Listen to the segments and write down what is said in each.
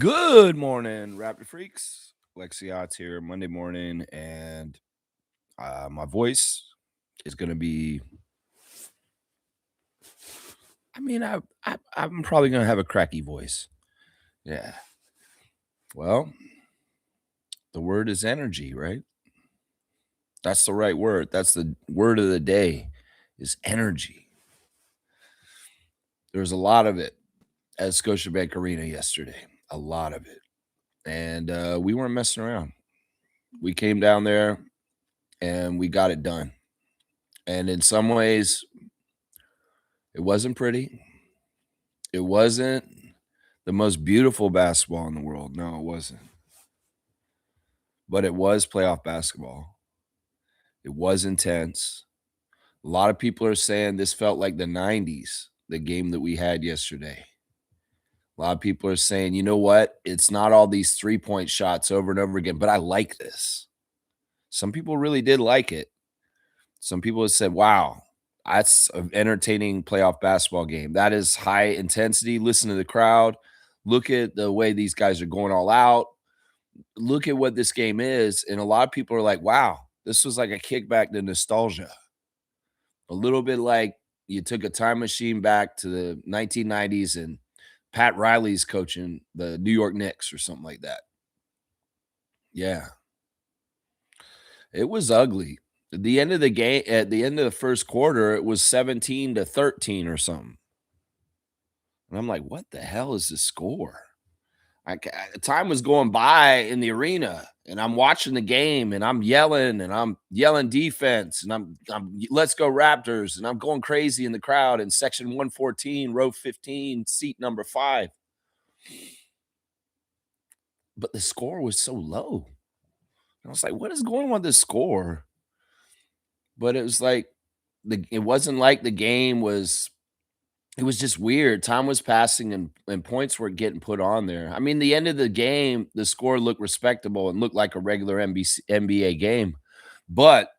Good morning, Raptor Freaks. Lexiot's here Monday morning, and my voice is going to be. I'm probably going to have a cracky voice. Yeah. Well, the word is energy, right? That's the right word. That's the word of the day is energy. There's a lot of it at Scotiabank Arena yesterday. A lot of it. And we weren't messing around. We came down there and we got it done. And in some ways, it wasn't pretty. It wasn't the most beautiful basketball in the world. No, it wasn't. But it was playoff basketball. It was intense. A lot of people are saying this felt like the 90s, the game that we had yesterday. A lot of people are saying, you know what? It's not all these three-point shots over and over again, but I like this. Some people really did like it. Some people have said, wow, that's an entertaining playoff basketball game. That is high intensity. Listen to the crowd. Look at the way these guys are going all out. Look at what this game is. And a lot of people are like, wow, this was like a kickback to nostalgia. A little bit like you took a time machine back to the 1990s and Pat Riley's coaching the New York Knicks or something like that. Yeah. It was ugly. At the end of the game, at the end of the first quarter, it was 17-13 or something. And I'm like, what the hell is the score? Time was going by in the arena, and I'm watching the game, and I'm yelling defense, and I'm let's go Raptors, and I'm going crazy in the crowd in section 114, row 15, seat number 5. But the score was so low. I was like, what is going on with the score? But it was like it wasn't like the game was. It was just weird. Time was passing and points were getting put on there. I mean, the end of the game, the score looked respectable and looked like a regular NBA game. But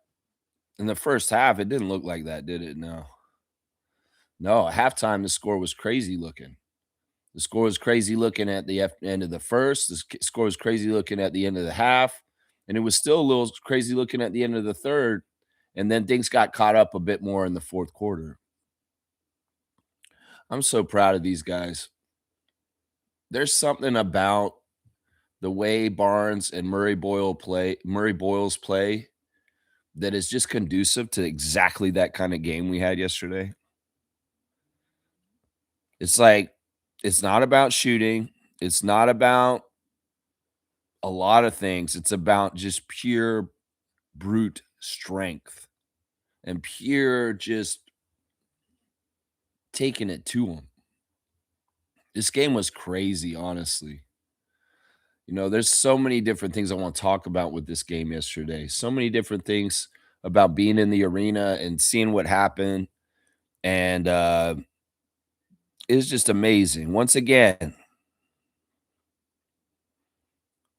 in the first half, it didn't look like that, did it? No. No, at halftime, the score was crazy looking. The score was crazy looking at the end of the first. The score was crazy looking at the end of the half. And it was still a little crazy looking at the end of the third. And then things got caught up a bit more in the fourth quarter. I'm so proud of these guys. There's something about the way Barnes and Murray-Boyles play that is just conducive to exactly that kind of game we had yesterday. It's like, it's not about shooting. It's not about a lot of things. It's about just pure brute strength and pure just taking it to them. This game was crazy, honestly. You know, there's so many different things I want to talk about with this game yesterday. So many different things about being in the arena and seeing what happened. And it's just amazing. Once again,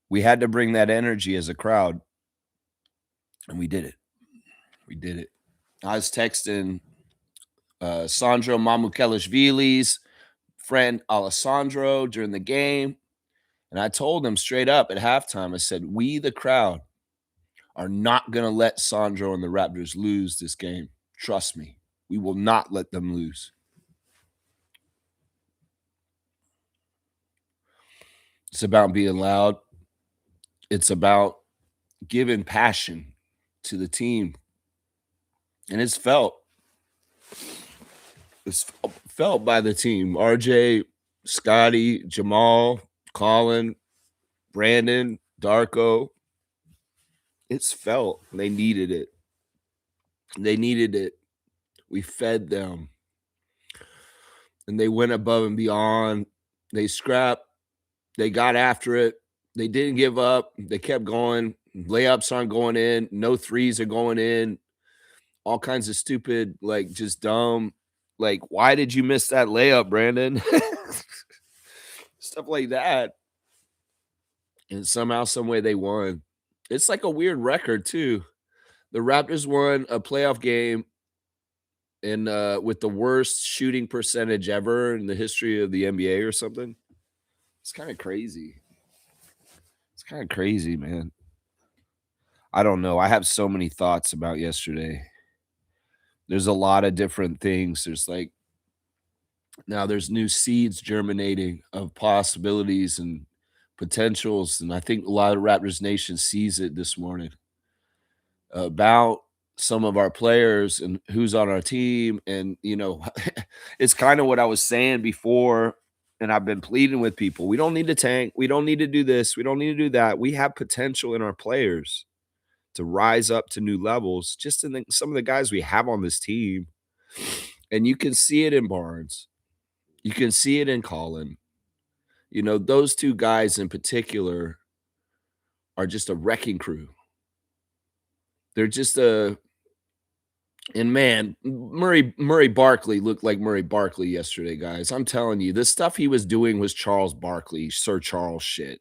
we had to bring that energy as a crowd. And we did it. We did it. I was texting Sandro Mamukelashvili's friend Alessandro during the game. And I told him straight up at halftime, I said, we, the crowd, are not going to let Sandro and the Raptors lose this game. Trust me. We will not let them lose. It's about being loud. It's about giving passion to the team. And it's felt. It's felt by the team. RJ, Scotty, Jamal, Colin, Brandon, Darko. It's felt. They needed it. They needed it. We fed them. And they went above and beyond. They scrapped. They got after it. They didn't give up. They kept going. Layups aren't going in. No threes are going in. All kinds of stupid, like just dumb. Like, why did you miss that layup, Brandon? Stuff like that. And somehow, some way they won. It's like a weird record, too. The Raptors won a playoff game with the worst shooting percentage ever in the history of the NBA or something. It's kind of crazy. It's kind of crazy, man. I don't know. I have so many thoughts about yesterday. There's a lot of different things. There's like now there's new seeds germinating of possibilities and potentials, and I think a lot of Raptors Nation sees it this morning about some of our players and who's on our team. And, it's kind of what I was saying before, and I've been pleading with people. We don't need to tank. We don't need to do this. We don't need to do that. We have potential in our players to rise up to new levels, just in some of the guys we have on this team. And you can see it in Barnes. You can see it in Colin. Those two guys in particular are just a wrecking crew. They're just and man, Murray Barkley looked like Murray Barkley yesterday, guys. I'm telling you, the stuff he was doing was Charles Barkley, Sir Charles shit.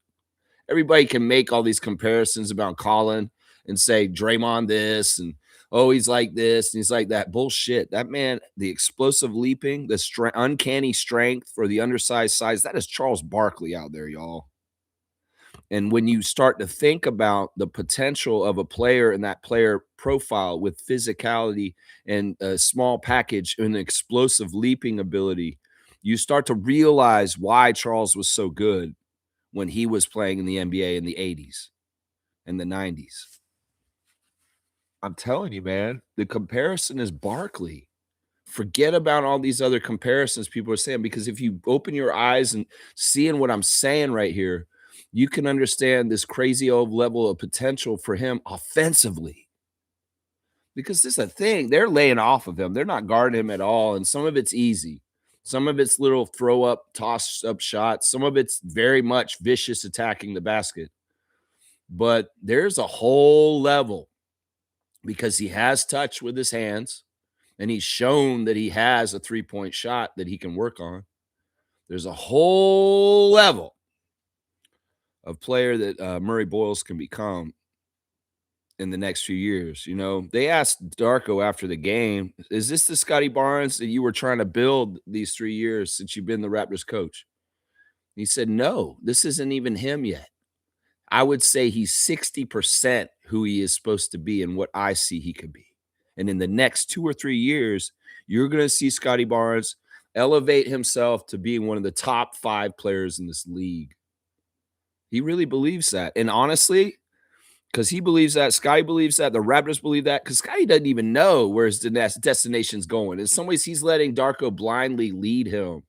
Everybody can make all these comparisons about Colin and say Draymond this and oh, he's like this and he's like that. Bullshit. That man, the explosive leaping, the uncanny strength for the undersized size, that is Charles Barkley out there, y'all. And when you start to think about the potential of a player and that player profile with physicality and a small package and explosive leaping ability, you start to realize why Charles was so good when he was playing in the NBA in the 80s and the 90s. I'm telling you, man, the comparison is Barkley. Forget about all these other comparisons people are saying, because if you open your eyes and seeing what I'm saying right here, you can understand this crazy old level of potential for him offensively. Because this is a thing. They're laying off of him. They're not guarding him at all. And some of it's easy. Some of it's little throw up, toss up shots. Some of it's very much vicious attacking the basket. But there's a whole level because he has touch with his hands. And he's shown that he has a three-point shot that he can work on. There's a whole level of player that Murray-Boyles can become in the next few years. They asked Darko after the game, is this the Scotty Barnes that you were trying to build these 3 years since you've been the Raptors coach? He said, no, this isn't even him yet. I would say he's 60% who he is supposed to be and what I see he could be. And in the next 2 or 3 years, you're going to see Scotty Barnes elevate himself to being one of the top 5 players in this league. He really believes that. And honestly, because he believes that, Scotty believes that, the Raptors believe that, because Scotty doesn't even know where his destination's going. In some ways, he's letting Darko blindly lead him.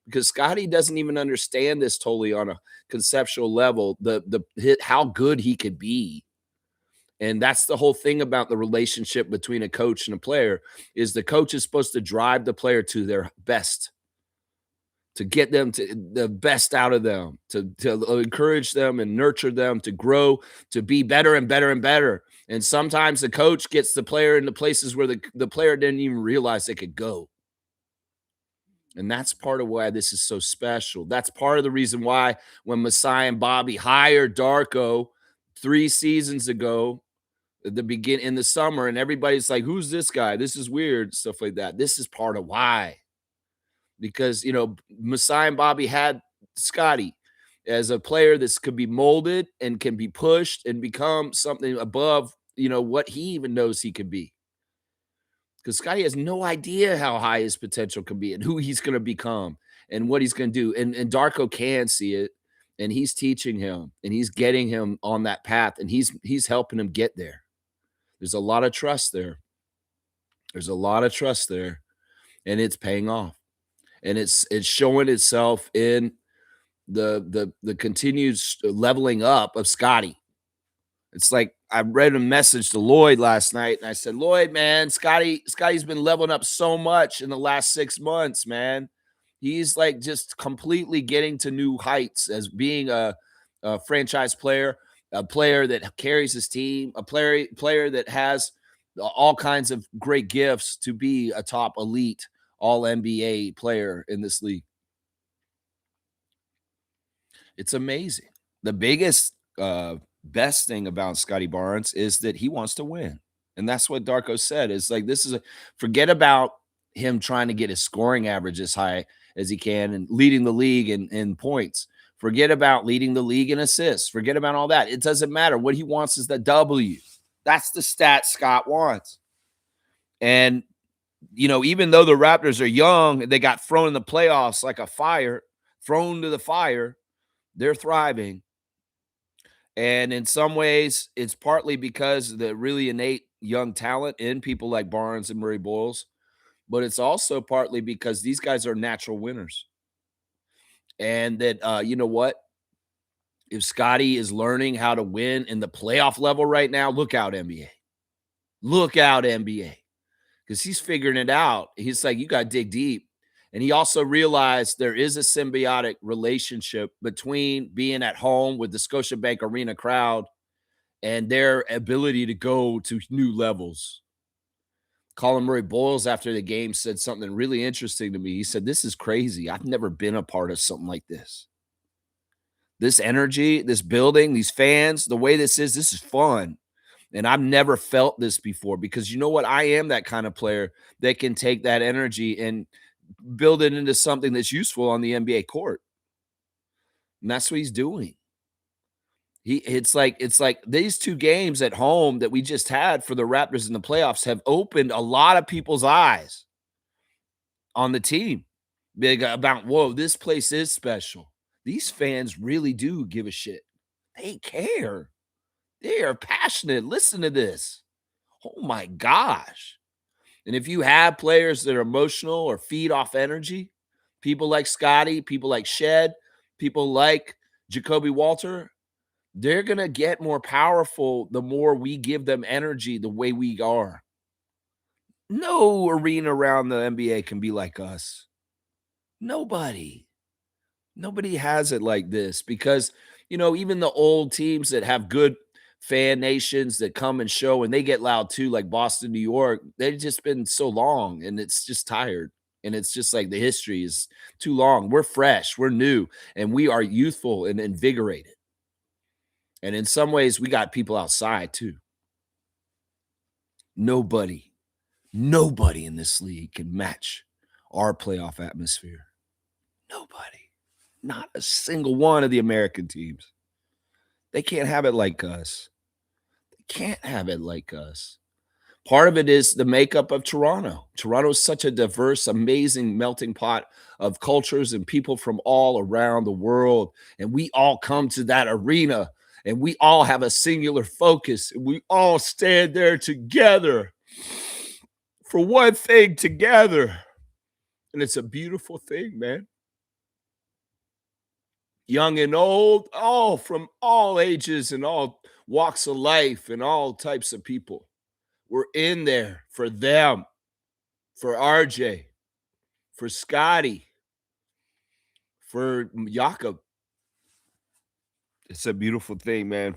Because Scotty doesn't even understand this totally on a conceptual level, how good he could be. And that's the whole thing about the relationship between a coach and a player, is the coach is supposed to drive the player to their best, to get them to the best out of them, to encourage them and nurture them to grow, to be better and better and better. And sometimes the coach gets the player into places where the player didn't even realize they could go. And that's part of why this is so special. That's part of the reason why when Masai and Bobby hired Darko 3 seasons ago, at the beginning in the summer, and everybody's like, who's this guy? This is weird, stuff like that. This is part of why. Because, Masai and Bobby had Scotty as a player that could be molded and can be pushed and become something above, what he even knows he could be. Because Scotty has no idea how high his potential can be and who he's going to become and what he's going to do. And Darko can see it, and he's teaching him, and he's getting him on that path, and he's helping him get there. There's a lot of trust there. There's a lot of trust there, and it's paying off. And it's showing itself in the continued leveling up of Scotty. It's like I read a message to Lloyd last night, and I said, Lloyd, man, Scotty's been leveling up so much in the last 6 months, man. He's like just completely getting to new heights as being a franchise player, a player that carries his team, a player that has all kinds of great gifts to be a top elite all NBA player in this league. It's amazing. The biggest best thing about Scotty Barnes is that he wants to win. And that's what Darko said. It's like, forget about him trying to get his scoring average as high as he can and leading the league in points. Forget about leading the league in assists. Forget about all that. It doesn't matter. What he wants is the W. That's the stat Scott wants. And, even though the Raptors are young, they got thrown in the playoffs like a fire, thrown to the fire, they're thriving. And in some ways, it's partly because of the really innate young talent in people like Barnes and Murray-Boyles, but it's also partly because these guys are natural winners. And that, you know what? If Scotty is learning how to win in the playoff level right now, look out, NBA. Look out, NBA. Because he's figuring it out. He's like, you got to dig deep. And he also realized there is a symbiotic relationship between being at home with the Scotiabank Arena crowd and their ability to go to new levels. Colin Murray-Boyles after the game said something really interesting to me. He said, this is crazy. I've never been a part of something like this. This energy, this building, these fans, the way this is fun. And I've never felt this before because you know what? I am that kind of player that can take that energy and build it into something that's useful on the NBA court. And that's what he's doing. It's like these two games at home that we just had for the Raptors in the playoffs have opened a lot of people's eyes on the team about, whoa, this place is special. These fans really do give a shit. They care. They are passionate. Listen to this. Oh my gosh. And if you have players that are emotional or feed off energy, people like Scotty, people like Shed, people like Jacoby Walter, they're going to get more powerful the more we give them energy the way we are. No arena around the NBA can be like us. Nobody has it like this because, even the old teams that have good fan nations that come and show and they get loud too, like Boston, New York, they've just been so long and it's just tired. And it's just like the history is too long. We're fresh, we're new, and we are youthful and invigorated. And in some ways, we got people outside too. Nobody in this league can match our playoff atmosphere. Nobody. Not a single one of the American teams. They can't have it like us. They can't have it like us. Part of it is the makeup of Toronto. Toronto is such a diverse, amazing melting pot of cultures and people from all around the world. And we all come to that arena and we all have a singular focus. And we all stand there together for one thing together. And it's a beautiful thing, man. Young and old, all from all ages and all walks of life and all types of people. We're in there for them, for RJ, for Scotty, for Jakob. It's a beautiful thing, man.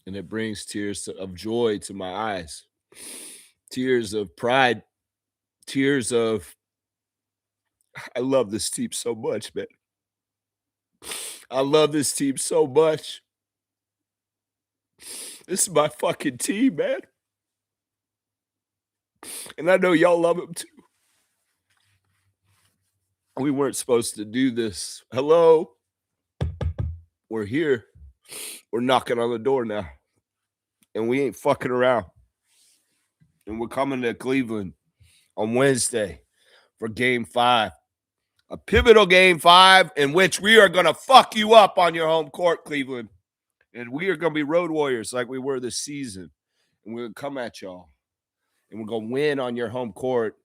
And it brings tears of joy to my eyes, tears of pride, tears of, I love this team so much, man. I love this team so much. This is my fucking team, man. And I know y'all love him too. We weren't supposed to do this. Hello? We're here. We're knocking on the door now. And we ain't fucking around. And we're coming to Cleveland on Wednesday for game 5. A pivotal game 5 in which we are going to fuck you up on your home court, Cleveland. And we are going to be road warriors like we were this season. And we're going to come at y'all. And we're going to win on your home court.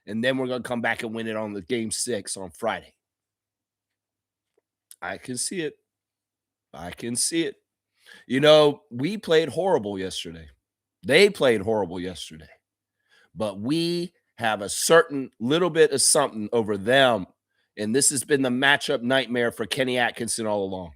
And then we're going to come back and win it on the game 6 on Friday. I can see it. I can see it. We played horrible yesterday. They played horrible yesterday. But we have a certain little bit of something over them. And this has been the matchup nightmare for Kenny Atkinson all along.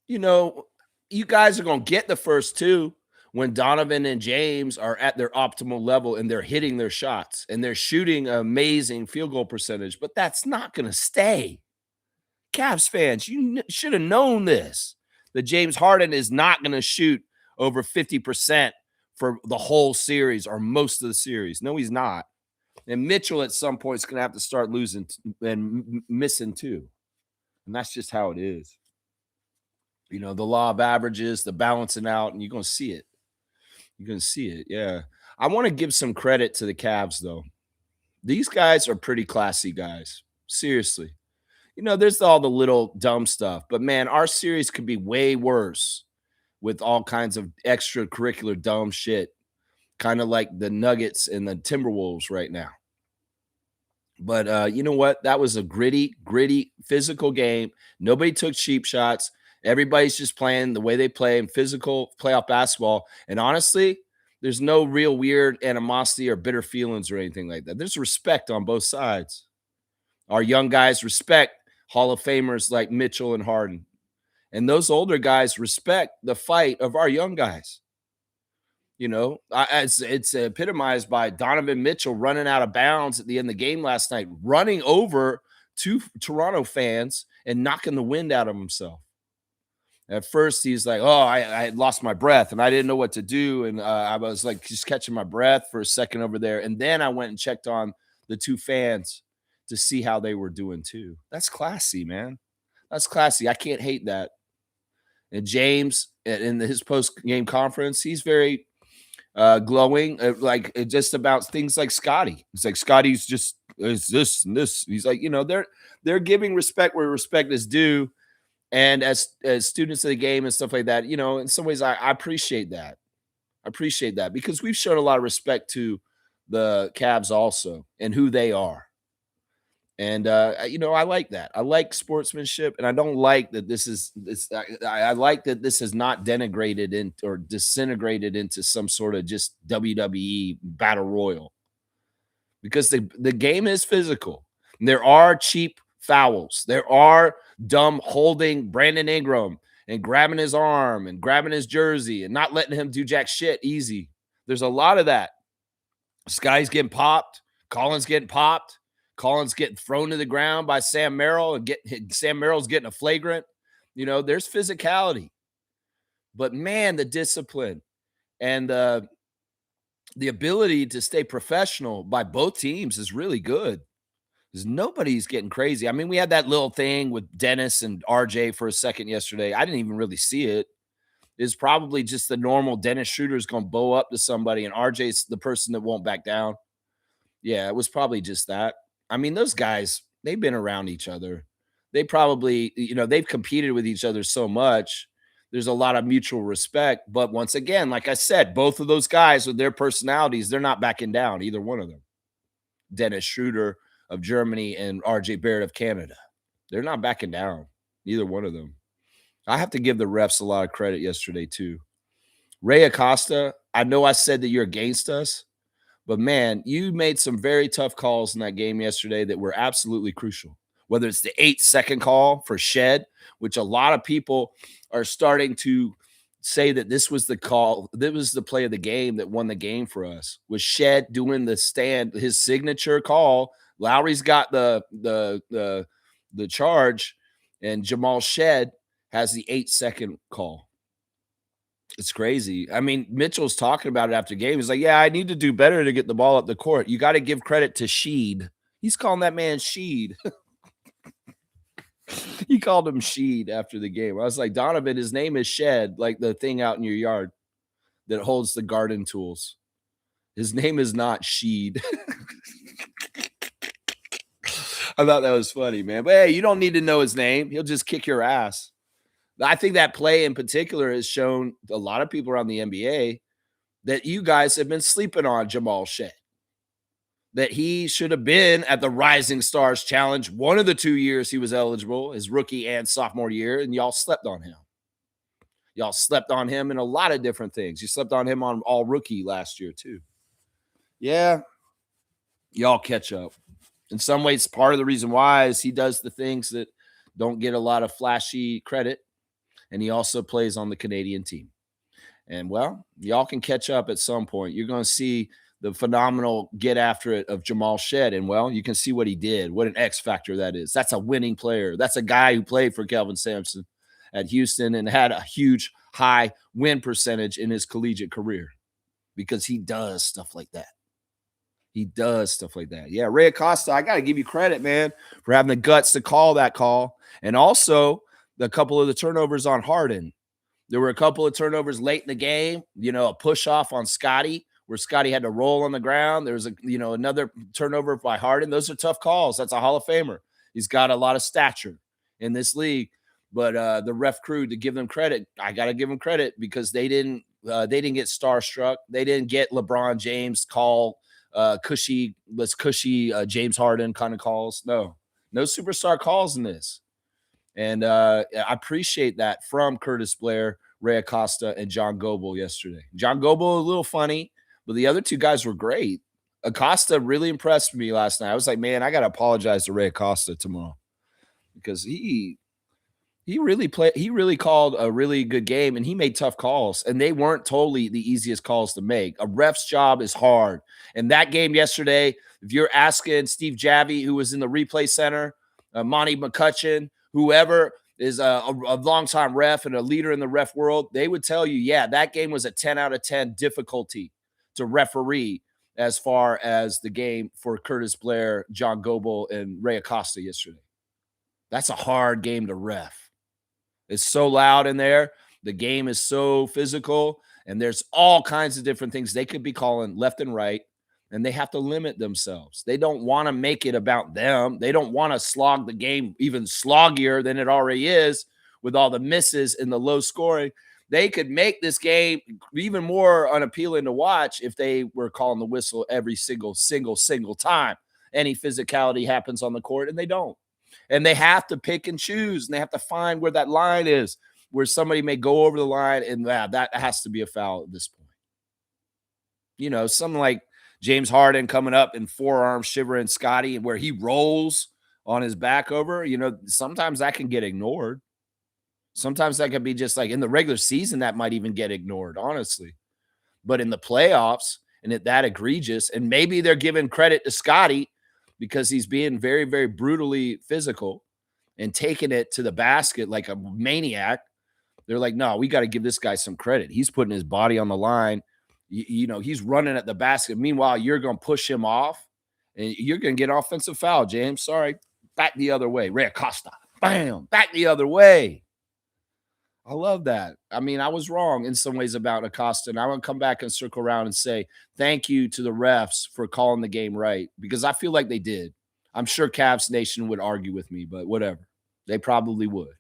You guys are going to get the first 2 when Donovan and James are at their optimal level and they're hitting their shots and they're shooting an amazing field goal percentage. But that's not going to stay. Cavs fans, you should have known this. That James Harden is not going to shoot over 50% for the whole series or most of the series. No, he's not. And Mitchell at some point is going to have to start losing and missing too. And that's just how it is. You know, the law of averages, the balancing out, and you're going to see it. You're going to see it. Yeah. I want to give some credit to the Cavs, though. These guys are pretty classy guys. Seriously. You know, there's all the little dumb stuff, but man, our series could be way worse with all kinds of extracurricular dumb shit, kind of like the Nuggets and the Timberwolves right now. But you know what? That was a gritty, physical game. Nobody took cheap shots. Everybody's just playing the way they play in physical playoff basketball. And honestly, there's no real weird animosity or bitter feelings or anything like that. There's respect on both sides. Our young guys respect Hall of Famers like Mitchell and Harden. And those older guys respect the fight of our young guys. You know, it's epitomized by Donovan Mitchell running out of bounds at the end of the game last night, running over two Toronto fans and knocking the wind out of himself. At first, he's like, oh, I had lost my breath and I didn't know what to do. And I was like just catching my breath for a second over there. And then I went and checked on the two fans to see how they were doing too. That's classy, man. That's classy. I can't hate that. And James, in his post-game conference, he's very glowing, just about things like Scotty. It's like Scotty's just is this and this. He's like, you know, they're giving respect where respect is due. And as students of the game and stuff like that, you know, in some ways, I appreciate that. I appreciate that because we've shown a lot of respect to the Cavs also and who they are. And you know, I like that. I like sportsmanship, and I don't like that this is this. I like that this is not denigrated or disintegrated into some sort of just WWE battle royal, because the game is physical. There are cheap fouls. There are dumb holding Brandon Ingram and grabbing his arm and grabbing his jersey and not letting him do jack shit easy. There's a lot of that. Sky's getting popped. Collins getting popped. Collins getting thrown to the ground by Sam Merrill and Sam Merrill's getting a flagrant. You know, there's physicality. But man, the discipline and the ability to stay professional by both teams is really good. Because nobody's getting crazy. I mean, we had that little thing with Dennis and RJ for a second yesterday. I didn't even really see it. It's probably just the normal Dennis Schroeder's going to bow up to somebody and RJ's the person that won't back down. Yeah, it was probably just that. I mean, those guys, they've been around each other. They probably, you know, they've competed with each other so much. There's a lot of mutual respect. But once again, like I said, both of those guys with their personalities, they're not backing down, either one of them. Dennis Schroeder of Germany and RJ Barrett of Canada. They're not backing down, neither one of them. I have to give the refs a lot of credit yesterday, too. Ray Acosta, I know I said that you're against us, but man, you made some very tough calls in that game yesterday that were absolutely crucial. Whether it's the 8-second call for Shed, which a lot of people are starting to say that this was the call, that was the play of the game that won the game for us, was Shed doing the stand, his signature call. Lowry's got the charge, and Jamal Shed has the 8-second call. It's crazy. I mean, Mitchell's talking about it after game. He's like, yeah, I need to do better to get the ball up the court. You got to give credit to Sheed. He's calling that man Sheed. He called him Sheed after the game. I was like, Donovan, his name is Shed, like the thing out in your yard that holds the garden tools. His name is not Sheed. I thought that was funny, man. But hey, you don't need to know his name. He'll just kick your ass. I think that play in particular has shown a lot of people around the NBA that you guys have been sleeping on Jamal Shed. That he should have been at the Rising Stars Challenge one of the 2 years he was eligible, his rookie and sophomore year, and y'all slept on him. Y'all slept on him in a lot of different things. You slept on him on all rookie last year too. Yeah, y'all catch up. In some ways, part of the reason why is he does the things that don't get a lot of flashy credit. And he also plays on the Canadian team. And, well, y'all can catch up at some point. You're going to see the phenomenal get after it of Jamal Shed. And, well, you can see what he did. What an X factor that is. That's a winning player. That's a guy who played for Kelvin Sampson at Houston and had a huge high win percentage in his collegiate career because he does stuff like that. He does stuff like that. Yeah, Ray Acosta, I got to give you credit, man, for having the guts to call that call. And also the couple of the turnovers on Harden. There were a couple of turnovers late in the game, a push off on Scotty where Scotty had to roll on the ground. There was another turnover by Harden. Those are tough calls. That's a Hall of Famer. He's got a lot of stature in this league. But the ref crew, to give them credit, I got to give them credit because they didn't get starstruck. They didn't get LeBron James call cushy James Harden kind of calls. No superstar calls in this. And I appreciate that from Curtis Blair, Ray Acosta, and John Goble yesterday. John Goble, a little funny, but the other two guys were great. Acosta really impressed me last night. I was like, man, I got to apologize to Ray Acosta tomorrow because he really called a really good game, and he made tough calls, and they weren't totally the easiest calls to make. A ref's job is hard. And that game yesterday, if you're asking Steve Javy, who was in the replay center, Monty McCutcheon, whoever is a longtime ref and a leader in the ref world, they would tell you, yeah, that game was a 10 out of 10 difficulty to referee as far as the game for Curtis Blair, John Goble, and Ray Acosta yesterday. That's a hard game to ref. It's so loud in there. The game is so physical, and there's all kinds of different things they could be calling left and right, and they have to limit themselves. They don't want to make it about them. They don't want to slog the game even sloggier than it already is with all the misses and the low scoring. They could make this game even more unappealing to watch if they were calling the whistle every single time any physicality happens on the court, and they don't. And they have to pick and choose, and they have to find where that line is, where somebody may go over the line, and that has to be a foul at this point. Something like James Harden coming up and forearm shivering Scotty, where he rolls on his back over, sometimes that can get ignored. Sometimes that could be just like in the regular season, that might even get ignored, honestly. But in the playoffs, and that egregious, and maybe they're giving credit to Scotty because he's being very, very brutally physical and taking it to the basket like a maniac. They're like, no, we got to give this guy some credit. He's putting his body on the line. He's running at the basket. Meanwhile, you're going to push him off, and you're going to get offensive foul, James. Sorry. Back the other way. Ray Acosta. Bam. Back the other way. I love that. I mean, I was wrong in some ways about Acosta, and I want to come back and circle around and say thank you to the refs for calling the game right, because I feel like they did. I'm sure Cavs Nation would argue with me, but whatever. They probably would.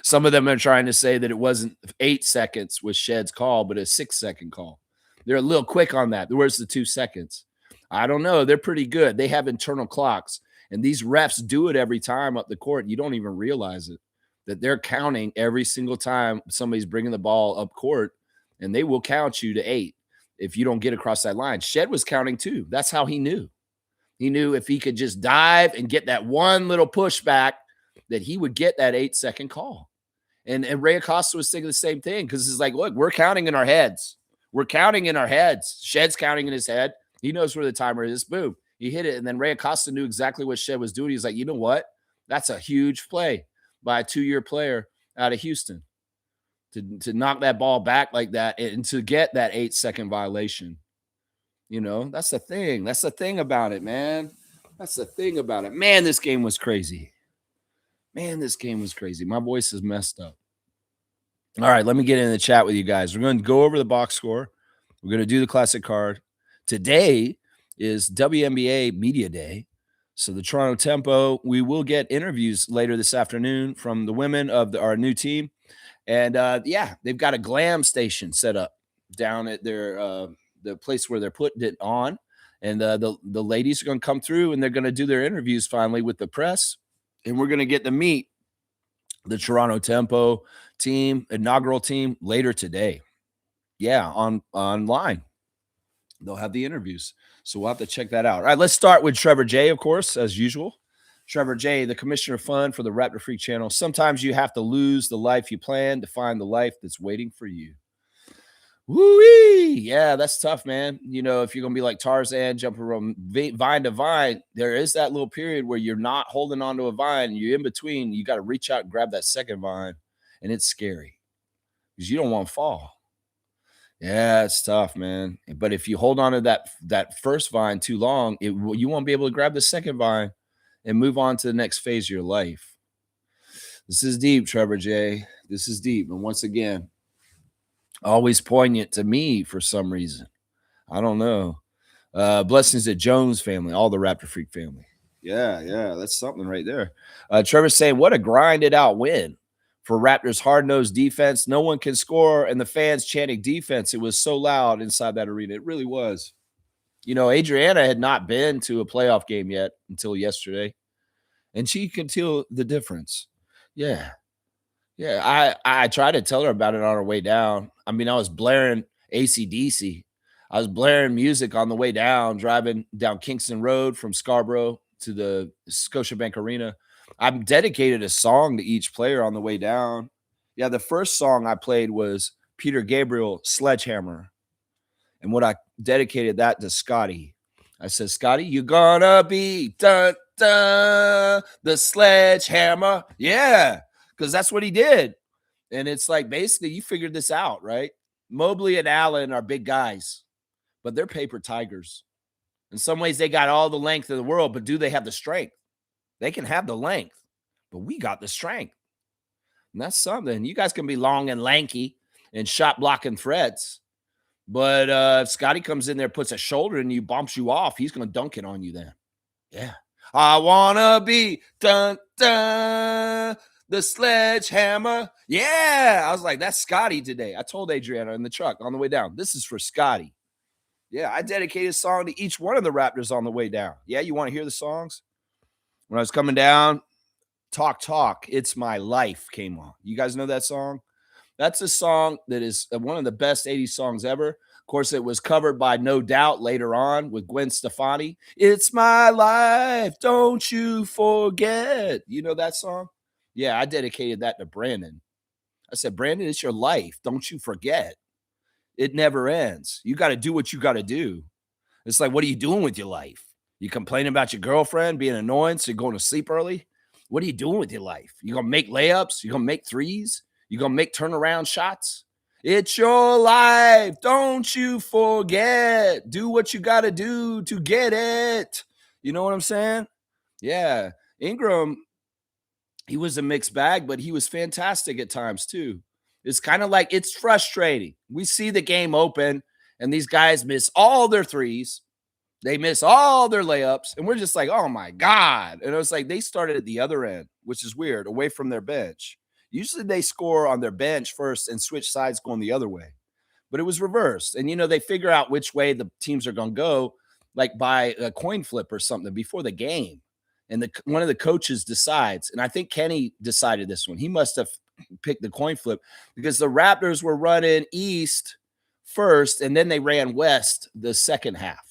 Some of them are trying to say that it wasn't 8 seconds was Shedd's call, but a 6-second call. They're a little quick on that. Where's the 2 seconds? I don't know. They're pretty good. They have internal clocks, and these refs do it every time up the court. You don't even realize it, that they're counting every single time somebody's bringing the ball up court, and they will count you to 8 if you don't get across that line. Shed was counting too. That's how he knew. He knew if he could just dive and get that one little pushback, that he would get that 8-second call. And Ray Acosta was thinking the same thing, because it's like, look, we're counting in our heads. We're counting in our heads. Shed's counting in his head. He knows where the timer is. Boom. He hit it. And then Ray Acosta knew exactly what Shed was doing. He's like, you know what? That's a huge play by a 2-year player out of Houston to knock that ball back like that and to get that 8-second violation. That's the thing. That's the thing about it, man. That's the thing about it. Man, this game was crazy. My voice is messed up. All right, let me get in the chat with you guys. We're going to go over the box score. We're going to do the classic card. Today is WNBA Media Day. So the Toronto Tempo, we will get interviews later this afternoon from the women of our new team. And they've got a glam station set up down at their the place where they're putting it on. And the ladies are going to come through, and they're going to do their interviews finally with the press. And we're going to get to meet the Toronto Tempo team, inaugural team, later today. Yeah, online. They'll have the interviews. So we'll have to check that out. All right, let's start with Trevor J, of course, as usual. Trevor J, the commissioner of fun for the Raptor Freak channel. Sometimes you have to lose the life you plan to find the life that's waiting for you. Woo-wee! Yeah, that's tough, man. If you're going to be like Tarzan, jumping from vine to vine, there is that little period where you're not holding on to a vine. You're in between. You got to reach out and grab that second vine, and it's scary because you don't want to fall. Yeah, it's tough, man. But if you hold on to that first vine too long, you won't be able to grab the second vine and move on to the next phase of your life. This is deep, Trevor J. This is deep. And once again, always poignant to me for some reason. I don't know. Blessings to Jones family, all the Raptor Freak family. Yeah, that's something right there. Trevor's saying, what a grinded out win for Raptors' hard-nosed defense. No one can score, and the fans chanting defense. It was so loud inside that arena. It really was. You know, Adriana had not been to a playoff game yet until yesterday, and she could tell the difference. Yeah. Yeah, I tried to tell her about it on our way down. I mean, I was blaring AC/DC. I was blaring music on the way down, driving down Kingston Road from Scarborough to the Scotiabank Arena. I'm dedicated a song to each player on the way down. Yeah, the first song I played was Peter Gabriel, Sledgehammer. And what I dedicated that to Scotty. I said, Scotty, you gonna be dun, dun, the sledgehammer. Yeah, because that's what he did. And it's like, basically, you figured this out, right? Mobley and Allen are big guys, but they're paper tigers. In some ways, they got all the length of the world, but do they have the strength? They can have the length, but we got the strength. And that's something. You guys can be long and lanky and shot blocking threats. But if Scotty comes in there, puts a shoulder in you, bumps you off, he's going to dunk it on you then. Yeah. I want to be dun, dun, the sledgehammer. Yeah. I was like, that's Scotty today. I told Adriana in the truck on the way down, this is for Scotty. Yeah. I dedicated a song to each one of the Raptors on the way down. Yeah. You want to hear the songs? When I was coming down, Talk, It's My Life came on. You guys know that song? That's a song that is one of the best 80s songs ever. Of course, it was covered by No Doubt later on with Gwen Stefani. It's my life, don't you forget. You know that song? Yeah, I dedicated that to Brandon. I said, Brandon, it's your life. Don't you forget. It never ends. You got to do what you got to do. It's like, what are you doing with your life? You complaining about your girlfriend being annoying, so you're going to sleep early? What are you doing with your life? You going to make layups? You going to make threes? You going to make turnaround shots? It's your life. Don't you forget. Do what you got to do to get it. You know what I'm saying? Yeah. Ingram, he was a mixed bag, but he was fantastic at times too. It's kind of like, it's frustrating. We see the game open and these guys miss all their threes. They miss all their layups, and we're just like, oh my God. And it was like they started at the other end, which is weird, away from their bench. Usually they score on their bench first and switch sides going the other way. But it was reversed. And, you know, they figure out which way the teams are going to go, like by a coin flip or something before the game. And one of the coaches decides, and I think Kenny decided this one. He must have picked the coin flip because the Raptors were running east first, and then they ran west the second half.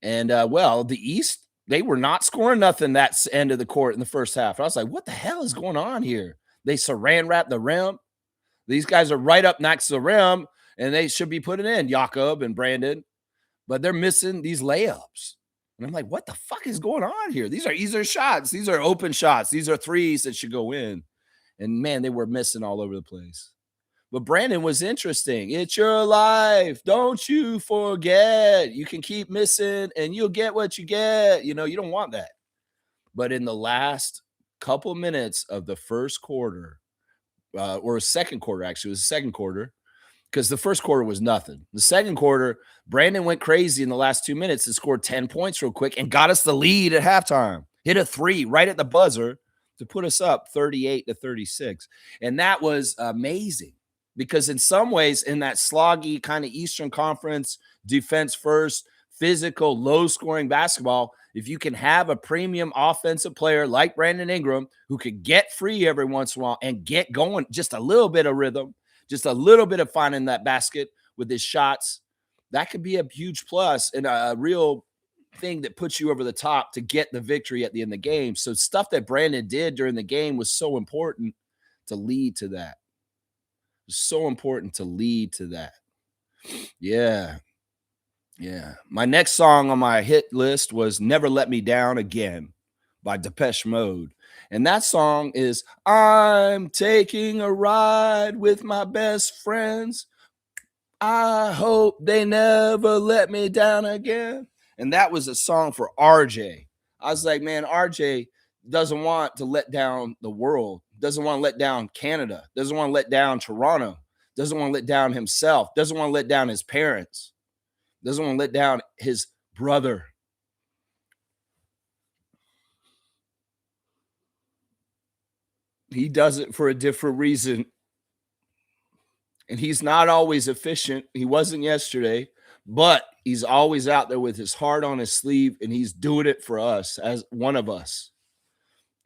And, well, the East, they were not scoring nothing that end of the court in the first half. I was like, what the hell is going on here? They saran wrap the rim. These guys are right up next to the rim, and they should be putting in Jakob and Brandon, but they're missing these layups. And I'm like, what the fuck is going on here? These are easier shots. These are open shots. These are threes that should go in. And, man, they were missing all over the place. But Brandon was interesting. It's your life. Don't you forget. You can keep missing and you'll get what you get. You know, you don't want that. But in the last couple minutes of the first quarter, or second quarter, actually, it was the second quarter, because the first quarter was nothing. The second quarter, Brandon went crazy in the last 2 minutes and scored 10 points real quick and got us the lead at halftime. Hit a three right at the buzzer to put us up 38-36. And that was amazing. Because in some ways, in that sloggy kind of Eastern Conference, defense first, physical, low-scoring basketball, if you can have a premium offensive player like Brandon Ingram who could get free every once in a while and get going just a little bit of rhythm, just a little bit of finding that basket with his shots, that could be a huge plus and a real thing that puts you over the top to get the victory at the end of the game. So stuff that Brandon did during the game was so important to lead to that. So important to lead to that. Yeah. My next song on my hit list was Never Let Me Down Again by Depeche Mode. And that song is I'm taking a ride with my best friends. I hope they never let me down again. And that was a song for RJ. I was like, man, RJ doesn't want to let down the world, doesn't want to let down Canada, doesn't want to let down Toronto, doesn't want to let down himself, doesn't want to let down his parents, doesn't want to let down his brother. He does it for a different reason. And he's not always efficient. He wasn't yesterday, but he's always out there with his heart on his sleeve, and he's doing it for us as one of us.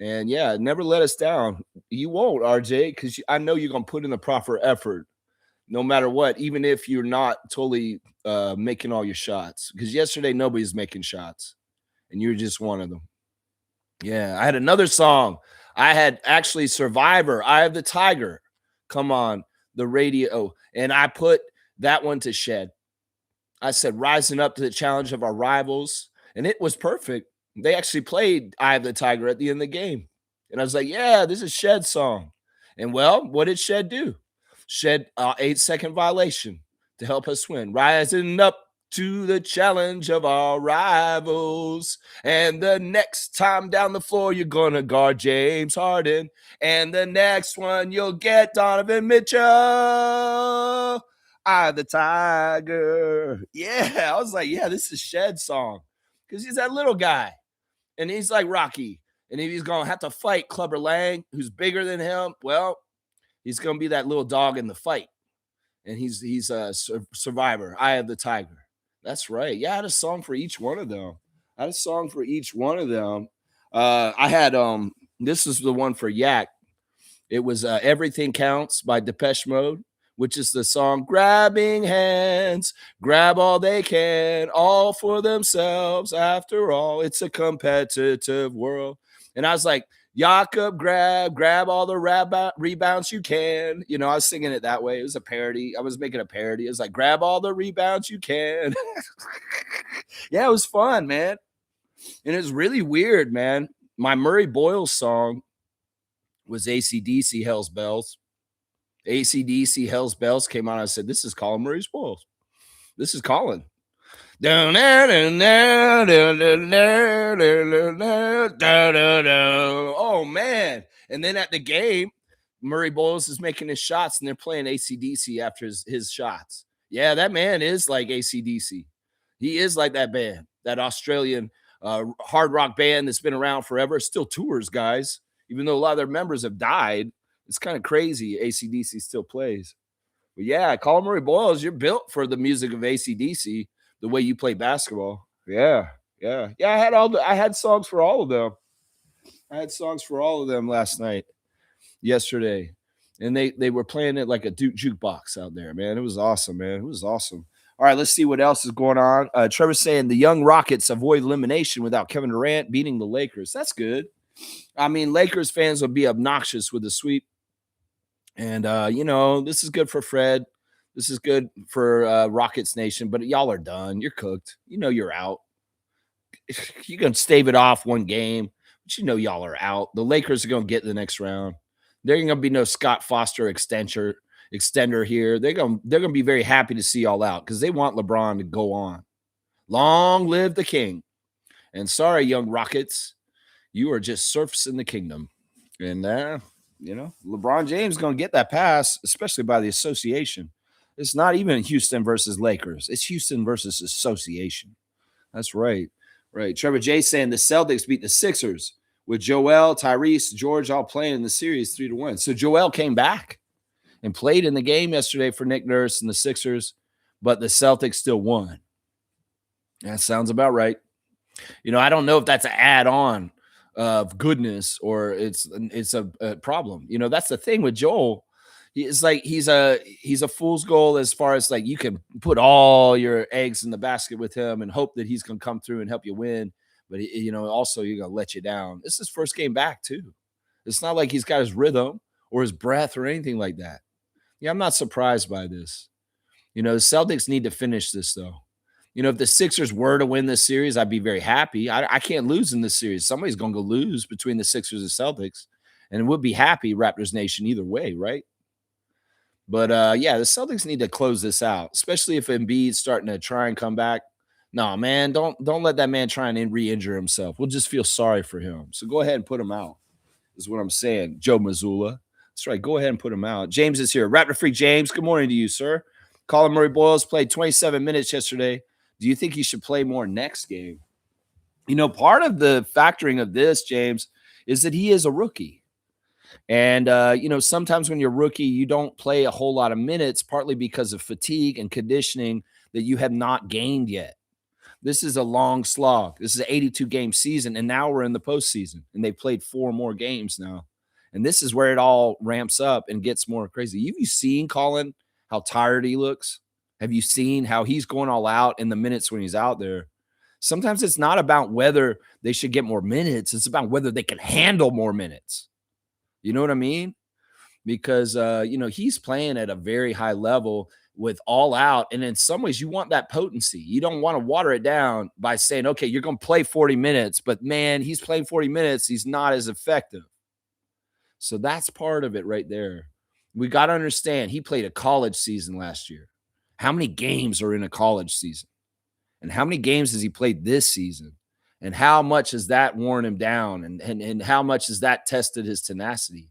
And yeah, never let us down. You won't, RJ, because I know you're gonna put in the proper effort, no matter what, even if you're not totally making all your shots. Because yesterday nobody's making shots, and you're just one of them. Yeah, I had another song. I had actually Survivor, Eye of the Tiger, come on the radio, and I put that one to shed. I said, rising up to the challenge of our rivals, and it was perfect. They actually played Eye of the Tiger at the end of the game. And I was like, yeah, this is Shed's song. And well, what did Shed do? Shed 8-second violation to help us win. Rising up to the challenge of our rivals. And the next time down the floor, you're going to guard James Harden. And the next one, you'll get Donovan Mitchell. Eye the Tiger. Yeah, I was like, yeah, this is Shed's song. Because he's that little guy. And he's like Rocky. And if he's going to have to fight Clubber Lang, who's bigger than him, well, he's going to be that little dog in the fight. And he's a survivor. Eye of the Tiger. That's right. Yeah, I had a song for each one of them. I had a song for each one of them. I had this is the one for Yak. It was Everything Counts by Depeche Mode, which is the song Grabbing Hands, grab all they can, all for themselves. After all, it's a competitive world. And I was like, Jakob, grab all the rebounds you can. You know, I was singing it that way. It was a parody. I was making a parody. It was like, grab all the rebounds you can. Yeah, it was fun, man. And it was really weird, man. My Murray-Boyles song was AC/DC Hell's Bells. AC/DC Hell's Bells came on. I said, this is Colin Murray-Boyles. This is Colin. Oh, man. And then at the game, Murray-Boyles is making his shots, and they're playing AC/DC after his shots. Yeah, that man is like AC/DC. He is like that band, that Australian hard rock band that's been around forever. Still tours, guys. Even though a lot of their members have died, it's kind of crazy. AC/DC still plays. But yeah, Colin Murray-Boyles, you're built for the music of AC/DC, the way you play basketball. Yeah. I had songs for all of them. I had songs for all of them yesterday. And they were playing it like a jukebox out there, man. It was awesome, man. It was awesome. All right, let's see what else is going on. Trevor's saying the young Rockets avoid elimination without Kevin Durant beating the Lakers. That's good. I mean, Lakers fans will be obnoxious with the sweep. And, this is good for Fred. This is good for Rockets Nation, but y'all are done. You're cooked. You know you're out. You can stave it off one game, but you know y'all are out. The Lakers are going to get the next round. There ain't going to be no Scott Foster extender here. They're going to be very happy to see y'all out because they want LeBron to go on. Long live the king. And sorry, young Rockets, you are just serfs in the kingdom. And, LeBron James is going to get that pass, especially by the association. It's not even Houston versus Lakers. It's Houston versus association. That's right. Right. Trevor J saying the Celtics beat the Sixers with Joel, Tyrese, George all playing in the series 3-1. So Joel came back and played in the game yesterday for Nick Nurse and the Sixers, but the Celtics still won. That sounds about right. I don't know if that's an add-on of goodness or it's a problem. That's the thing with Joel. It's like he's a fool's goal as far as like you can put all your eggs in the basket with him and hope that he's going to come through and help you win. But, also you're going to let you down. This is his first game back too. It's not like he's got his rhythm or his breath or anything like that. Yeah, I'm not surprised by this. The Celtics need to finish this though. If the Sixers were to win this series, I'd be very happy. I can't lose in this series. Somebody's going to go lose between the Sixers and Celtics. And we'll be happy, Raptors Nation, either way, right? But yeah, the Celtics need to close this out, especially if Embiid's starting to try and come back. No, man, don't let that man try and re-injure himself. We'll just feel sorry for him. So go ahead and put him out. Is what I'm saying. Joe Mazzulla. That's right. Go ahead and put him out. James is here. Raptor Freak James. Good morning to you, sir. Colin Murray-Boyles played 27 minutes yesterday. Do you think he should play more next game? You know, part of the factoring of this, James, is that he is a rookie. And, you know, sometimes when you're a rookie, you don't play a whole lot of minutes, partly because of fatigue and conditioning that you have not gained yet. This is a long slog. This is an 82-game season, and now we're in the postseason, and they played 4 more games now. And this is where it all ramps up and gets more crazy. Have you seen, Colin, how tired he looks? Have you seen how he's going all out in the minutes when he's out there? Sometimes it's not about whether they should get more minutes. It's about whether they can handle more minutes. You know what I mean? Because, you know, he's playing at a very high level with all out. And in some ways, you want that potency. You don't want to water it down by saying, okay, you're going to play 40 minutes, but man, he's playing 40 minutes. He's not as effective. So that's part of it right there. We got to understand he played a college season last year. How many games are in a college season? And how many games has he played this season? And how much has that worn him down? And how much has that tested his tenacity?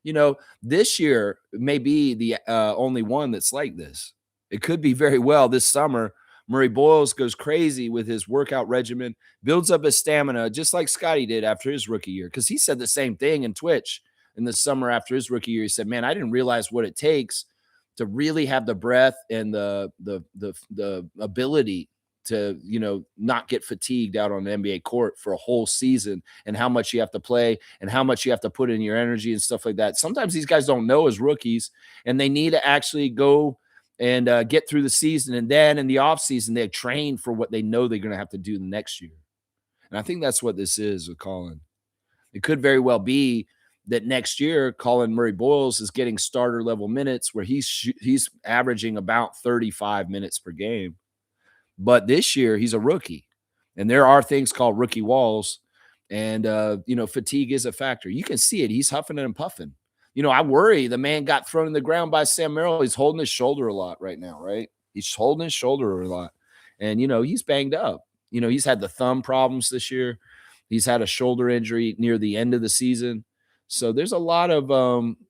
You know, this year may be the only one that's like this. It could be very well this summer. Murray-Boyles goes crazy with his workout regimen, builds up his stamina, just like Scotty did after his rookie year. Because he said the same thing in Twitch in the summer after his rookie year. He said, man, I didn't realize what it takes to really have the breath and the ability to, you know, not get fatigued out on the NBA court for a whole season, and how much you have to play and how much you have to put in your energy and stuff like that. Sometimes these guys don't know as rookies, and they need to actually go and get through the season. And then in the off season, they train for what they know they're going to have to do the next year. And I think that's what this is with Colin. It could very well be that next year, Colin Murray-Boyles is getting starter level minutes where he's averaging about 35 minutes per game. But this year, he's a rookie, and there are things called rookie walls, and, you know, fatigue is a factor. You can see it. He's huffing and puffing. You know, I worry the man got thrown in the ground by Sam Merrill. He's holding his shoulder a lot right now, right? He's holding his shoulder a lot, and, you know, he's banged up. You know, he's had the thumb problems this year. He's had a shoulder injury near the end of the season. So there's a lot of,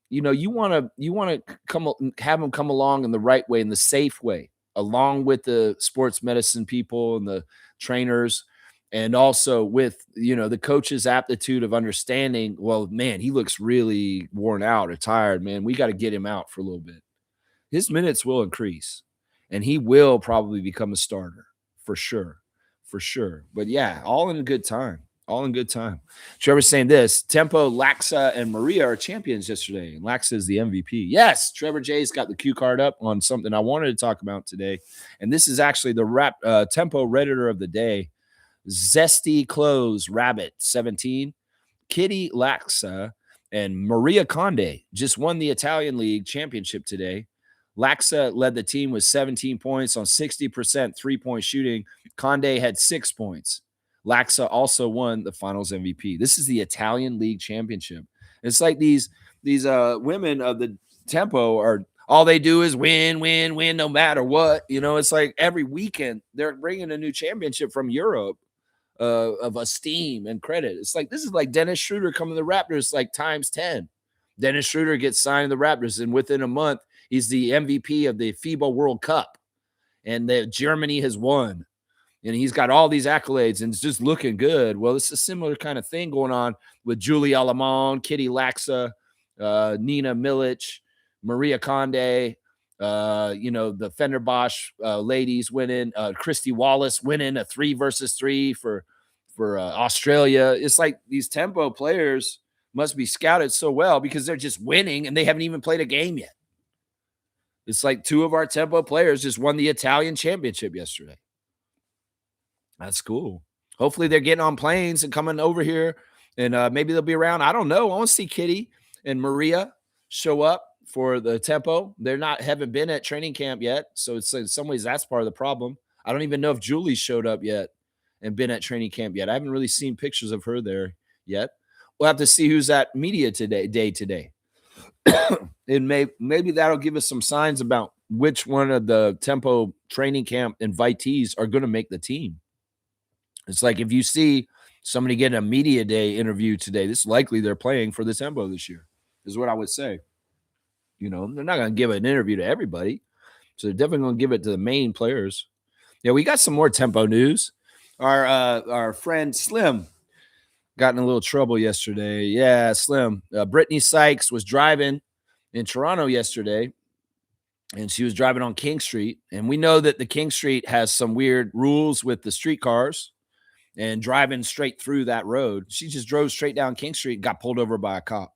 you know, you want to have him come along in the right way, in the safe way, along with the sports medicine people and the trainers, and also with, you know, the coach's aptitude of understanding, well, man, he looks really worn out or tired, man. We got to get him out for a little bit. His minutes will increase, and he will probably become a starter for sure. For sure. But yeah, all in a good time. All in good time. Trevor's saying this: Tempo, Laxa, and Maria are champions yesterday. And Laxa is the MVP. Yes, Trevor J's got the cue card up on something I wanted to talk about today. And this is actually the Tempo Redditor of the day. Zesty Clothes Rabbit 17. Kitty Laxa and Maria Conde just won the Italian League championship today. Laxa led the team with 17 points on 60% three-point shooting. Conde had 6 points. Laxa also won the finals MVP. This is the Italian League Championship. It's like these women of the Tempo are, all they do is win, win, win, no matter what. You know, it's like every weekend they're bringing a new championship from Europe of esteem and credit. It's like, this is like Dennis Schroeder coming to the Raptors like times 10. Dennis Schroeder gets signed to the Raptors, and within a month, he's the MVP of the FIBA World Cup, and Germany has won. And he's got all these accolades, and it's just looking good. Well, it's a similar kind of thing going on with Julie Alamon, Kitty Laxa, Nina Milic, Maria Conde, you know, the Fenderbosch ladies winning, Christy Wallace winning a 3-versus-3 for Australia. It's like these Tempo players must be scouted so well because they're just winning, and they haven't even played a game yet. It's like 2 of our Tempo players just won the Italian championship yesterday. That's cool. Hopefully they're getting on planes and coming over here, and maybe they'll be around. I don't know. I want to see Kitty and Maria show up for the Tempo. Haven't been at training camp yet, so it's in some ways that's part of the problem. I don't even know if Julie showed up yet and been at training camp yet. I haven't really seen pictures of her there yet. We'll have to see who's at media day today. And maybe that'll give us some signs about which one of the tempo training camp invitees are going to make the team. It's like if you see somebody get a media day interview today, it's likely they're playing for the tempo this year, is what I would say. They're not going to give an interview to everybody. So they're definitely going to give it to the main players. Yeah, we got some more tempo news. Our friend Slim got in a little trouble yesterday. Yeah, Slim. Brittany Sykes was driving in Toronto yesterday, and she was driving on King Street. And we know that the King Street has some weird rules with the streetcars and driving straight through that road. She just drove straight down King Street and got pulled over by a cop.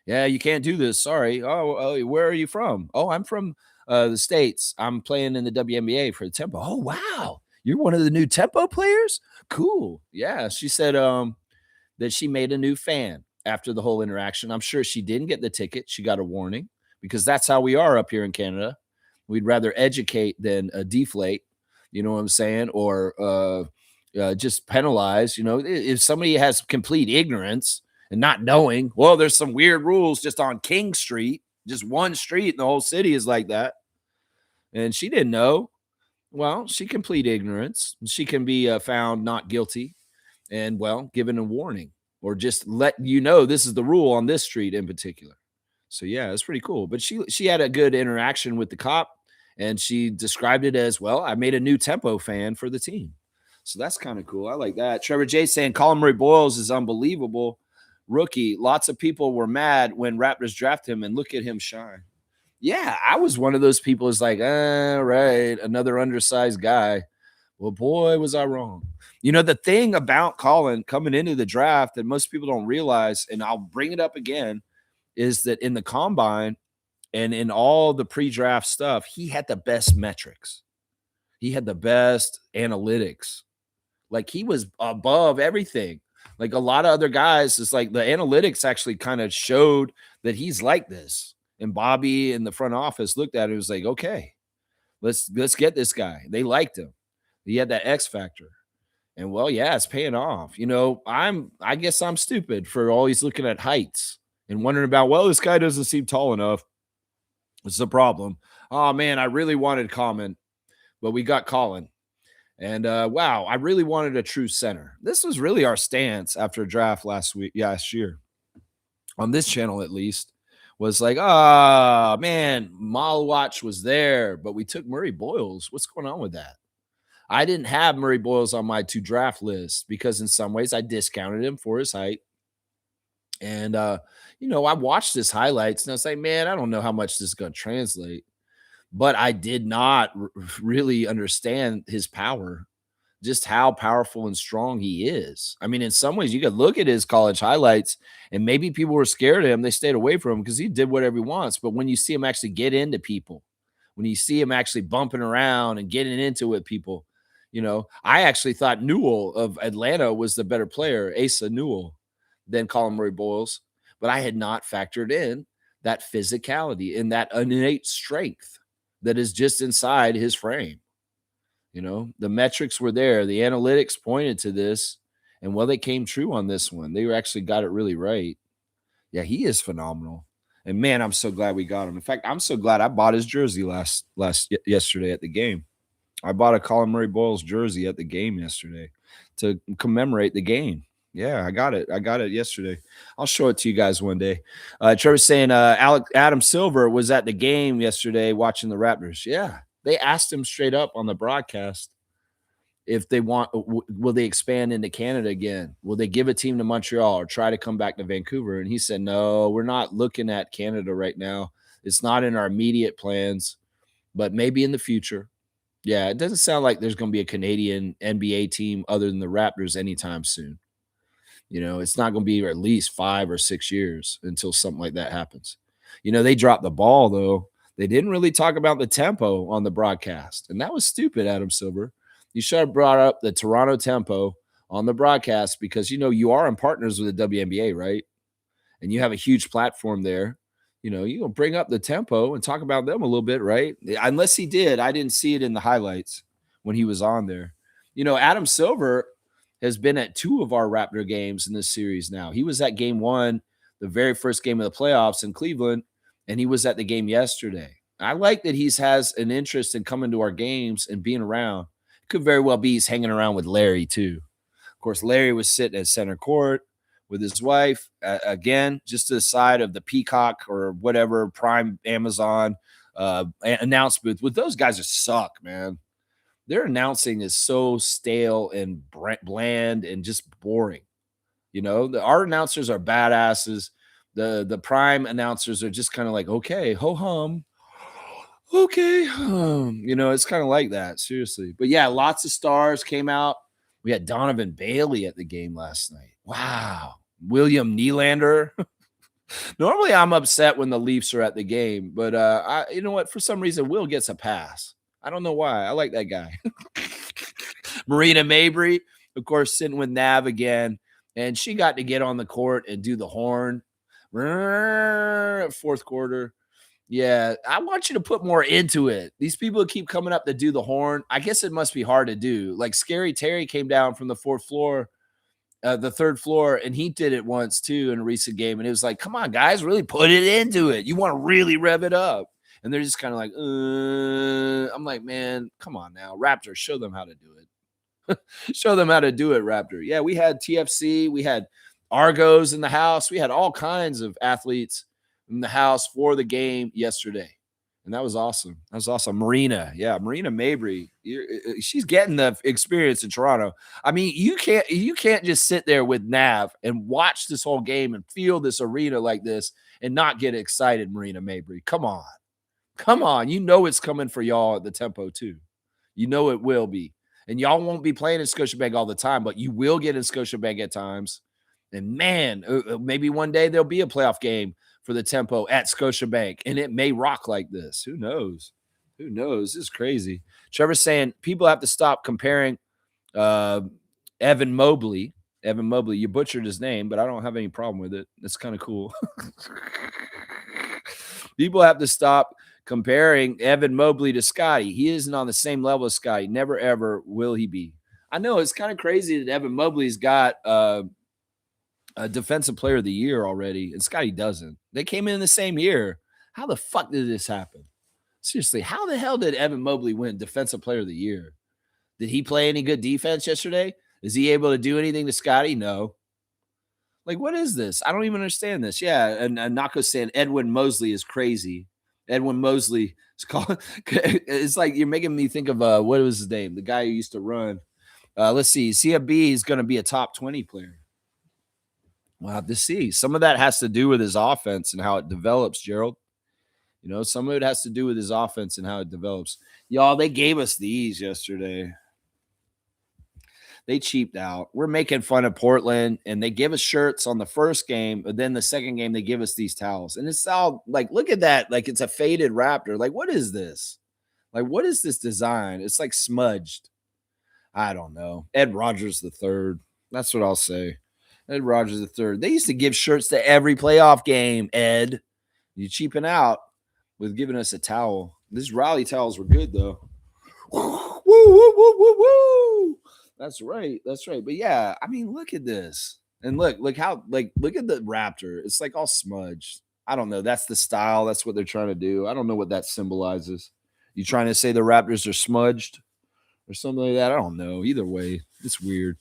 Yeah, you can't do this. Sorry. Oh, where are you from? Oh, I'm from the States. I'm playing in the WNBA for the Tempo. Oh, wow. You're one of the new Tempo players? Cool. Yeah. She said that she made a new fan after the whole interaction. I'm sure she didn't get the ticket. She got a warning because that's how we are up here in Canada. We'd rather educate than deflate. You know what I'm saying? Or just penalize. If somebody has complete ignorance and not knowing, well, there's some weird rules just on King Street, just one street in the whole city is like that. And she didn't know. Well, she complete ignorance. She can be found not guilty and, well, given a warning or just let you know this is the rule on this street in particular. So, yeah, it's pretty cool. But she had a good interaction with the cop, and she described it as, well, I made a new Tempo fan for the team. So that's kind of cool. I like that. Trevor J saying Colin Murray-Boyles is unbelievable. Rookie. Lots of people were mad when Raptors drafted him, and look at him shine. Yeah, I was one of those people who's like, right, another undersized guy. Well, boy, was I wrong. The thing about Colin coming into the draft that most people don't realize, and I'll bring it up again, is that in the combine and in all the pre-draft stuff, he had the best metrics. He had the best analytics. Like he was above everything. Like a lot of other guys, it's like the analytics actually kind of showed that he's like this. And Bobby in the front office looked at it and was like, okay, let's get this guy. They liked him. He had that X factor. And well, yeah, it's paying off. I guess I'm stupid for always looking at heights and wondering about, well, this guy doesn't seem tall enough. It's the problem. Oh man, I really wanted Common, but we got Colin. And wow, I really wanted a true center. This was really our stance after a draft last year, on this channel at least, was like, man, Malwatch was there, but we took Murray-Boyles. What's going on with that? I didn't have Murray-Boyles on my to draft list because in some ways I discounted him for his height. And, I watched his highlights and I was like, man, I don't know how much this is going to translate. But I did not really understand his power, just how powerful and strong he is. I mean, in some ways, you could look at his college highlights and maybe people were scared of him. They stayed away from him because he did whatever he wants. But when you see him actually get into people, when you see him actually bumping around and getting into it with people, I actually thought Newell of Atlanta was the better player, Asa Newell, than Colin Murray-Boyles. But I had not factored in that physicality and that innate strength that is just inside his frame. The metrics were there. The analytics pointed to this. And well, they came true on this one. They actually got it really right. Yeah, he is phenomenal. And man, I'm so glad we got him. In fact, I'm so glad I bought his jersey yesterday at the game. I bought a Colin Murray-Boyles jersey at the game yesterday to commemorate the game. Yeah, I got it. I got it yesterday. I'll show it to you guys one day. Trevor's saying Adam Silver was at the game yesterday watching the Raptors. Yeah, they asked him straight up on the broadcast if they will they expand into Canada again? Will they give a team to Montreal or try to come back to Vancouver? And he said, no, we're not looking at Canada right now. It's not in our immediate plans, but maybe in the future. Yeah, it doesn't sound like there's going to be a Canadian NBA team other than the Raptors anytime soon. It's not going to be at least 5 or 6 years until something like that happens. They dropped the ball, though. They didn't really talk about the tempo on the broadcast. And that was stupid, Adam Silver. You should have brought up the Toronto tempo on the broadcast because, you are in partners with the WNBA, right? And you have a huge platform there. You can bring up the tempo and talk about them a little bit, right? Unless he did. I didn't see it in the highlights when he was on there. Adam Silver has been at 2 of our Raptor games in this series now. He was at game 1, the very first game of the playoffs in Cleveland, and he was at the game yesterday. I like that has an interest in coming to our games and being around. Could very well be he's hanging around with Larry too. Of course, Larry was sitting at center court with his wife, again, just to the side of the Peacock or whatever Prime Amazon announce booth. With those guys just suck, man. Their announcing is so stale and bland and just boring. You know, our announcers are badasses. The Prime announcers are just kind of like, okay, ho hum, okay, you know, it's kind of like that, seriously. But yeah, lots of stars came out. We had Donovan Bailey at the game last night. Wow. William Nylander. Normally I'm upset when the Leafs are at the game, but you know what? For some reason, Will gets a pass. I don't know why. I like that guy. Marina Mabry, of course, sitting with Nav again, and she got to get on the court and do the horn. Fourth quarter. Yeah, I want you to put more into it. These people keep coming up to do the horn. I guess it must be hard to do. Like Scary Terry came down from the the third floor, and he did it once too in a recent game. And it was like, come on, guys, really put it into it. You want to really rev it up. And they're just kind of like, I'm like, man, come on now. Raptors, show them how to do it. Show them how to do it, Raptor. Yeah, we had TFC. We had Argos in the house. We had all kinds of athletes in the house for the game yesterday. And that was awesome. That was awesome. Marina. Yeah, Marina Mabry. She's getting the experience in Toronto. I mean, you can't just sit there with Nav and watch this whole game and feel this arena like this and not get excited, Marina Mabry. Come on. Come on. You know it's coming for y'all at the Tempo too. You know it will be. And y'all won't be playing in Scotiabank all the time, but you will get in Scotiabank at times. And man, maybe one day there'll be a playoff game for the Tempo at Scotiabank, and it may rock like this. Who knows? Who knows? This is crazy. Trevor's saying people have to stop comparing Evan Mobley. Evan Mobley, you butchered his name, but I don't have any problem with it. It's kind of cool. People have to stop comparing Evan Mobley to Scotty. He isn't on the same level as Scotty. Never, ever will he be. I know it's kind of crazy that Evan Mobley's got a defensive player of the year already, and Scotty doesn't. They came in the same year. How the fuck did this happen? Seriously, how the hell did Evan Mobley win defensive player of the year? Did he play any good defense yesterday? Is he able to do anything to Scotty? No. Like, what is this? I don't even understand this. Yeah, and Nako's saying Edwin Mosley is crazy. Edwin Mosley is called. It's like you're making me think of what was his name? The guy who used to run. Let's see. CFB is going to be a top 20 player. We'll have to see. Some of that has to do with his offense and how it develops, Gerald. You know, some of it has to do with his offense and how it develops. Y'all, they gave us these yesterday. They cheaped out. We're making fun of Portland, and they give us shirts on the first game, but then the second game, they give us these towels. And it's all like, look at that. Like, it's a faded Raptor. Like, what is this? Like, what is this design? It's like smudged. I don't know. Ed Rogers III. That's what I'll say. Ed Rogers III. They used to give shirts to every playoff game, Ed. You cheaping out with giving us a towel. These rally towels were good, though. Woo, woo, woo, woo, woo. That's right. That's right. But yeah, I mean, look at this. And look at the Raptor. It's like all smudged. I don't know. That's the style. That's what they're trying to do. I don't know what that symbolizes. You trying to say the Raptors are smudged or something like that? I don't know. Either way, it's weird.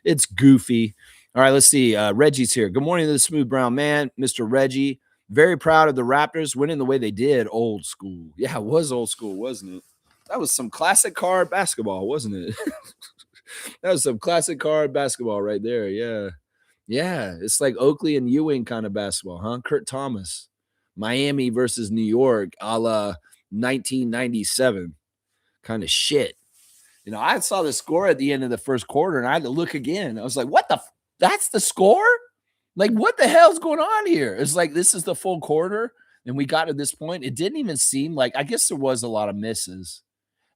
It's goofy. All right, let's see. Reggie's here. Good morning to the Smooth Brown Man, Mr. Reggie. Very proud of the Raptors winning the way they did. Old school. Yeah, it was old school, wasn't it? That was some classic card basketball, wasn't it? That was some classic card basketball right there. Yeah. Yeah. It's like Oakley and Ewing kind of basketball, huh? Kurt Thomas. Miami versus New York a la 1997 kind of shit. You know, I saw the score at the end of the first quarter, and I had to look again. I was like, what the that's the score? Like, what the hell's going on here? It's like, this is the full quarter, and we got to this point. It didn't even seem like, I guess there was a lot of misses,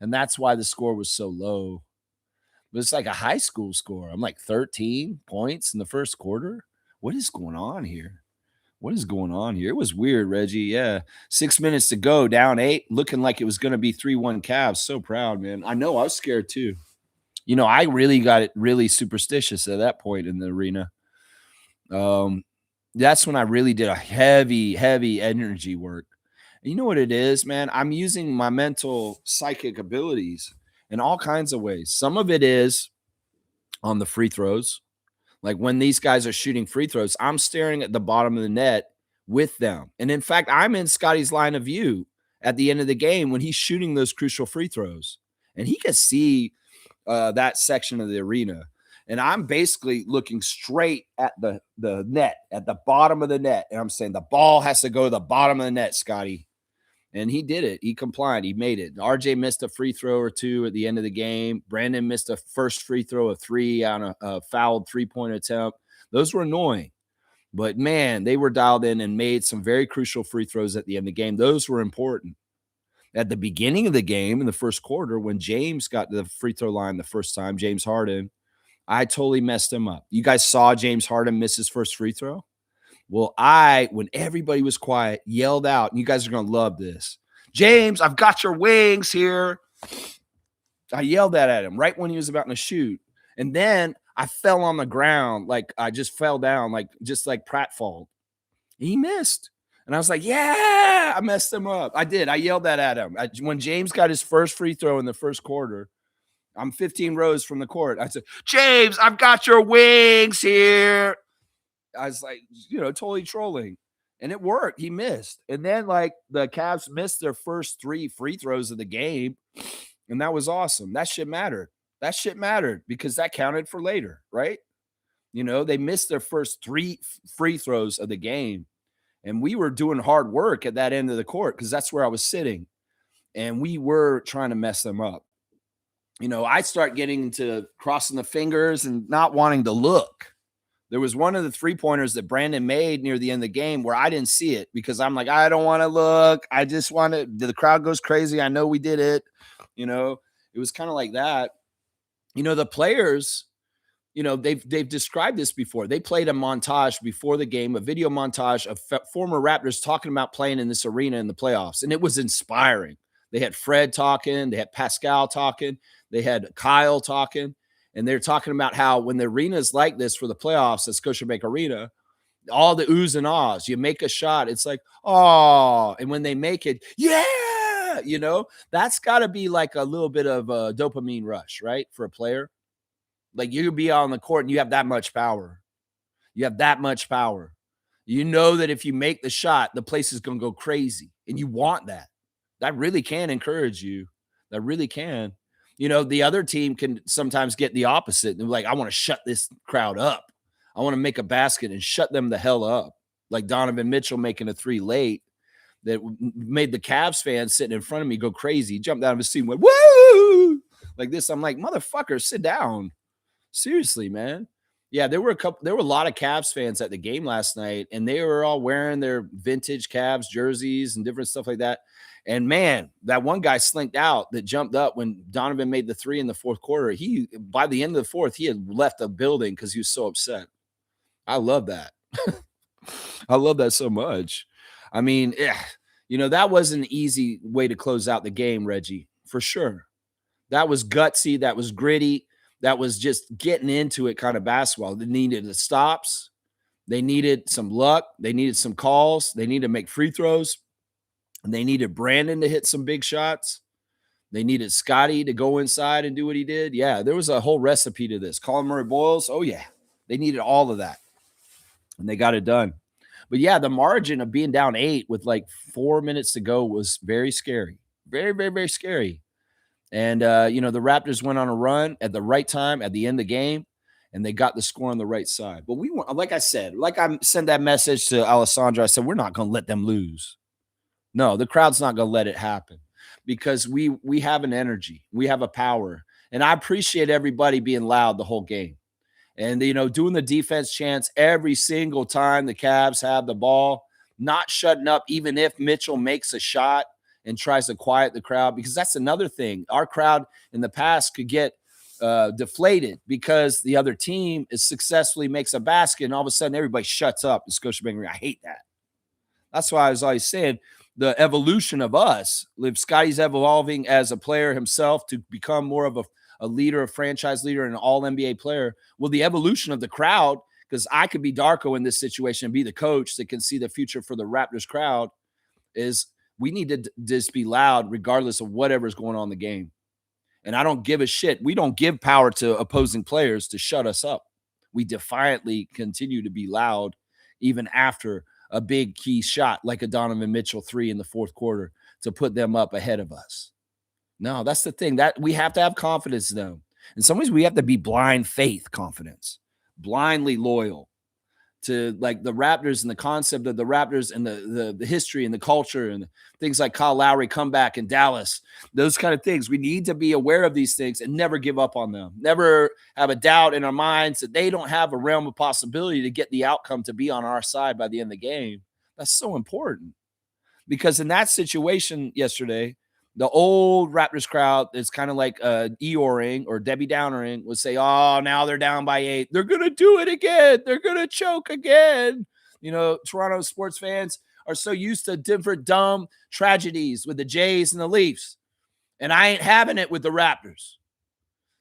and that's why the score was so low. But it's like a high school score. I'm like 13 points in the first quarter. What is going on here? What is going on here? It was weird, Reggie. Yeah. 6 minutes to go, down 8, looking like it was going to be 3-1 Cavs. So proud, man. I know I was scared too. You know, I really got it really superstitious at that point in the arena. That's when I really did a heavy, heavy energy work. And you know what it is, man? I'm using my mental psychic abilities in all kinds of ways. Some of it is on the free throws. Like when these guys are shooting free throws, I'm staring at the bottom of the net with them. And in fact, I'm in Scotty's line of view at the end of the game when he's shooting those crucial free throws. And he can see that section of the arena. And I'm basically looking straight at the net, at the bottom of the net. And I'm saying the ball has to go to the bottom of the net, Scotty. And he did it. He complied. He made it. RJ missed a free throw or two at the end of the game. Brandon missed a first free throw of 3 on a fouled 3-point attempt. Those were annoying. But, man, they were dialed in and made some very crucial free throws at the end of the game. Those were important. At the beginning of the game in the first quarter, when James got to the free throw line the first time, James Harden, I totally messed him up. You guys saw James Harden miss his first free throw? Well, when everybody was quiet, yelled out, and you guys are going to love this. James, I've got your wings here. I yelled that at him right when he was about to shoot. And then I fell on the ground. Like I just fell down, just like pratfall. He missed. And I was like, yeah, I messed him up. I did. I yelled that at him. When James got his first free throw in the first quarter, I'm 15 rows from the court. I said, James, I've got your wings here. I was like, totally trolling. And it worked. He missed. And then, the Cavs missed their first 3 free throws of the game. And that was awesome. That shit mattered. That shit mattered because that counted for later, right? They missed their first 3 free throws of the game. And we were doing hard work at that end of the court because that's where I was sitting. And we were trying to mess them up. I start getting into crossing the fingers and not wanting to look. There was one of the 3-pointers that Brandon made near the end of the game where I didn't see it because I'm like, I don't want to look. I just want to, the crowd goes crazy. I know we did it. It was kind of like that. The players, they've described this before. They played a montage before the game, a video montage of former Raptors talking about playing in this arena in the playoffs. And it was inspiring. They had Fred talking. They had Pascal talking. They had Kyle talking. And they're talking about how when the arena is like this for the playoffs at Scotiabank Arena, all the oohs and ahs, you make a shot, it's like, oh, and when they make it, yeah, that's got to be like a little bit of a dopamine rush, right, for a player. Like you could be on the court and you have that much power. You have that much power. You know that if you make the shot, the place is going to go crazy, and you want that. That really can encourage you. That really can. The other team can sometimes get the opposite. They're like, I want to shut this crowd up. I want to make a basket and shut them the hell up. Like Donovan Mitchell making a 3 late that made the Cavs fans sitting in front of me go crazy. He jumped out of his seat and went, woo! Like this. I'm like, motherfucker, sit down. Seriously, man. Yeah, there were a lot of Cavs fans at the game last night, and they were all wearing their vintage Cavs jerseys and different stuff like that. And man, that one guy slinked out that jumped up when Donovan made the 3 in the fourth quarter. By the end of the fourth, he had left the building because he was so upset. I love that. I love that so much. I mean, that was an easy way to close out the game, Reggie, for sure. That was gutsy. That was gritty. That was just getting into it kind of basketball. They needed the stops. They needed some luck. They needed some calls. They needed to make free throws. And they needed Brandon to hit some big shots. They needed Scotty to go inside and do what he did. Yeah, there was a whole recipe to this. Colin Murray-Boyles, oh, yeah. They needed all of that. And they got it done. But, yeah, the margin of being down 8 with 4 minutes to go was very scary. Very, very, very scary. And, the Raptors went on a run at the right time at the end of the game, and they got the score on the right side. But I sent that message to Alessandro. I said, we're not going to let them lose. No, the crowd's not going to let it happen because we have an energy. We have a power. And I appreciate everybody being loud the whole game. And, doing the defense chants every single time the Cavs have the ball, not shutting up even if Mitchell makes a shot and tries to quiet the crowd, because that's another thing. Our crowd in the past could get deflated because the other team successfully makes a basket, and all of a sudden everybody shuts up in Scotiabank Arena. I hate that. That's why I was always saying the evolution of us, if Scotty's evolving as a player himself to become more of a leader, a franchise leader, and an all-NBA player, well, the evolution of the crowd because I could be Darko in this situation and be the coach that can see the future for the Raptors crowd, is we need to just be loud regardless of whatever's going on in the game. And I don't give a shit. We don't give power to opposing players to shut us up. We defiantly continue to be loud even after a big key shot like a Donovan Mitchell 3 in the fourth quarter to put them up ahead of us. No, that's the thing. That we have to have confidence in them. In some ways, we have to be blind faith confidence, blindly loyal to like the Raptors and the concept of the Raptors and the history and the culture and things like Kyle Lowry comeback in Dallas, those kind of things. We need to be aware of these things and never give up on them. Never have a doubt in our minds that they don't have a realm of possibility to get the outcome to be on our side by the end of the game. That's so important because in that situation yesterday, the old Raptors crowd is kind of like Eeyoring or Debbie Downering would say, oh, now they're down by 8. They're going to do it again. They're going to choke again. You know, Toronto sports fans are so used to different dumb tragedies with the Jays and the Leafs. And I ain't having it with the Raptors.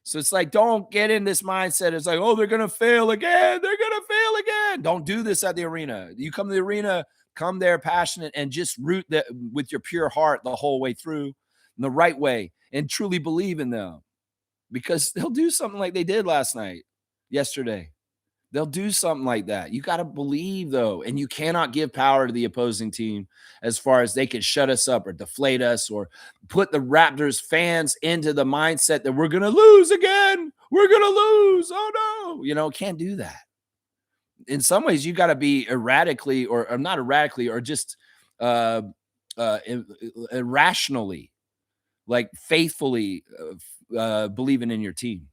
So it's like, don't get in this mindset. It's like, oh, they're going to fail again. They're going to fail again. Don't do this at the arena. You come to the arena, come there passionate and just root that with your pure heart the whole way through. The right way and truly believe in them because they'll do something like they did yesterday. They'll do something like that. You got to believe though, and you cannot give power to the opposing team as far as they can shut us up or deflate us or put the Raptors fans into the mindset that we're going to lose again. We're going to lose. Oh no, can't do that. In some ways you got to be erratically or not erratically or just irrationally like faithfully believing in your team,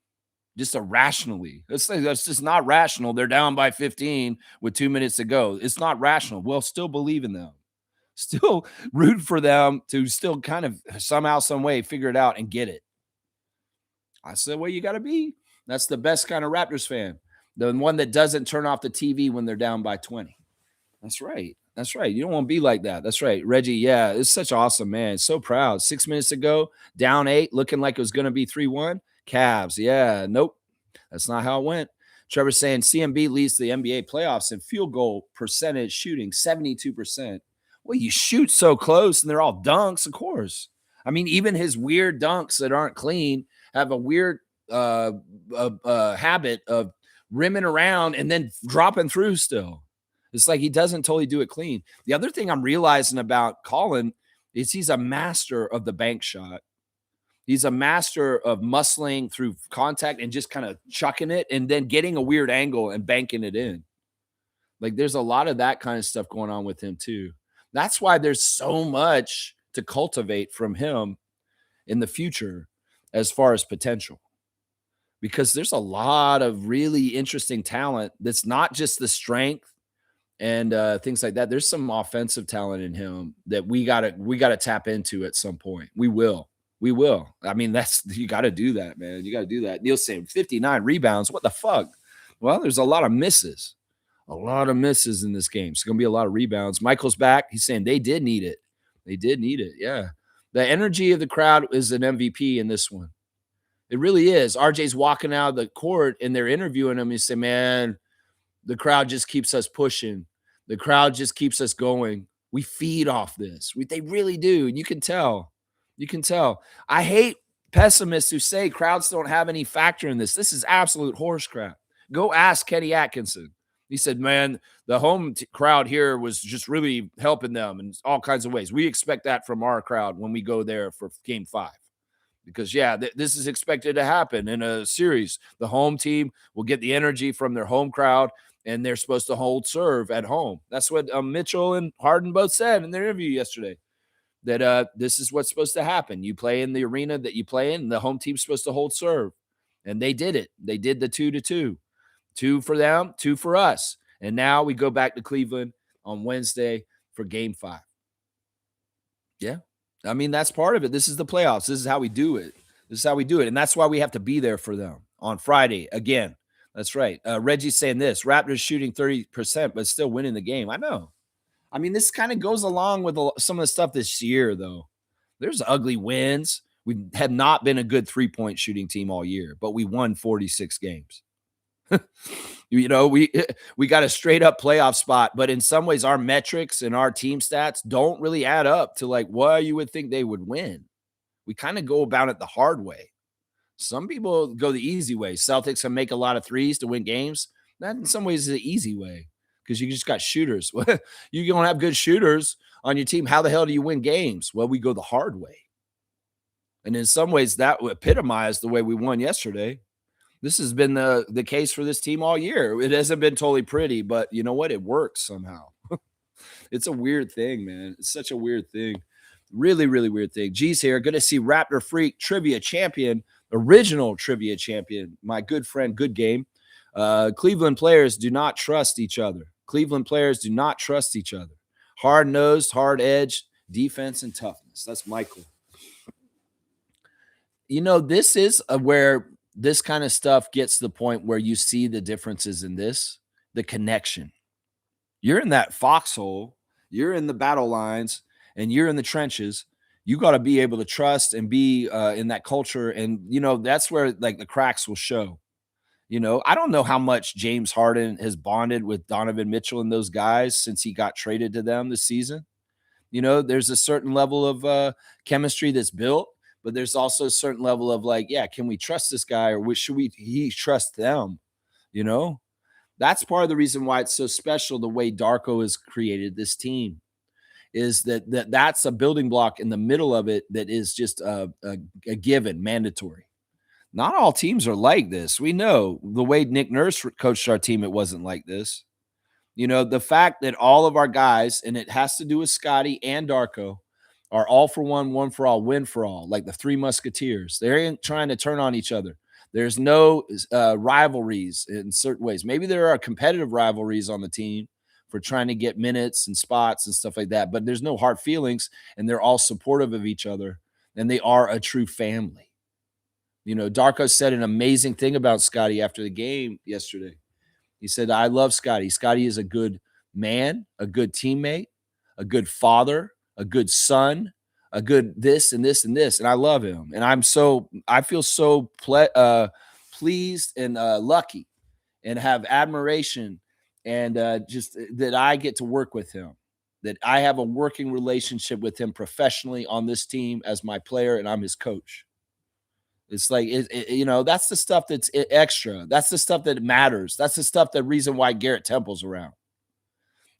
just irrationally. That's just not rational. They're down by 15 with 2 minutes to go. It's not rational. We'll still believe in them, still root for them to still kind of somehow, some way figure it out and get it. That's the way you got to be. That's the best kind of Raptors fan. The one that doesn't turn off the TV when they're down by 20. That's right. That's right. You don't want to be like that. That's right. Reggie, yeah, it's such awesome, man. So proud. 6 minutes ago, down 8, looking like it was going to be 3-1. Cavs, yeah, nope. That's not how it went. Trevor saying CMB leads the NBA playoffs in field goal percentage shooting, 72%. Well, you shoot so close and they're all dunks, of course. I mean, even his weird dunks that aren't clean have a weird habit of rimming around and then dropping through still. It's like he doesn't totally do it clean. The other thing I'm realizing about Colin is he's a master of the bank shot. He's a master of muscling through contact and just kind of chucking it and then getting a weird angle and banking it in. Like there's a lot of that kind of stuff going on with him too. That's why there's so much to cultivate from him in the future as far as potential. Because there's a lot of really interesting talent that's not just the strength and things like that. There's some offensive talent in him that we gotta tap into at some point. We will. I mean, you got to do that, man. You got to do that. Neil's saying 59 rebounds. What the fuck? Well, there's a lot of misses in this game. It's going to be a lot of rebounds. Michael's back. He's saying they did need it. Yeah. The energy of the crowd is an MVP in this one. It really is. RJ's walking out of the court and they're interviewing him. He said, man, the crowd just keeps us pushing. The crowd just keeps us going. We feed off this. They really do. You can tell. I hate pessimists who say crowds don't have any factor in this. This is absolute horse crap. Go ask Kenny Atkinson. He said, man, the home crowd here was just really helping them in all kinds of ways. We expect that from our crowd when we go there for game 5. Because, yeah, this is expected to happen in a series. The home team will get the energy from their home crowd, and they're supposed to hold serve at home. That's what Mitchell and Harden both said in their interview yesterday, that this is what's supposed to happen. You play in the arena that you play in, and the home team's supposed to hold serve. And they did it. They did the 2-2. 2 for them, 2 for us. And now we go back to Cleveland on Wednesday for game 5. Yeah. I mean, that's part of it. This is the playoffs. This is how we do it. And that's why we have to be there for them on Friday again. That's right. Reggie's saying this, Raptors shooting 30%, but still winning the game. I know. I mean, this kind of goes along with some of the stuff this year, though. There's ugly wins. We have not been a good 3-point shooting team all year, but we won 46 games. You know, we got a straight up playoff spot, but in some ways, our metrics and our team stats don't really add up to like what you would think they would win. We kind of go about it the hard way. Some people go the easy way. Celtics can make a lot of threes to win games. That in some ways is the easy way because you just got shooters. You don't have good shooters on your team. How the hell do you win games? Well, we go the hard way. And in some ways, that epitomized the way we won yesterday. This has been the case for this team all year. It hasn't been totally pretty, but you know what? It works somehow. It's a weird thing, man. It's such a weird thing. Really, really weird thing. G's here. Good to see Raptor Freak trivia champion, original trivia champion. My good friend, good game. Cleveland players do not trust each other. Cleveland players do not trust each other. Hard-nosed, hard-edged, defense and toughness. That's Michael. You know, this is where this kind of stuff gets to the point where you see the differences in this, the connection. You're in that foxhole, you're in the battle lines, and you're in the trenches. You got to be able to trust and be in that culture. And, you know, that's where like the cracks will show. You know, I don't know how much James Harden has bonded with Donovan Mitchell and those guys since he got traded to them this season. You know, there's a certain level of chemistry that's built, but there's also a certain level of like, yeah, can we trust this guy or should he trust them? You know, that's part of the reason why it's so special the way Darko has created this team is that's a building block in the middle of it that is just a given, mandatory. Not all teams are like this. We know the way Nick Nurse coached our team, it wasn't like this. You know, the fact that all of our guys, and it has to do with Scotty and Darko, are all for one for all, win for all, like the Three Musketeers. They ain't trying to turn on each other. There's no rivalries in certain ways. Maybe there are competitive rivalries on the team for trying to get minutes and spots and stuff like that, but there's no hard feelings, and they're all supportive of each other, and they are a true family. You know, Darko said an amazing thing about Scotty after the game yesterday. He said, I love Scotty. Scotty is a good man, a good teammate, a good father, a good son, a good this and this and this. And I love him. And I feel so pleased and lucky and have admiration and just that I get to work with him, that I have a working relationship with him professionally on this team as my player and I'm his coach. It's like, you know, that's the stuff that's extra. That's the stuff that matters. That's the stuff, the reason why Garrett Temple's around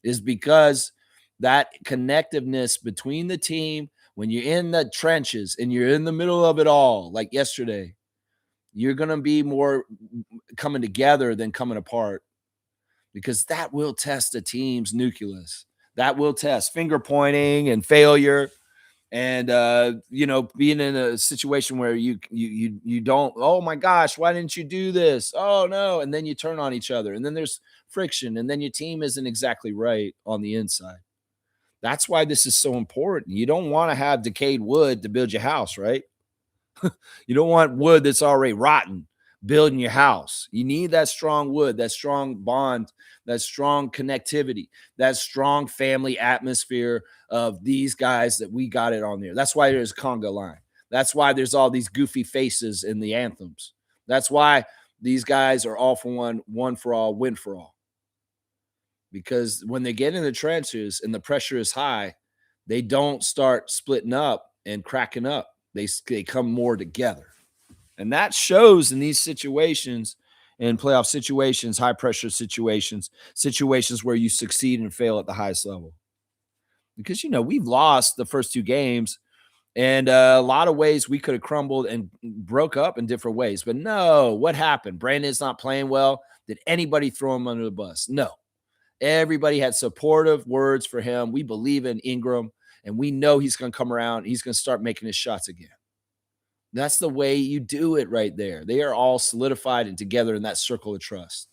is because that connectiveness between the team, when you're in the trenches and you're in the middle of it all, like yesterday, you're going to be more coming together than coming apart because that will test a team's nucleus. That will test finger pointing and failure. And you know, being in a situation where you don't, oh my gosh, why didn't you do this? Oh no, and then you turn on each other, and then there's friction, and then your team isn't exactly right on the inside. That's why this is so important. You don't want to have decayed wood to build your house, right? You don't want wood that's already rotten building your house. You need that strong wood, that strong bond, that strong connectivity, that strong family atmosphere of these guys that we got it on there. That's why there's conga line. That's why there's all these goofy faces in the anthems. That's why these guys are all for one for all, win for all. Because when they get in the trenches and the pressure is high, they don't start splitting up and cracking up. They come more together. And that shows in these situations, in playoff situations, high pressure situations, situations where you succeed and fail at the highest level. Because, you know, we've lost the first two games and a lot of ways we could have crumbled and broke up in different ways. But no, what happened? Brandon's not playing well. Did anybody throw him under the bus? No. Everybody had supportive words for him. We believe in Ingram, and we know he's going to come around. He's going to start making his shots again. That's the way you do it right there. They are all solidified and together in that circle of trust.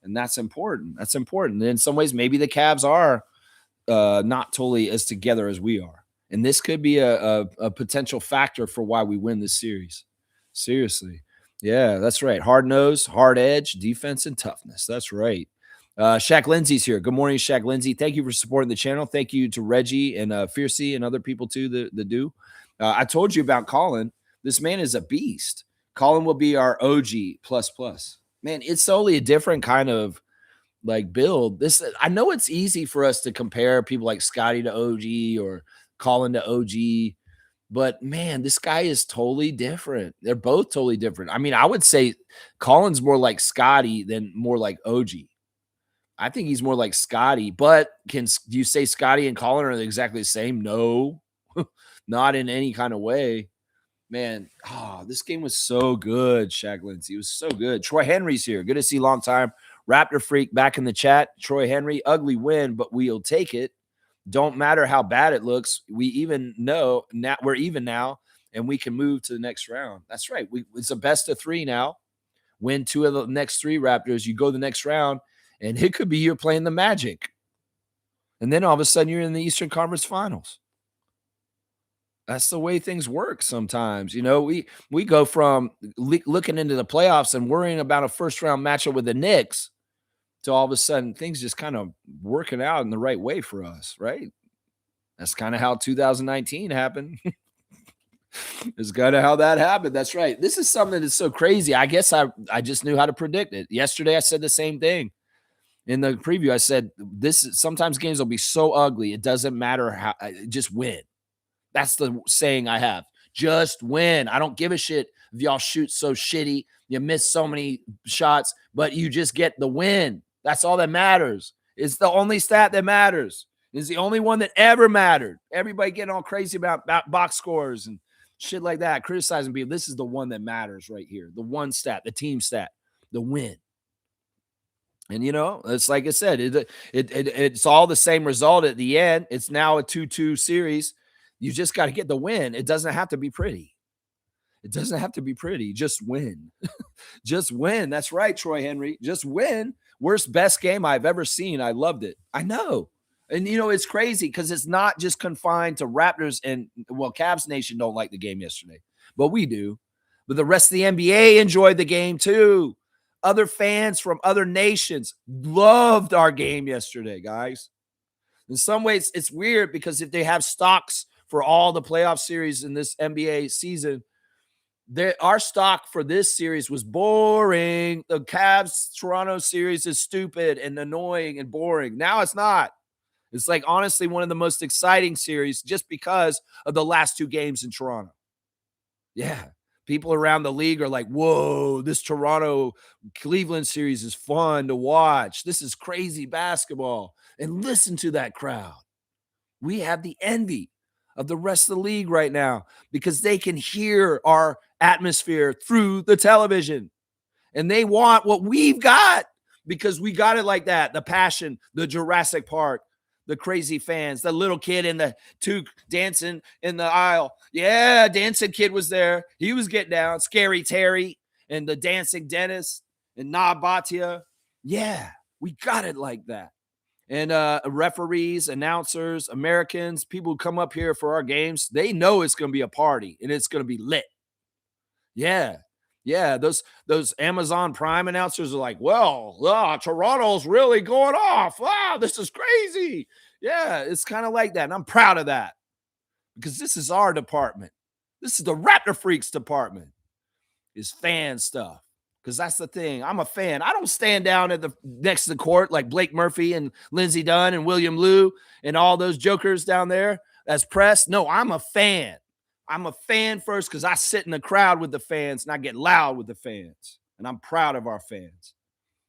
And that's important. That's important. And in some ways, maybe the Cavs are not totally as together as we are. And this could be a potential factor for why we win this series. Seriously. Yeah, that's right. Hard nose, hard edge, defense, and toughness. That's right. Shaq Lindsay's here. Good morning, Shaq Lindsay. Thank you for supporting the channel. Thank you to Reggie and Fiercey and other people too that do. I told you about Colin. This man is a beast. Colin will be our OG plus. Man, it's totally a different kind of like build. This I know it's easy for us to compare people like Scotty to OG or Colin to OG, but man, this guy is totally different. They're both totally different. I mean, I would say Colin's more like Scotty than more like OG. I think he's more like Scotty, but do you say Scotty and Colin are exactly the same? No, not in any kind of way. Man, this game was so good, Shaq Lindsay. It was so good. Troy Henry's here. Good to see long time. Raptor Freak back in the chat. Troy Henry, ugly win, but we'll take it. Don't matter how bad it looks. We even know now we're even now, and we can move to the next round. That's right. It's a best of 3 now. Win 2 of the next 3 Raptors. You go the next round, and it could be you're playing the Magic. And then all of a sudden you're in the Eastern Conference Finals. That's the way things work sometimes. You know, we go from looking into the playoffs and worrying about a first round matchup with the Knicks to all of a sudden things just kind of working out in the right way for us, right? That's kind of how 2019 happened. It's kind of how that happened. That's right. This is something that's so crazy. I guess I just knew how to predict it. Yesterday I said the same thing. In the preview, I said sometimes games will be so ugly, it doesn't matter how, just win. That's the saying I have. Just win. I don't give a shit if y'all shoot so shitty, you miss so many shots, but you just get the win. That's all that matters. It's the only stat that matters. It's the only one that ever mattered. Everybody getting all crazy about box scores and shit like that, criticizing people. This is the one that matters right here. The one stat, the team stat, the win. And, you know, it's like I said, it's all the same result at the end. It's now a 2-2 series. You just got to get the win. It doesn't have to be pretty. It doesn't have to be pretty. Just win. Just win. That's right, Troy Henry. Just win. Best game I've ever seen. I loved it. I know. And, you know, it's crazy because it's not just confined to Raptors and, well, Cavs Nation don't like the game yesterday, but we do. But the rest of the NBA enjoyed the game too. Other fans from other nations loved our game yesterday, guys. In some ways, it's weird because if they have stocks for all the playoff series in this NBA season, our stock for this series was boring. The Cavs-Toronto series is stupid and annoying and boring. Now it's not. It's like, honestly, one of the most exciting series just because of the last 2 games in Toronto. Yeah. People around the league are like, whoa, this Toronto-Cleveland series is fun to watch. This is crazy basketball. And listen to that crowd. We have the envy of the rest of the league right now because they can hear our atmosphere through the television. And they want what we've got because we got it like that. The passion, the Jurassic Park, the crazy fans, the little kid in the toque dancing in the aisle. Yeah, dancing kid was there. He was getting down. Scary Terry and the dancing Dennis and Nabatia. Yeah, we got it like that. And referees, announcers, Americans, people who come up here for our games, they know it's going to be a party and it's going to be lit. Yeah. Yeah, those Amazon Prime announcers are like, well, Toronto's really going off. Wow, this is crazy. Yeah, it's kind of like that. And I'm proud of that because this is our department. This is the Raptor Freaks department is fan stuff. Because that's the thing. I'm a fan. I don't stand down at the next to the court like Blake Murphy and Lindsey Dunn and William Liu and all those jokers down there as press. No, I'm a fan. I'm a fan first because I sit in the crowd with the fans and I get loud with the fans. And I'm proud of our fans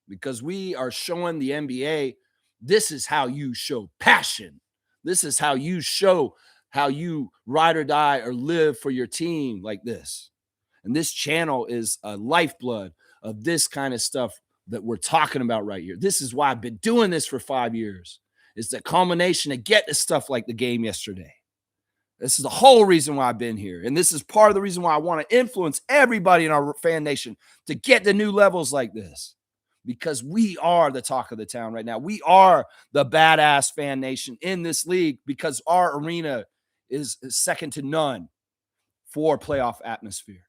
because we are showing the NBA this is how you show passion. This is how you show how you ride or die or live for your team like this. And this channel is a lifeblood of this kind of stuff that we're talking about right here. This is why I've been doing this for 5 years. It's the culmination to get to stuff like the game yesterday. This is the whole reason why I've been here. And this is part of the reason why I want to influence everybody in our fan nation to get to new levels like this. Because we are the talk of the town right now. We are the badass fan nation in this league because our arena is second to none for playoff atmosphere.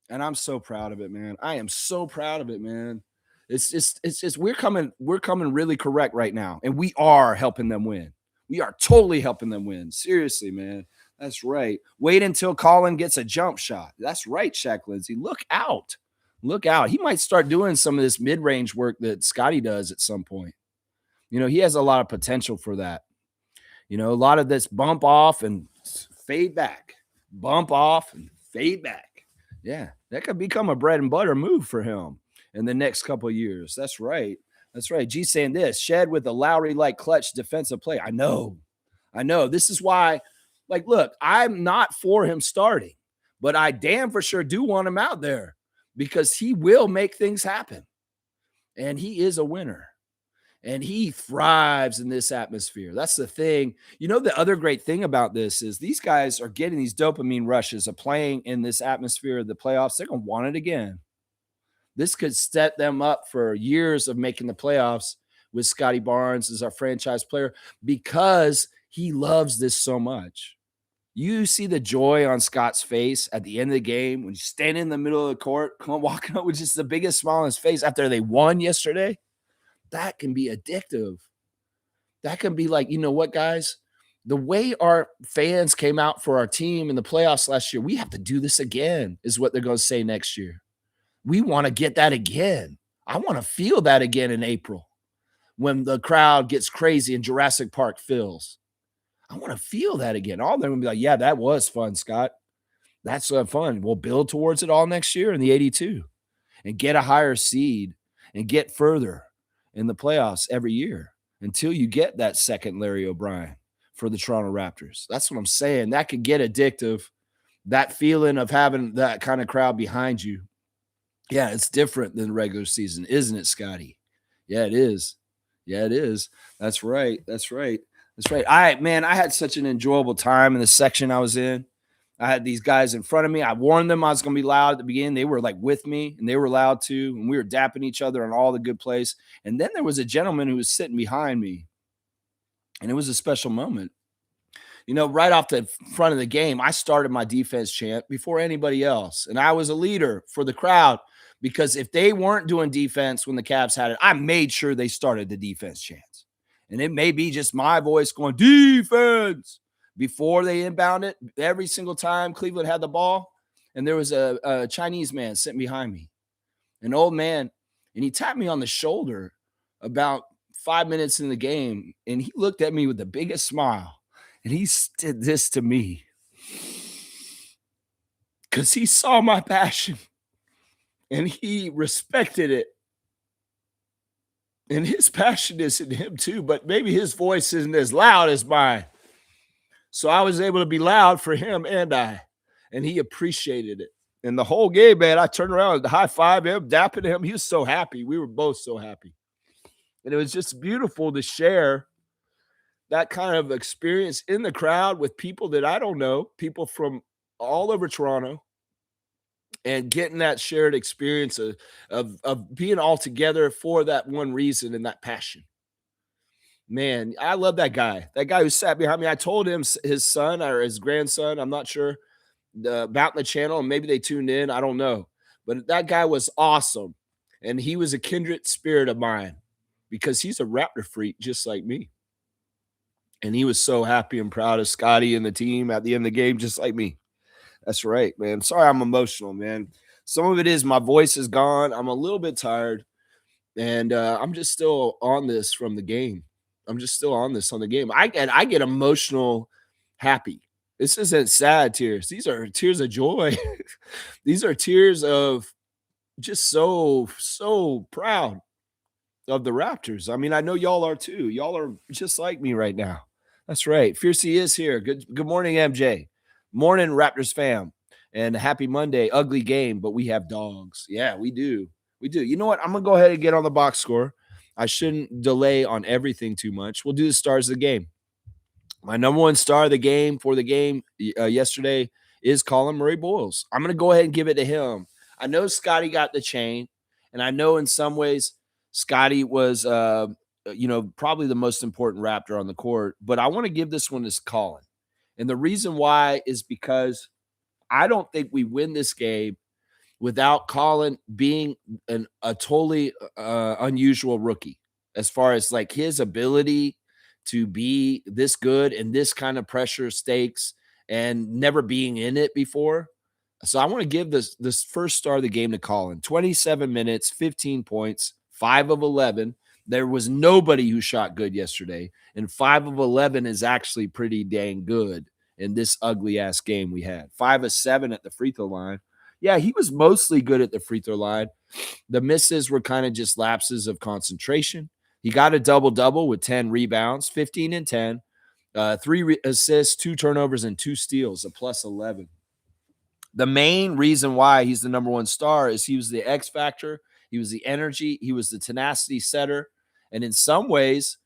And I'm so proud of it, man. I am so proud of it, man. It's just we're coming really correct right now. And we are helping them win. We are totally helping them win. Seriously, man. That's right. Wait until Colin gets a jump shot. That's right, Shaq Lindsay. Look out. Look out. He might start doing some of this mid-range work that Scotty does at some point. He has a lot of potential for that. A lot of this bump off and fade back, bump off and fade back. Yeah, that could become a bread and butter move for him in the next couple of years. That's right. That's right. G saying this Shed with a Lowry like clutch defensive play. I know. This is why, look, I'm not for him starting, but I damn for sure do want him out there because he will make things happen. And he is a winner. And he thrives in this atmosphere. That's the thing. The other great thing about this is these guys are getting these dopamine rushes of playing in this atmosphere of the playoffs. They're going to want it again. This could set them up for years of making the playoffs with Scotty Barnes as our franchise player because he loves this so much. You see the joy on Scott's face at the end of the game when he's standing in the middle of the court, walking up with just the biggest smile on his face after they won yesterday. That can be addictive. That can be like, you know what, guys? The way our fans came out for our team in the playoffs last year, we have to do this again, is what they're going to say next year. We want to get that again. I want to feel that again in April when the crowd gets crazy and Jurassic Park fills. I want to feel that again. All of them will be like, yeah, that was fun, Scott. That's fun. We'll build towards it all next year in the 82 and get a higher seed and get further in the playoffs every year until you get that second Larry O'Brien for the Toronto Raptors. That's what I'm saying. That could get addictive. That feeling of having that kind of crowd behind you. Yeah, it's different than the regular season, isn't it, Scotty? Yeah, it is. Yeah, it is. That's right. That's right. That's right. I had such an enjoyable time in the section I was in. I had these guys in front of me. I warned them I was going to be loud at the beginning. They were with me and they were loud too. And we were dapping each other on all the good plays. And then there was a gentleman who was sitting behind me. And it was a special moment. Right off the front of the game, I started my defense chant before anybody else. And I was a leader for the crowd because if they weren't doing defense when the Cavs had it, I made sure they started the defense chants. And it may be just my voice going, defense, before they inbound it every single time Cleveland had the ball. And there was a Chinese man sitting behind me, an old man, and he tapped me on the shoulder about 5 minutes in the game. And he looked at me with the biggest smile. And he did this to me because he saw my passion and he respected it. And his passion is in him too, but maybe his voice isn't as loud as mine. So I was able to be loud for him and he appreciated it. And the whole game, man, I turned around and high five him, dapping him. He was so happy. We were both so happy. And it was just beautiful to share that kind of experience in the crowd with people that I don't know, people from all over Toronto, and getting that shared experience of being all together for that one reason and that passion. Man, I love that guy. That guy who sat behind me. I told him his son or his grandson, I'm not sure, about the channel, and maybe they tuned in. I don't know. But that guy was awesome. And he was a kindred spirit of mine because he's a Raptor freak just like me. And he was so happy and proud of Scotty and the team at the end of the game, just like me. That's right, man. Sorry, I'm emotional, man. Some of it is my voice is gone. I'm a little bit tired, and I'm just still on this from the game. I'm just still on this on the game. I get emotional, happy. This isn't sad tears. These are tears of joy. These are tears of just so proud of the Raptors. I mean, I know y'all are too. Y'all are just like me right now. That's right. Fiercey is here. Good morning, MJ. Morning, Raptors fam. And happy Monday. Ugly game, but we have dogs. Yeah, we do. We do. You know what? I'm going to go ahead and get on the box score. I shouldn't delay on everything too much. We'll do the stars of the game. My number one star of the game for the game yesterday is Colin Murray-Boyles. I'm going to go ahead and give it to him. I know Scotty got the chain, and I know in some ways Scotty was probably the most important Raptor on the court, but I want to give this one to Colin. And the reason why is because I don't think we win this game without Colin being a totally unusual rookie as far as his ability to be this good and this kind of pressure stakes and never being in it before. So I want to give this first star of the game to Colin. 27 minutes, 15 points, 5 of 11. There was nobody who shot good yesterday, and 5 of 11 is actually pretty dang good in this ugly ass game we had. 5 of 7 at the free throw line. Yeah, he was mostly good at the free throw line. The misses were kind of just lapses of concentration. He got a double-double with 10 rebounds, 15 and 10, 3 assists, 2 turnovers, and 2 steals, a plus 11. The main reason why he's the number one star is he was the X factor. He was the energy. He was the tenacity setter. And in some ways,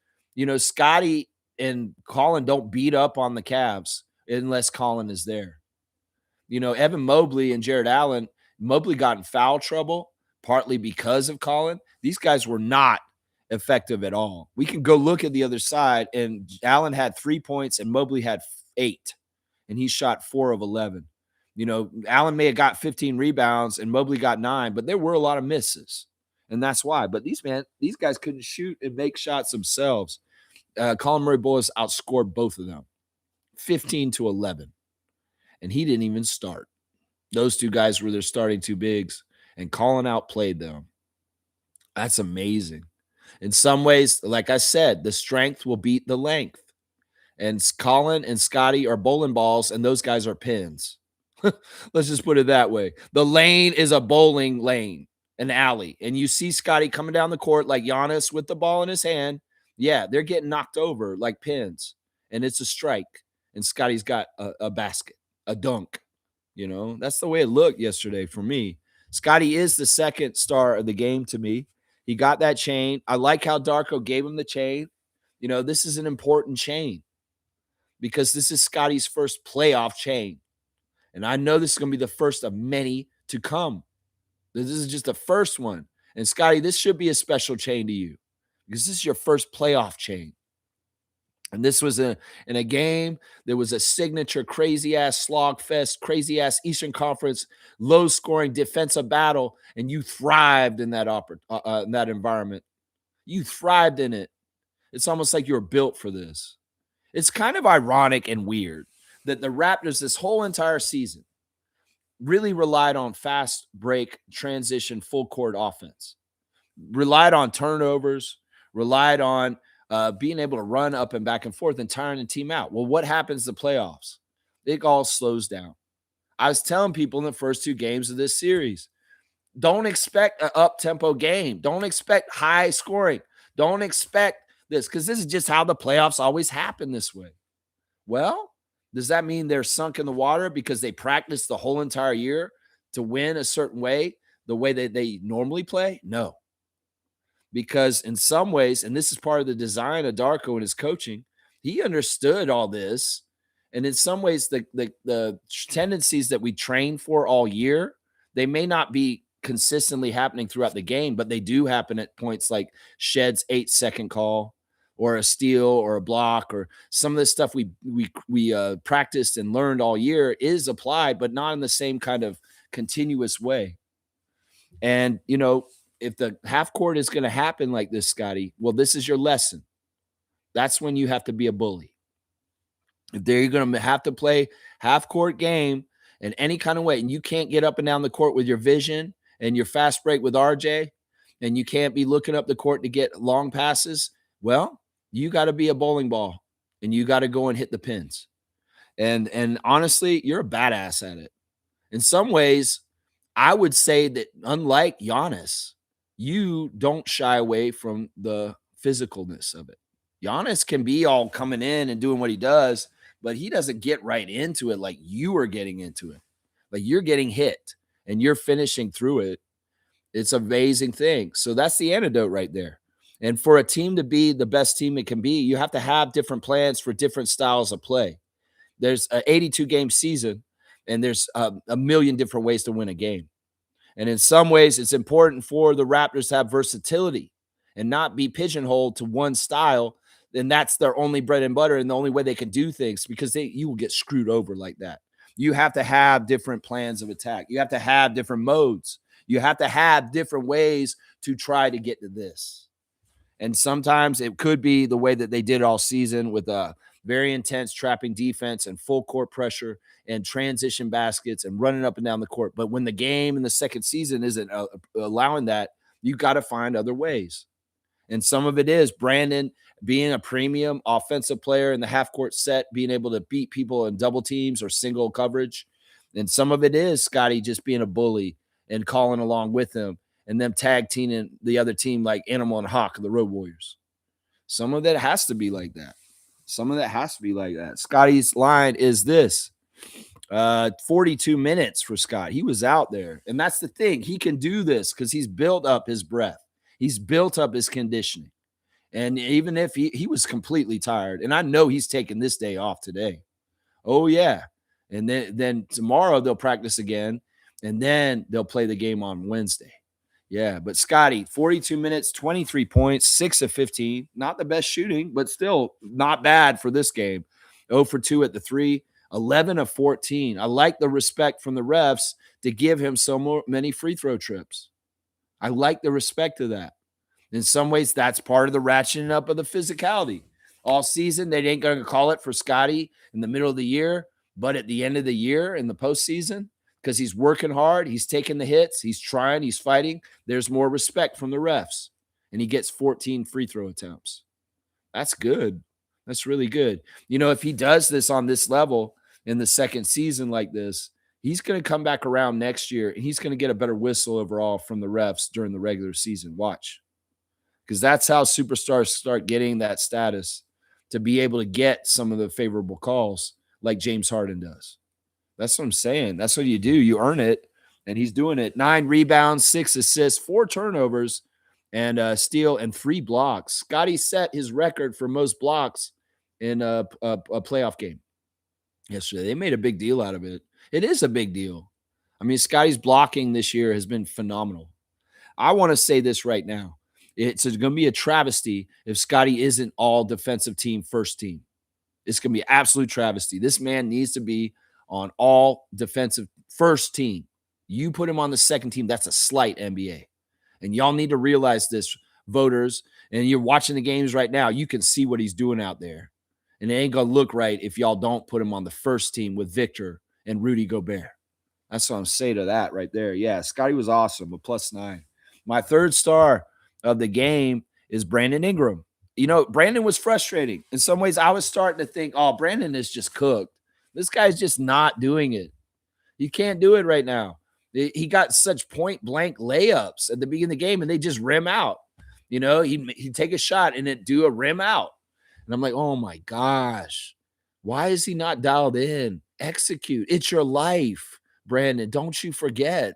Scotty and Colin don't beat up on the Cavs unless Colin is there. Evan Mobley and Jared Allen, Mobley got in foul trouble partly because of Colin. These guys were not effective at all. We can go look at the other side, and Allen had 3 points and Mobley had 8, and he shot 4 of 11. Allen may have got 15 rebounds and Mobley got 9, but there were a lot of misses, and that's why. But these guys couldn't shoot and make shots themselves. Colin Murray-Boyles outscored both of them, 15-11, and he didn't even start. Those two guys were their starting two bigs, and Colin outplayed them. That's amazing. In some ways, like I said, the strength will beat the length, and Colin and Scotty are bowling balls, and those guys are pins. Let's just put it that way. The lane is a bowling lane, an alley. And you see Scotty coming down the court like Giannis with the ball in his hand. Yeah, they're getting knocked over like pins. And it's a strike. And Scotty's got a basket, a dunk. That's the way it looked yesterday for me. Scotty is the second star of the game to me. He got that chain. I like how Darko gave him the chain. This is an important chain because this is Scotty's first playoff chain. And I know this is going to be the first of many to come. This is just the first one. And Scotty, this should be a special chain to you because this is your first playoff chain. And this was in a game. There was a signature crazy-ass slog fest, crazy-ass Eastern Conference, low-scoring defensive battle, and you thrived in that environment. You thrived in it. It's almost like you were built for this. It's kind of ironic and weird that the Raptors this whole entire season really relied on fast break, transition, full court offense, relied on turnovers, relied on being able to run up and back and forth and tiring the team out. Well, what happens in the playoffs? It all slows down. I was telling people in the first 2 games of this series, don't expect an up-tempo game. Don't expect high scoring. Don't expect this because this is just how the playoffs always happen this way. Well, does that mean they're sunk in the water because they practiced the whole entire year to win a certain way, the way that they normally play? No. Because in some ways, and this is part of the design of Darko and his coaching, he understood all this. And in some ways, the tendencies that we train for all year, they may not be consistently happening throughout the game, but they do happen at points like Shed's 8-second call, or a steal or a block, or some of the stuff we practiced and learned all year is applied, but not in the same kind of continuous way. And, if the half court is going to happen like this, Scotty, well, this is your lesson. That's when you have to be a bully. If they're going to have to play half court game in any kind of way, and you can't get up and down the court with your vision and your fast break with RJ, and you can't be looking up the court to get long passes, well, you got to be a bowling ball and you got to go and hit the pins. And honestly, you're a badass at it. In some ways, I would say that unlike Giannis, you don't shy away from the physicalness of it. Giannis can be all coming in and doing what he does, but he doesn't get right into it like you are getting into it. Like you're getting hit and you're finishing through it. It's an amazing thing. So that's the antidote right there. And for a team to be the best team it can be, you have to have different plans for different styles of play. There's an 82-game season, and there's a million different ways to win a game. And in some ways, it's important for the Raptors to have versatility and not be pigeonholed to one style. And that's their only bread and butter and the only way they can do things, because you will get screwed over like that. You have to have different plans of attack. You have to have different modes. You have to have different ways to try to get to this. And sometimes it could be the way that they did all season with very intense trapping defense and full court pressure and transition baskets and running up and down the court. But when the game in the second season isn't allowing that, you got to find other ways. And some of it is Brandon being a premium offensive player in the half court set, being able to beat people in double teams or single coverage. And some of it is Scotty just being a bully and calling along with him and them tag teaming the other team like Animal and Hawk, the Road Warriors. Some of that has to be like that. Scotty's line is this. 42 minutes for Scott. He was out there. And that's the thing. He can do this because he's built up his breath. He's built up his conditioning. And even if he was completely tired, and I know he's taking this day off today. Oh, yeah. And then tomorrow they'll practice again, and then they'll play the game on Wednesday. Yeah, but Scotty, 42 minutes, 23 points, 6 of 15. Not the best shooting, but still not bad for this game. 0 for 2 at the 3, 11 of 14. I like the respect from the refs to give him many free throw trips. I like the respect of that. In some ways, that's part of the ratcheting up of the physicality. All season, they ain't going to call it for Scotty in the middle of the year, but at the end of the year in the postseason, because he's working hard, he's taking the hits, he's trying, he's fighting, there's more respect from the refs, and he gets 14 free throw attempts. That's good. That's really good. You know, if he does this on this level in the second season like this, he's going to come back around next year, and he's going to get a better whistle overall from the refs during the regular season. Watch. Because that's how superstars start getting that status to be able to get some of the favorable calls like James Harden does. That's what I'm saying. That's what you do. You earn it, and he's doing it. 9 rebounds, 6 assists, 4 turnovers, and steal and 3 blocks. Scotty set his record for most blocks in a playoff game yesterday. They made a big deal out of it. It is a big deal. I mean, Scotty's blocking this year has been phenomenal. I want to say this right now. It's going to be a travesty if Scotty isn't all defensive team first team. It's going to be absolute travesty. This man needs to be on all defensive first team. You put him on the second team, that's a slight, NBA. And y'all need to realize this, voters. And you're watching the games right now. You can see what he's doing out there. And it ain't going to look right if y'all don't put him on the first team with Victor and Rudy Gobert. That's what I'm saying to that right there. Yeah, Scotty was awesome, a +9. My third star of the game is Brandon Ingram. You know, Brandon was frustrating. In some ways, I was starting to think, oh, Brandon is just cooked. This guy's just not doing it. He can't do it right now. He got such point-blank layups at the beginning of the game, and they just rim out. You know, he'd take a shot and it do a rim out. And I'm like, oh, my gosh. Why is he not dialed in? Execute. It's your life, Brandon. Don't you forget.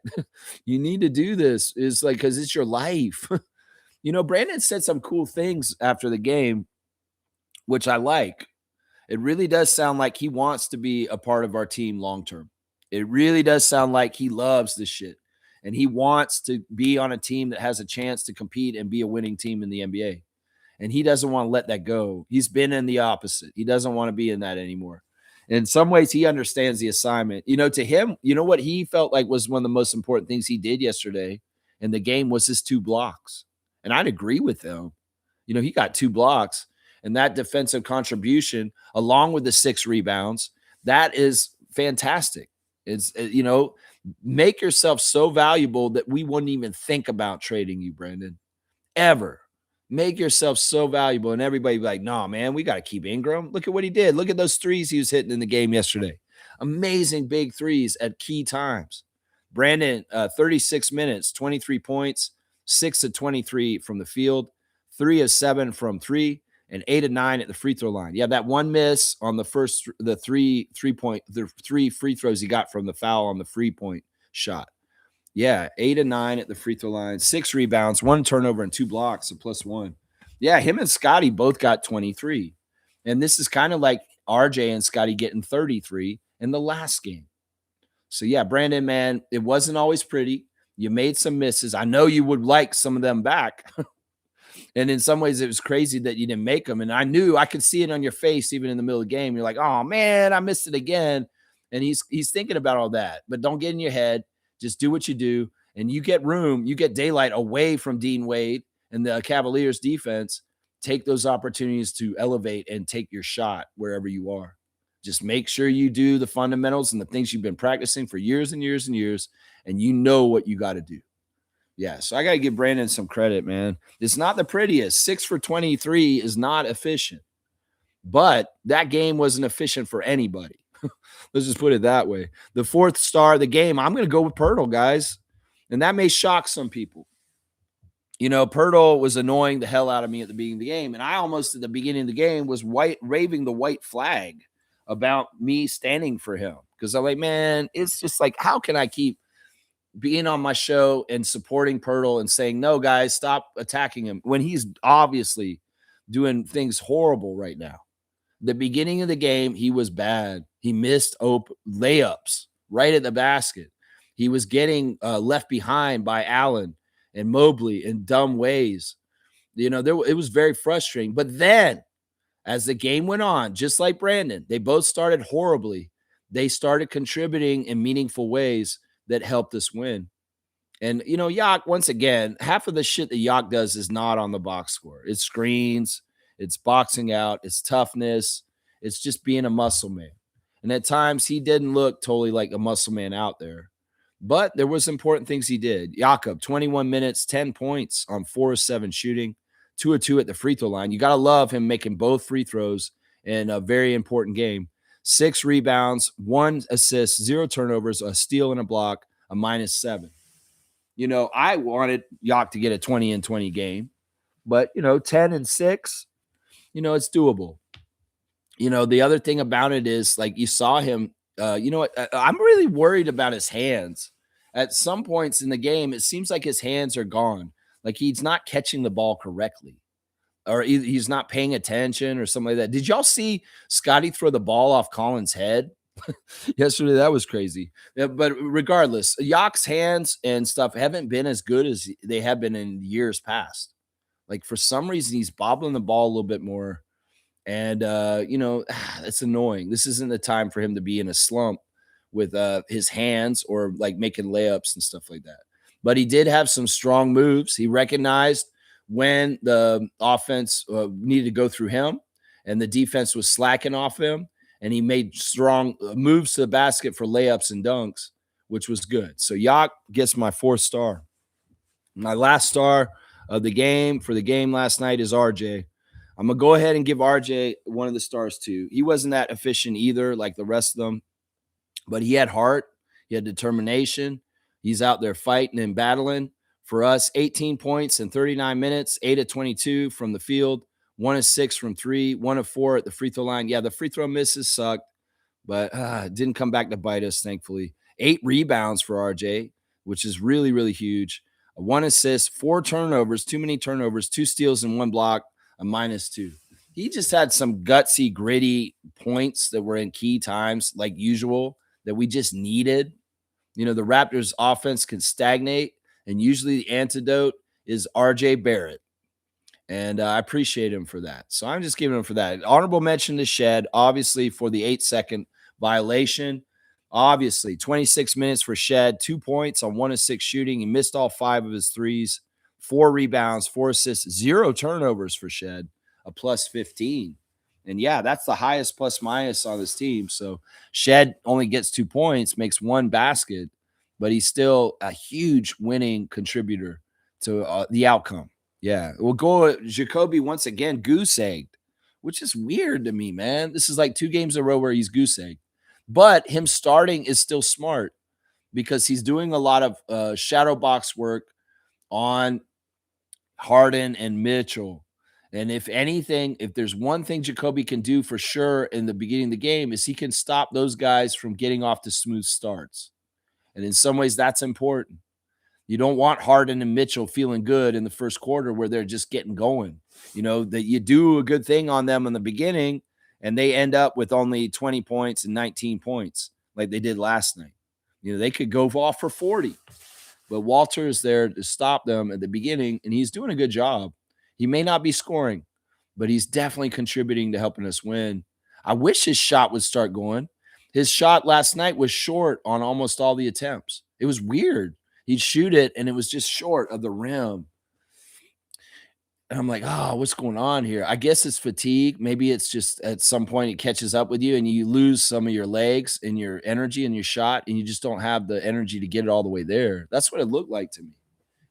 You need to do this. It's like, because it's your life. You know, Brandon said some cool things after the game, which I like. It really does sound like he wants to be a part of our team long-term. It really does sound like he loves this shit. And he wants to be on a team that has a chance to compete and be a winning team in the NBA. And he doesn't want to let that go. He's been in the opposite. He doesn't want to be in that anymore. In some ways, he understands the assignment. You know, to him, you know what he felt like was one of the most important things he did yesterday in the game was his 2 blocks. And I'd agree with him. You know, he got 2 blocks, and that defensive contribution, along with the 6 rebounds, that is fantastic. It's, you know, make yourself so valuable that we wouldn't even think about trading you, Brandon, ever. Make yourself so valuable, and everybody be like, no, man, we got to keep Ingram. Look at what he did. Look at those threes he was hitting in the game yesterday. Amazing big threes at key times. Brandon, 36 minutes, 23 points, 6 of 23 from the field, 3 of 7 from 3, and 8 of 9 at the free throw line. Yeah, that one miss on the first, the three free throws he got from the foul on the free point shot. Yeah, 8 of 9 at the free throw line, 6 rebounds, 1 turnover, and 2 blocks, a +1. Yeah, him and Scotty both got 23. And this is kind of like RJ and Scotty getting 33 in the last game. So, yeah, Brandon, man, it wasn't always pretty. You made some misses. I know you would like some of them back. And in some ways, it was crazy that you didn't make them. And I knew I could see it on your face, even in the middle of the game. You're like, oh, man, I missed it again. And he's thinking about all that. But don't get in your head. Just do what you do. And you get room. You get daylight away from Dean Wade and the Cavaliers defense take those opportunities to elevate and take your shot wherever you are. Just make sure you do the fundamentals and the things you've been practicing for years and years and years, and you know what you got to do. Yeah, so I got to give Brandon some credit, man. It's not the prettiest. 6 for 23 is not efficient, but that game wasn't efficient for anybody. Let's just put it that way. The fourth star of the game, I'm going to go with Pirtle, guys. And that may shock some people. You know, Pirtle was annoying the hell out of me at the beginning of the game. And I almost at the beginning of the game was raving the white flag about me standing for him. Because I'm like, man, it's just like, how can I keep being on my show and supporting Pirtle and saying, no, guys, stop attacking him when he's obviously doing things horrible right now. The beginning of the game, he was bad. He missed layups right at the basket. He was getting left behind by Allen and Mobley in dumb ways. You know, it was very frustrating. But then as the game went on, just like Brandon, they both started horribly. They started contributing in meaningful ways that helped us win. And, you know, Yak, once again, half of the shit that Yak does is not on the box score. It's screens, it's boxing out, it's toughness, it's just being a muscle man. And at times he didn't look totally like a muscle man out there. But there was important things he did. Jakob, 21 minutes, 10 points on 4 of 7 shooting, 2 of 2 at the free throw line. You got to love him making both free throws in a very important game. 6 rebounds, 1 assist, 0 turnovers, a steal and a block, a -7. You know, I wanted Yak to get a 20 and 20 game, but, you know, 10 and 6, you know, it's doable. You know, the other thing about it is, like, you saw him, you know what? I'm really worried about his hands. At some points in the game, it seems like his hands are gone. Like he's not catching the ball correctly, or he's not paying attention or something like that. Did y'all see Scotty throw the ball off Collins' head yesterday? That was crazy. Yeah, but regardless, Yak's hands and stuff haven't been as good as they have been in years past. Like for some reason, he's bobbling the ball a little bit more. And, you know, it's annoying. This isn't the time for him to be in a slump with his hands or like making layups and stuff like that. But he did have some strong moves. He recognized when the offense needed to go through him and the defense was slacking off him. And he made strong moves to the basket for layups and dunks, which was good. So Yak gets my 4th star. My last star of the game for the game last night is RJ. I'm going to go ahead and give RJ one of the stars too. He wasn't that efficient either, like the rest of them, but he had heart. He had determination. He's out there fighting and battling for us. 18 points in 39 minutes, 8 of 22 from the field, 1 of 6 from 3, 1 of 4 at the free throw line. Yeah, the free throw misses sucked, but it didn't come back to bite us, thankfully. 8 rebounds for RJ, which is really, really huge. 1 assist, 4 turnovers, too many turnovers, 2 steals and 1 block. A -2. He just had some gutsy, gritty points that were in key times, like usual, that we just needed. You know, the Raptors offense can stagnate, and usually the antidote is RJ Barrett. And I appreciate him for that. So I'm just giving him for that. Honorable mention to Shed, obviously, for the 8-second violation. Obviously, 26 minutes for Shed, 2 points on 1 of 6 shooting. He missed all 5 of his threes. 4 rebounds, 4 assists, 0 turnovers for Shed, a +15. And yeah, that's the highest plus minus on this team. So Shed only gets 2 points, makes 1 basket, but he's still a huge winning contributor to the outcome. Yeah, we'll go Jacoby once again, goose egged, which is weird to me, man. This is like 2 games in a row where he's goose egged, but him starting is still smart because he's doing a lot of shadow box work on Harden and Mitchell. And if anything, if there's one thing Jacoby can do for sure in the beginning of the game is he can stop those guys from getting off to smooth starts. And in some ways that's important. You don't want Harden and Mitchell feeling good in the first quarter where they're just getting going. You know, that you do a good thing on them in the beginning and they end up with only 20 points and 19 points like they did last night. You know, they could go off for 40. But Walter is there to stop them at the beginning, and he's doing a good job. He may not be scoring, but he's definitely contributing to helping us win. I wish his shot would start going. His shot last night was short on almost all the attempts. It was weird. He'd shoot it, and it was just short of the rim. And I'm like, "Oh, what's going on here?" I guess it's fatigue. Maybe it's just at some point it catches up with you and you lose some of your legs and your energy and your shot, and you just don't have the energy to get it all the way there. That's what it looked like to me.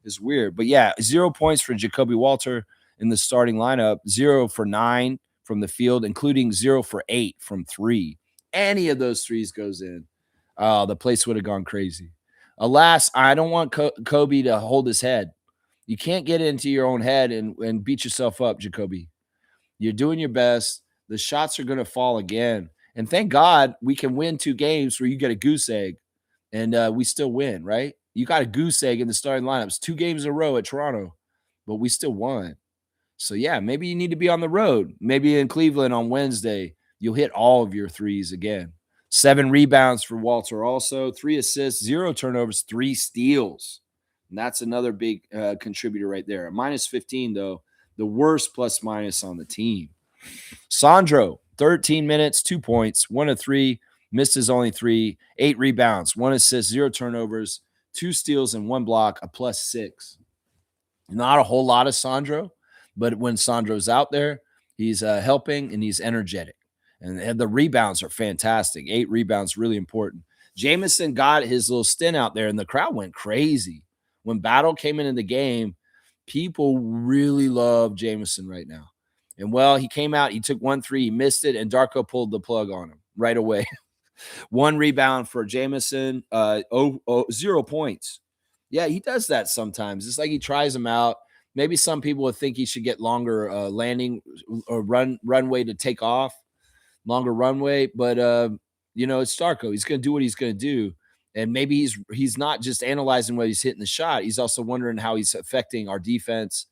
It's weird. But yeah, 0 points for Jacoby Walter in the starting lineup, 0 for 9 from the field, including 0 for 8 from 3. Any of those threes goes in, the place would have gone crazy. Alas, I don't want Kobe to hold his head. You can't get into your own head and beat yourself up, Jacoby. You're doing your best. The shots are going to fall again. And thank God we can win 2 games where you get a goose egg and we still win, right? You got a goose egg in the starting lineups, 2 games in a row at Toronto, but we still won. So yeah, maybe you need to be on the road. Maybe in Cleveland on Wednesday, you'll hit all of your threes again. 7 rebounds for Walter also, 3 assists, 0 turnovers, 3 steals. And that's another big contributor right there. Minus 15, though, the worst plus minus on the team. Sandro, 13 minutes, 2 points, 1 of 3, missed his only 3, 8 rebounds, 1 assist, 0 turnovers, 2 steals, and 1 block, a plus 6. Not a whole lot of Sandro, but when Sandro's out there, he's helping and he's energetic. And the rebounds are fantastic. 8 rebounds, really important. Jameson got his little stint out there, and the crowd went crazy. When Battle came into the game, people really love Jameson right now. And well, he came out, he took 1 3, he missed it, and Darko pulled the plug on him right away. 1 rebound for Jameson, 0 points. Yeah, he does that sometimes. It's like he tries them out. Maybe some people would think he should get longer landing or runway to take off, longer runway. But it's Darko. He's going to do what he's going to do, and maybe he's not just analyzing what he's hitting the shot. He's also wondering how he's affecting our defense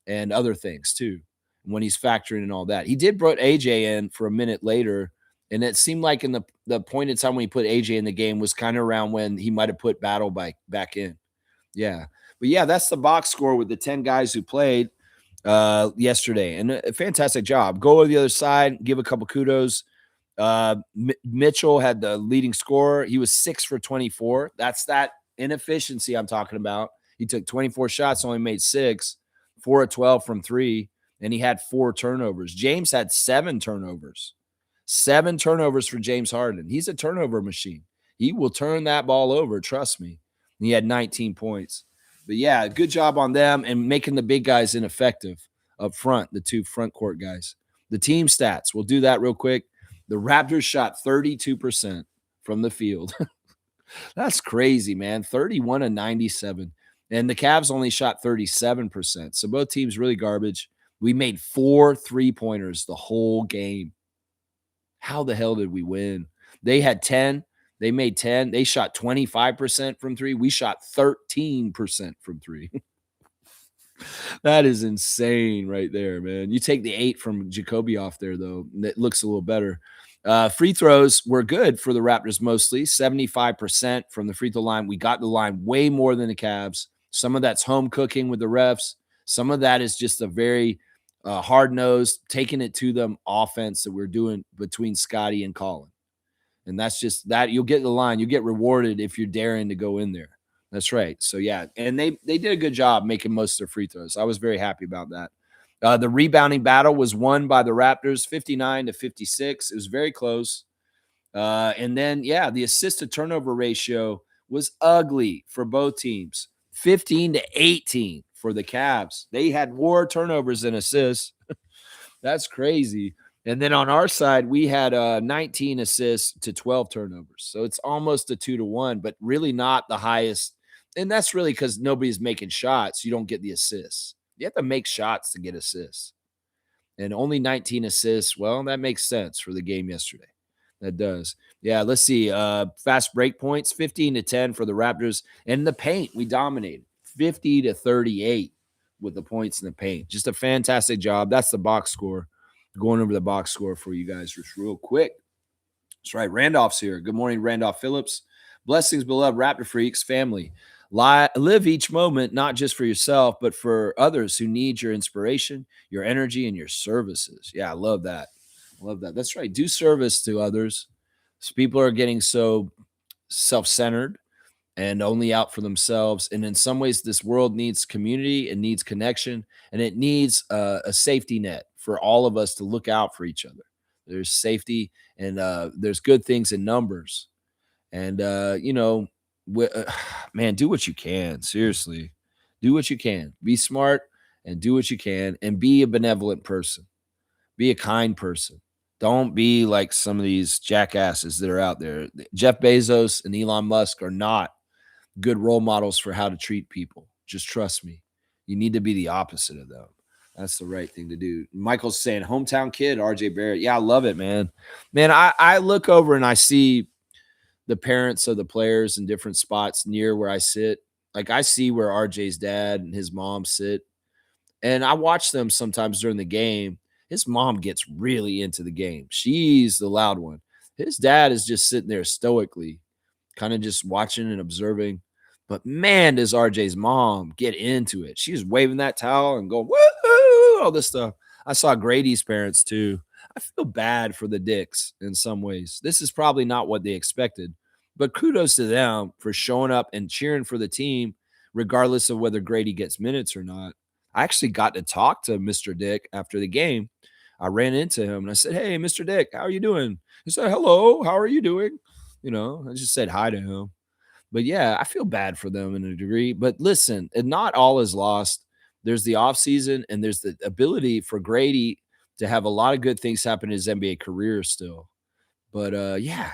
and other things too. When he's factoring in all that, he did brought AJ in for a minute later, and it seemed like in the point in time when he put AJ in the game was kind of around when he might have put Battle back in. Yeah. But yeah, that's the box score with the 10 guys who played yesterday. And a fantastic job. Go to the other side, give a couple kudos. Mitchell had the leading scorer. He was 6 for 24. That's that inefficiency I'm talking about. He took 24 shots, only made 6, 4 of 12 from 3, and he had 4 turnovers. James had 7 turnovers. 7 turnovers for James Harden. He's a turnover machine. He will turn that ball over, trust me. And he had 19 points. But yeah, good job on them and making the big guys ineffective up front, the 2 front court guys. The team stats, we'll do that real quick. The Raptors shot 32% from the field. That's crazy, man. 31 and 97. And the Cavs only shot 37%. So both teams really garbage. We made 4 3-pointers the whole game. How the hell did we win? They had 10. They made 10. They shot 25% from 3. We shot 13% from 3. That is insane right there, man. You take the 8 from Jacoby off there, though. It looks a little better. Free throws were good for the Raptors mostly, 75% from the free throw line. We got the line way more than the Cavs. Some of that's home cooking with the refs. Some of that is just a very hard-nosed, taking it to them offense that we're doing between Scotty and Colin. And that's just that. You'll get the line. You get rewarded if you're daring to go in there. That's right. So, yeah, and they did a good job making most of their free throws. I was very happy about that. The rebounding battle was won by the Raptors, 59-56. It was very close. And then, yeah, the assist to turnover ratio was ugly for both teams, 15-18 for the Cavs. They had more turnovers than assists. That's crazy. And then on our side, we had 19 assists to 12 turnovers. So it's almost a 2-1, but really not the highest. And that's really because nobody's making shots. You don't get the assists. You have to make shots to get assists. And only 19 assists. Well, that makes sense for the game yesterday. That does. Yeah, let's see. Fast break points, 15-10 for the Raptors. And in the paint, we dominated, 50-38 with the points in the paint. Just a fantastic job. That's the box score. Going over the box score for you guys just real quick. That's right. Randolph's here. Good morning, Randolph Phillips. Blessings, beloved Raptor Freaks family. Live each moment, not just for yourself, but for others who need your inspiration, your energy, and your services. Yeah, I love that. I love that. That's right. Do service to others. People are getting so self-centered and only out for themselves. And in some ways, this world needs community, it needs connection, and it needs a safety net for all of us to look out for each other. There's safety and there's good things in numbers. And, man, do what you can. Seriously, do what you can. Be smart and do what you can and be a benevolent person. Be a kind person. Don't be like some of these jackasses that are out there. Jeff Bezos and Elon Musk are not good role models for how to treat people. Just trust me. You need to be the opposite of them. That's the right thing to do. Michael's saying, hometown kid, RJ Barrett. Yeah, I love it, man. Man, I look over and I see the parents of the players in different spots near where I sit. Like I see where RJ's dad and his mom sit. And I watch them sometimes during the game. His mom gets really into the game. She's the loud one. His dad is just sitting there stoically, kind of just watching and observing. But man, does RJ's mom get into it. She's waving that towel and going, woohoo, all this stuff. I saw Grady's parents too. I feel bad for the Dicks in some ways. This is probably not what they expected, but kudos to them for showing up and cheering for the team, regardless of whether Grady gets minutes or not. I actually got to talk to Mr. Dick after the game. I ran into him and I said, "Hey, Mr. Dick, how are you doing?" He said, "Hello, how are you doing?" I just said hi to him. But yeah, I feel bad for them in a degree. But listen, and not all is lost. There's the offseason and there's the ability for Grady to have a lot of good things happen in his NBA career still. But yeah,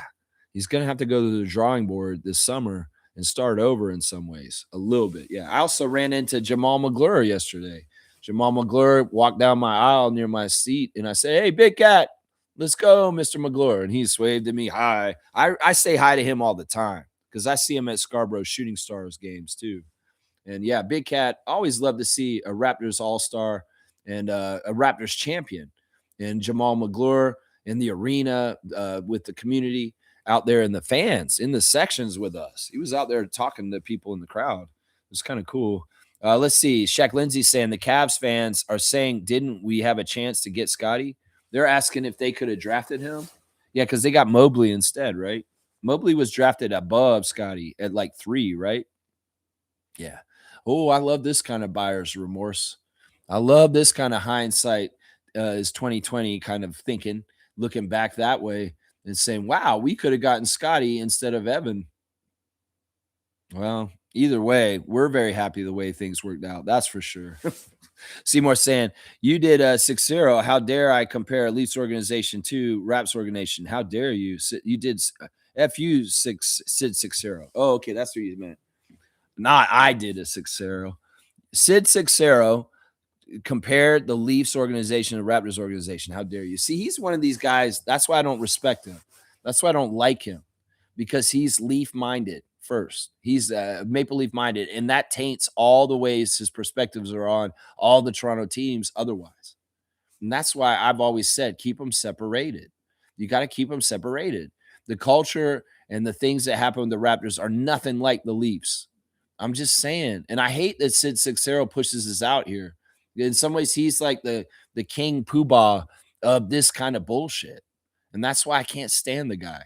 he's gonna have to go to the drawing board this summer and start over in some ways a little bit. Yeah. I also ran into Jamal McGlure yesterday. Jamal McGlure walked down my aisle near my seat and I said, "Hey, big cat, let's go, Mr. McGlure." And he waved at me hi. I say hi to him all the time because I see him at Scarborough Shooting Stars games too. And yeah, Big Cat, always love to see a Raptors All-Star and a Raptors champion. And Jamal McGlure in the arena with the community out there and the fans in the sections with us. He was out there talking to people in the crowd. It was kind of cool. Let's see. Shaq Lindsay saying the Cavs fans are saying, didn't we have a chance to get Scotty? They're asking if they could have drafted him. Yeah, because they got Mobley instead, right? Mobley was drafted above Scotty at like 3, right? Yeah. Oh, I love this kind of buyer's remorse. I love this kind of hindsight is 2020 kind of thinking, looking back that way and saying, wow, we could have gotten Scotty instead of Evan. Well, either way, we're very happy the way things worked out. That's for sure. Seymour saying, you did 6-0. How dare I compare Leafs organization to Raps organization? How dare you? You did FU 6-0. Oh, okay. That's what you meant. Not I did a 6-0. Sid 6-0 compared the Leafs organization to Raptors organization. How dare you? See, he's one of these guys. That's why I don't respect him. That's why I don't like him, because he's Leaf minded first. He's Maple Leaf minded, and that taints all the ways his perspectives are on all the Toronto teams otherwise. And that's why I've always said, keep them separated. You got to keep them separated. The culture and the things that happen with the Raptors are nothing like the Leafs. I'm just saying. And I hate that Sid 6-0 pushes us out here. In some ways, he's like the king poobah of this kind of bullshit. And that's why I can't stand the guy.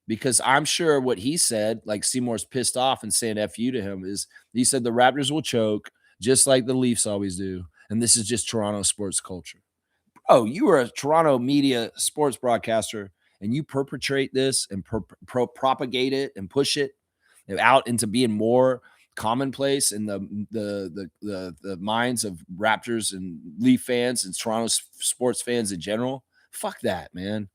Because I'm sure what he said, like Seymour's pissed off and saying F you to him, is he said the Raptors will choke just like the Leafs always do. And this is just Toronto sports culture. Oh, you are a Toronto media sports broadcaster and you perpetrate this and propagate it and push it out into being more commonplace in the minds of Raptors and Leaf fans and Toronto sports fans in general. Fuck that, man.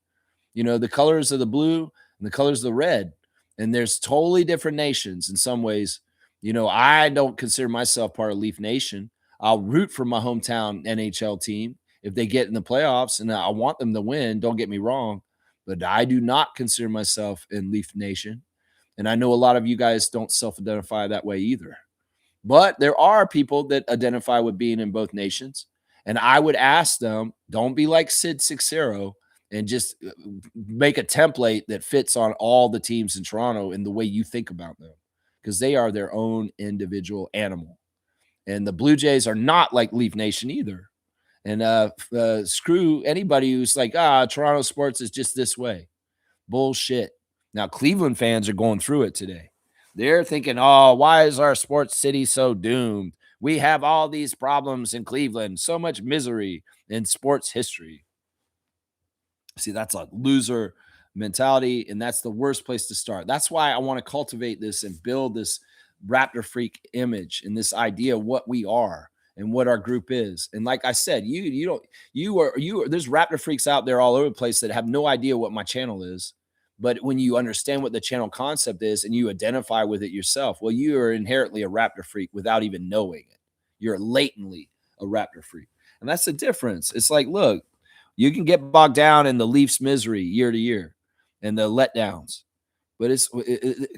The colors of the blue and the colors of the red, and there's totally different nations in some ways. I don't consider myself part of Leaf Nation. I'll root for my hometown NHL team if they get in the playoffs, and I want them to win. Don't get me wrong, but I do not consider myself in Leaf Nation. And I know a lot of you guys don't self-identify that way either. But there are people that identify with being in both nations. And I would ask them, don't be like Sid 6-0 and just make a template that fits on all the teams in Toronto in the way you think about them, because they are their own individual animal. And the Blue Jays are not like Leaf Nation either. And screw anybody who's like, Toronto sports is just this way. Bullshit. Now, Cleveland fans are going through it today. They're thinking, oh, why is our sports city so doomed? We have all these problems in Cleveland, so much misery in sports history. See, that's a loser mentality, and that's the worst place to start. That's why I want to cultivate this and build this Raptor freak image and this idea of what we are and what our group is. And like I said, there's Raptor freaks out there all over the place that have no idea what my channel is. But when you understand what the channel concept is and you identify with it yourself, well, you are inherently a Raptor freak without even knowing it. You're latently a Raptor freak. And that's the difference. It's like, look, you can get bogged down in the Leafs' misery year to year and the letdowns, but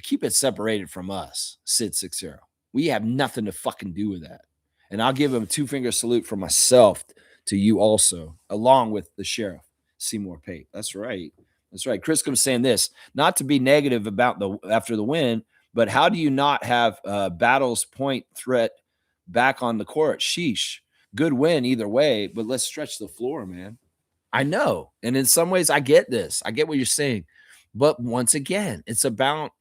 keep it separated from us, Sid 6-0. We have nothing to fucking do with that. And I'll give him a 2-finger salute for myself to you also, along with the sheriff, Seymour Pate. That's right. That's right. Chris comes saying this, not to be negative about after the win, but how do you not have Battle's point threat back on the court? Sheesh. Good win either way, but let's stretch the floor, man. I know. And in some ways, I get this. I get what you're saying. But once again, it's about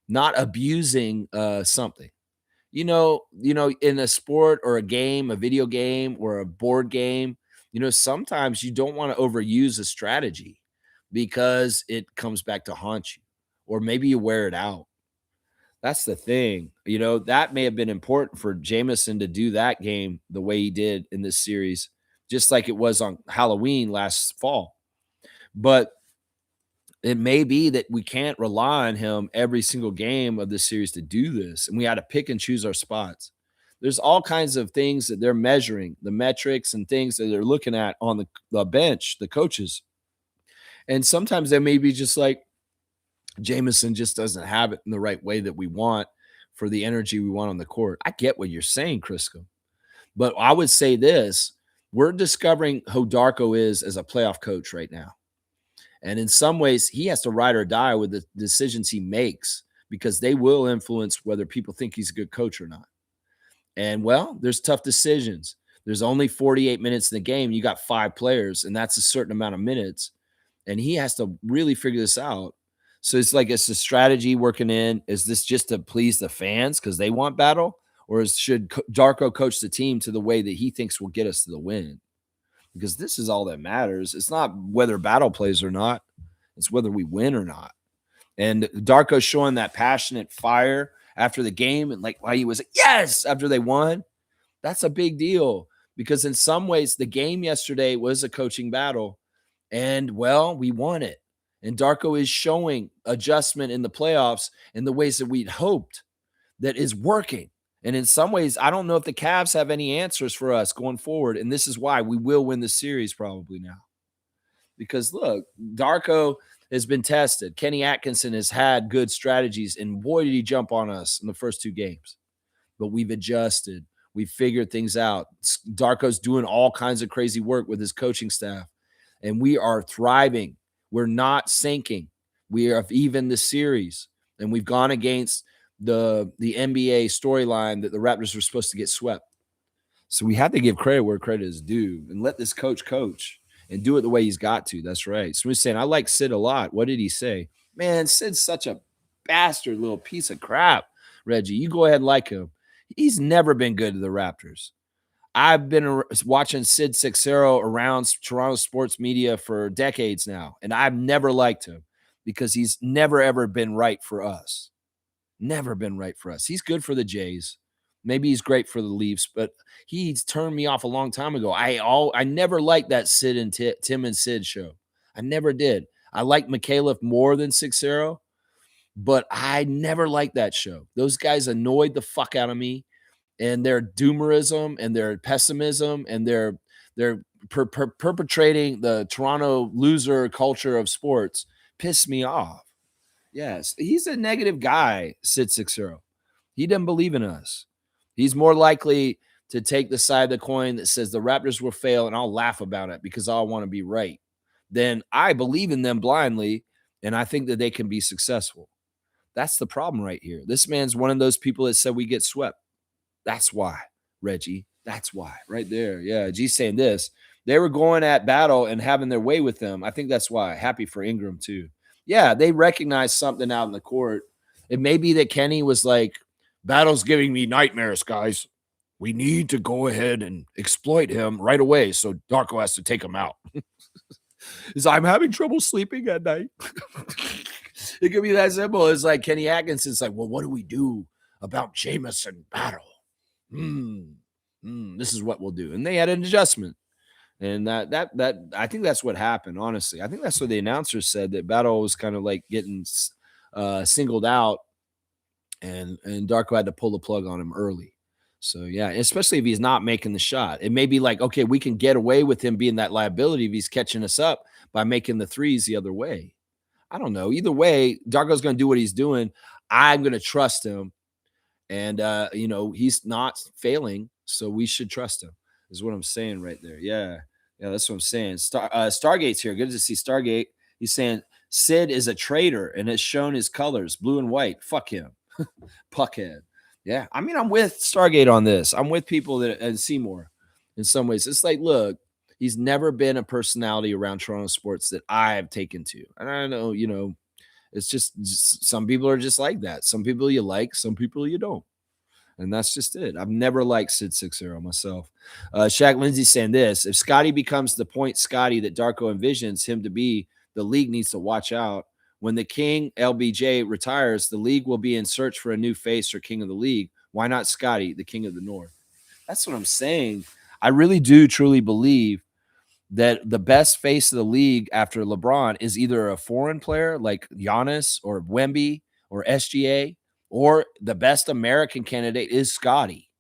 not abusing something. You know, in a sport or a game, a video game or a board game, sometimes you don't want to overuse a strategy because it comes back to haunt you, or maybe you wear it out. That's the thing. That may have been important for Jameson to do that game the way he did in this series, just like it was on Halloween last fall. But it may be that we can't rely on him every single game of the series to do this, and we had to pick and choose our spots. There's all kinds of things that they're measuring, the metrics and things that they're looking at on the bench, the coaches. And sometimes they may be just like, Jameson just doesn't have it in the right way that we want for the energy we want on the court. I get what you're saying, Crisco. But I would say this, we're discovering who Darko is as a playoff coach right now. And in some ways, he has to ride or die with the decisions he makes because they will influence whether people think he's a good coach or not. And, well, there's tough decisions. There's only 48 minutes in the game. You got 5 players, and that's a certain amount of minutes. And he has to really figure this out. So it's like it's a strategy working in. Is this just to please the fans because they want battle? Or should Darko coach the team to the way that he thinks will get us to the win? Because this is all that matters. It's not whether battle plays or not. It's whether we win or not. And Darko's showing that passionate fire after the game and like why he was like, yes, after they won. That's a big deal because in some ways the game yesterday was a coaching battle and, well, we won it. And Darko is showing adjustment in the playoffs in the ways that we'd hoped that is working. And in some ways, I don't know if the Cavs have any answers for us going forward. And this is why we will win the series probably now. Because look, Darko has been tested. Kenny Atkinson has had good strategies. And boy, did he jump on us in the first 2 games. But we've adjusted. We've figured things out. Darko's doing all kinds of crazy work with his coaching staff. And we are thriving. We're not sinking. We have even the series. And we've gone against the NBA storyline that the Raptors were supposed to get swept. So we have to give credit where credit is due and let this coach and do it the way he's got to. That's right. So he's saying, I like Sid a lot. What did he say? Man, Sid's such a bastard little piece of crap, Reggie. You go ahead and like him. He's never been good to the Raptors. I've been watching Sid 6-0 around Toronto sports media for decades now, and I've never liked him because he's never, ever been right for us. Never been right for us. He's good for the Jays. Maybe he's great for the Leafs, but he's turned me off a long time ago. I never liked that Sid and Tim and Sid show. I never did. I like McAuliffe more than 6-0, but I never liked that show. Those guys annoyed the fuck out of me, and their doomerism and their pessimism and their perpetrating the Toronto loser culture of sports pissed me off. Yes, he's a negative guy, Sid 6-0. He doesn't believe in us. He's more likely to take the side of the coin that says the Raptors will fail and I'll laugh about it because I want to be right. Then I believe in them blindly, and I think that they can be successful. That's the problem right here. This man's one of those people that said we get swept. That's why, Reggie. That's why. Right there. Yeah, G's saying this. They were going at battle and having their way with them. I think that's why. Happy for Ingram, too. Yeah, they recognized something out in the court It may be that Kenny was like, "Battle's giving me nightmares, guys. We need to go ahead and exploit him right away, so Darko has to take him out." Is I'm having trouble sleeping at night. It could be that simple. It's like Kenny Atkinson's like, "Well, what do we do about Jameson Battle? This is what we'll do." And they had an adjustment. And that I think that's what happened, honestly. I think that's what the announcer said, that Battle was kind of like getting singled out, and Darko had to pull the plug on him early. So yeah, especially if he's not making the shot. It may be like, okay, we can get away with him being that liability if he's catching us up by making the threes the other way. I don't know. Either way, Darko's going to do what he's doing. I'm going to trust him. And he's not failing, so we should trust him, is what I'm saying right there. Yeah. Yeah, that's what I'm saying. Stargate's here. Good to see Stargate. He's saying Sid is a traitor and has shown his colors, blue and white. Fuck him. Puckhead. Yeah. I mean, I'm with Stargate on this. I'm with people that and Seymour in some ways. It's like, look, he's never been a personality around Toronto sports that I have taken to. And I know, it's just some people are just like that. Some people you like, some people you don't. And that's just it. I've never liked Sid 6-0 myself. Shaq Lindsay saying this: if Scotty becomes the point Scotty that Darko envisions him to be, the league needs to watch out. When the king LBJ retires, the league will be in search for a new face or king of the league. Why not Scotty, the king of the North? That's what I'm saying. I really do truly believe that the best face of the league after LeBron is either a foreign player like Giannis or Wemby or SGA, or the best American candidate is Scotty.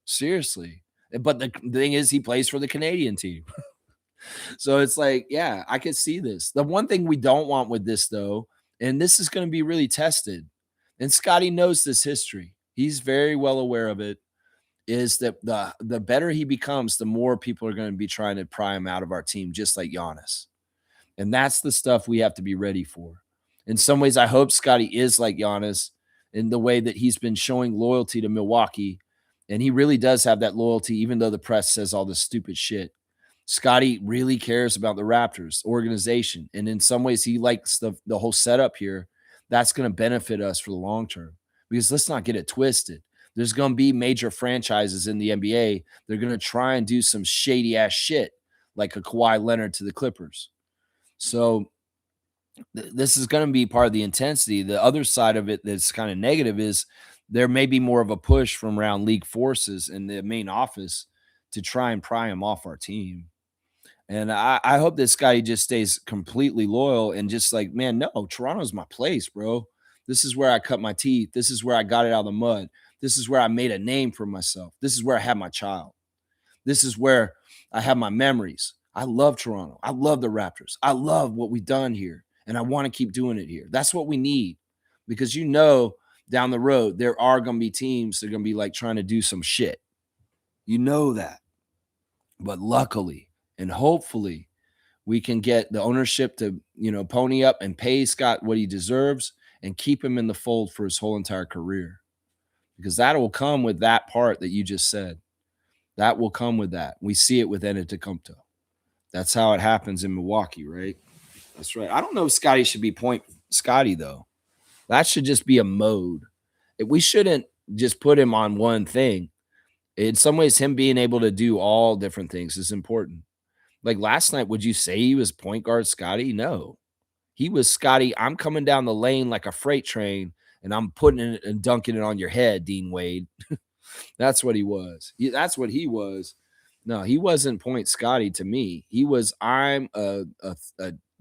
Seriously. But the thing is, he plays for the Canadian team. So it's like, yeah, I could see this. The one thing we don't want with this, though, and this is going to be really tested, and Scotty knows this history. He's very well aware of it, is that the better he becomes, the more people are going to be trying to pry him out of our team, just like Giannis. And that's the stuff we have to be ready for. In some ways, I hope Scotty is like Giannis in the way that he's been showing loyalty to Milwaukee. And he really does have that loyalty, even though the press says all this stupid shit. Scotty really cares about the Raptors organization. And in some ways, he likes the whole setup here. That's going to benefit us for the long term. Because let's not get it twisted. There's going to be major franchises in the NBA. They're going to try and do some shady ass shit like a Kawhi Leonard to the Clippers. So this is going to be part of the intensity. The other side of it that's kind of negative is there may be more of a push from around league forces in the main office to try and pry him off our team. And I hope this guy just stays completely loyal and just like, man, no, Toronto's my place, bro. This is where I cut my teeth. This is where I got it out of the mud. This is where I made a name for myself. This is where I had my child. This is where I have my memories. I love Toronto. I love the Raptors. I love what we've done here, and I want to keep doing it here. That's what we need, because down the road, there are going to be teams that are going to be like trying to do some shit. You know that. But luckily and hopefully we can get the ownership to, pony up and pay Scott what he deserves and keep him in the fold for his whole entire career. Because that will come with that part that you just said. That will come with that. We see it with Antetokounmpo. That's how it happens in Milwaukee, right? That's right. I don't know if Scotty should be point Scotty, though. That should just be a mode. We shouldn't just put him on one thing. In some ways, him being able to do all different things is important. Like last night, would you say he was point guard Scotty? No. He was Scotty. I'm coming down the lane like a freight train, and I'm putting it and dunking it on your head, Dean Wade. That's what he was. That's what he was. No, he wasn't point Scotty to me. He was, I'm a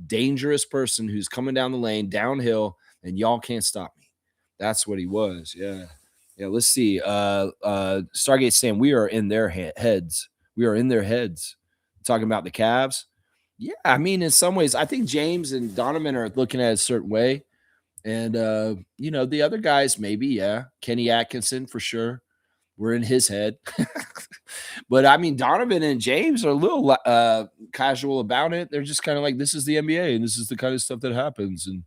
dangerous person who's coming down the lane, downhill, and y'all can't stop me. That's what he was. Yeah. Yeah, let's see. Stargate saying we are in their heads. We are in their heads. Talking about the Cavs. Yeah, I mean, in some ways, I think James and Donovan are looking at it a certain way. And, the other guys, maybe, yeah. Kenny Atkinson, for sure. We're in his head. But, I mean, Donovan and James are a little casual about it. They're just kind of like, this is the NBA, and this is the kind of stuff that happens. And,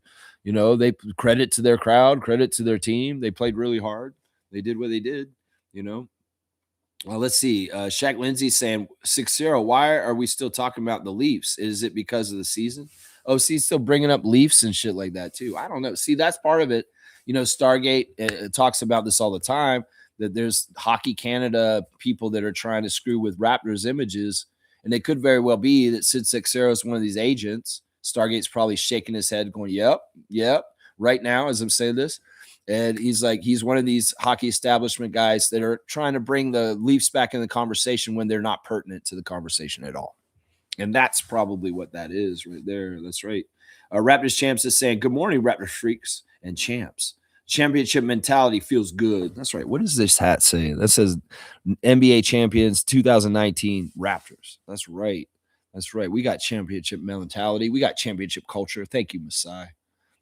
they credit to their crowd, credit to their team. They played really hard. They did what they did, Well, let's see. Shaq Lindsay saying 6-0. Why are we still talking about the Leafs? Is it because of the season? Oh, see, still bringing up Leafs and shit like that too. I don't know. See, that's part of it. You know, Stargate talks about this all the time, that there's Hockey Canada people that are trying to screw with Raptors images. And it could very well be that Sid Seixeiro is one of these agents. Stargate's probably shaking his head going, yep, right now as I'm saying this. And he's like, he's one of these hockey establishment guys that are trying to bring the Leafs back in the conversation when they're not pertinent to the conversation at all. And that's probably what that is right there. That's right. Raptors Champs is saying, good morning, Raptors freaks and champs. Championship mentality feels good. That's right. What does this hat say? That says NBA champions 2019 Raptors. That's right. That's right. We got championship mentality. We got championship culture. Thank you, Masai.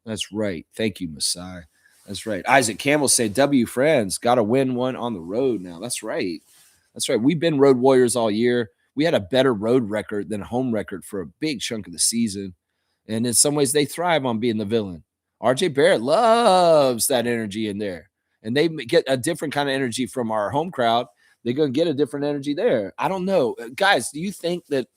That's right. Thank you, Masai. That's right. Isaac Campbell said, W friends, got to win one on the road now. That's right. That's right. We've been road warriors all year. We had a better road record than a home record for a big chunk of the season. And in some ways, they thrive on being the villain. RJ Barrett loves that energy in there. And they get a different kind of energy from our home crowd. They're going to get a different energy there. I don't know. Guys, do you think that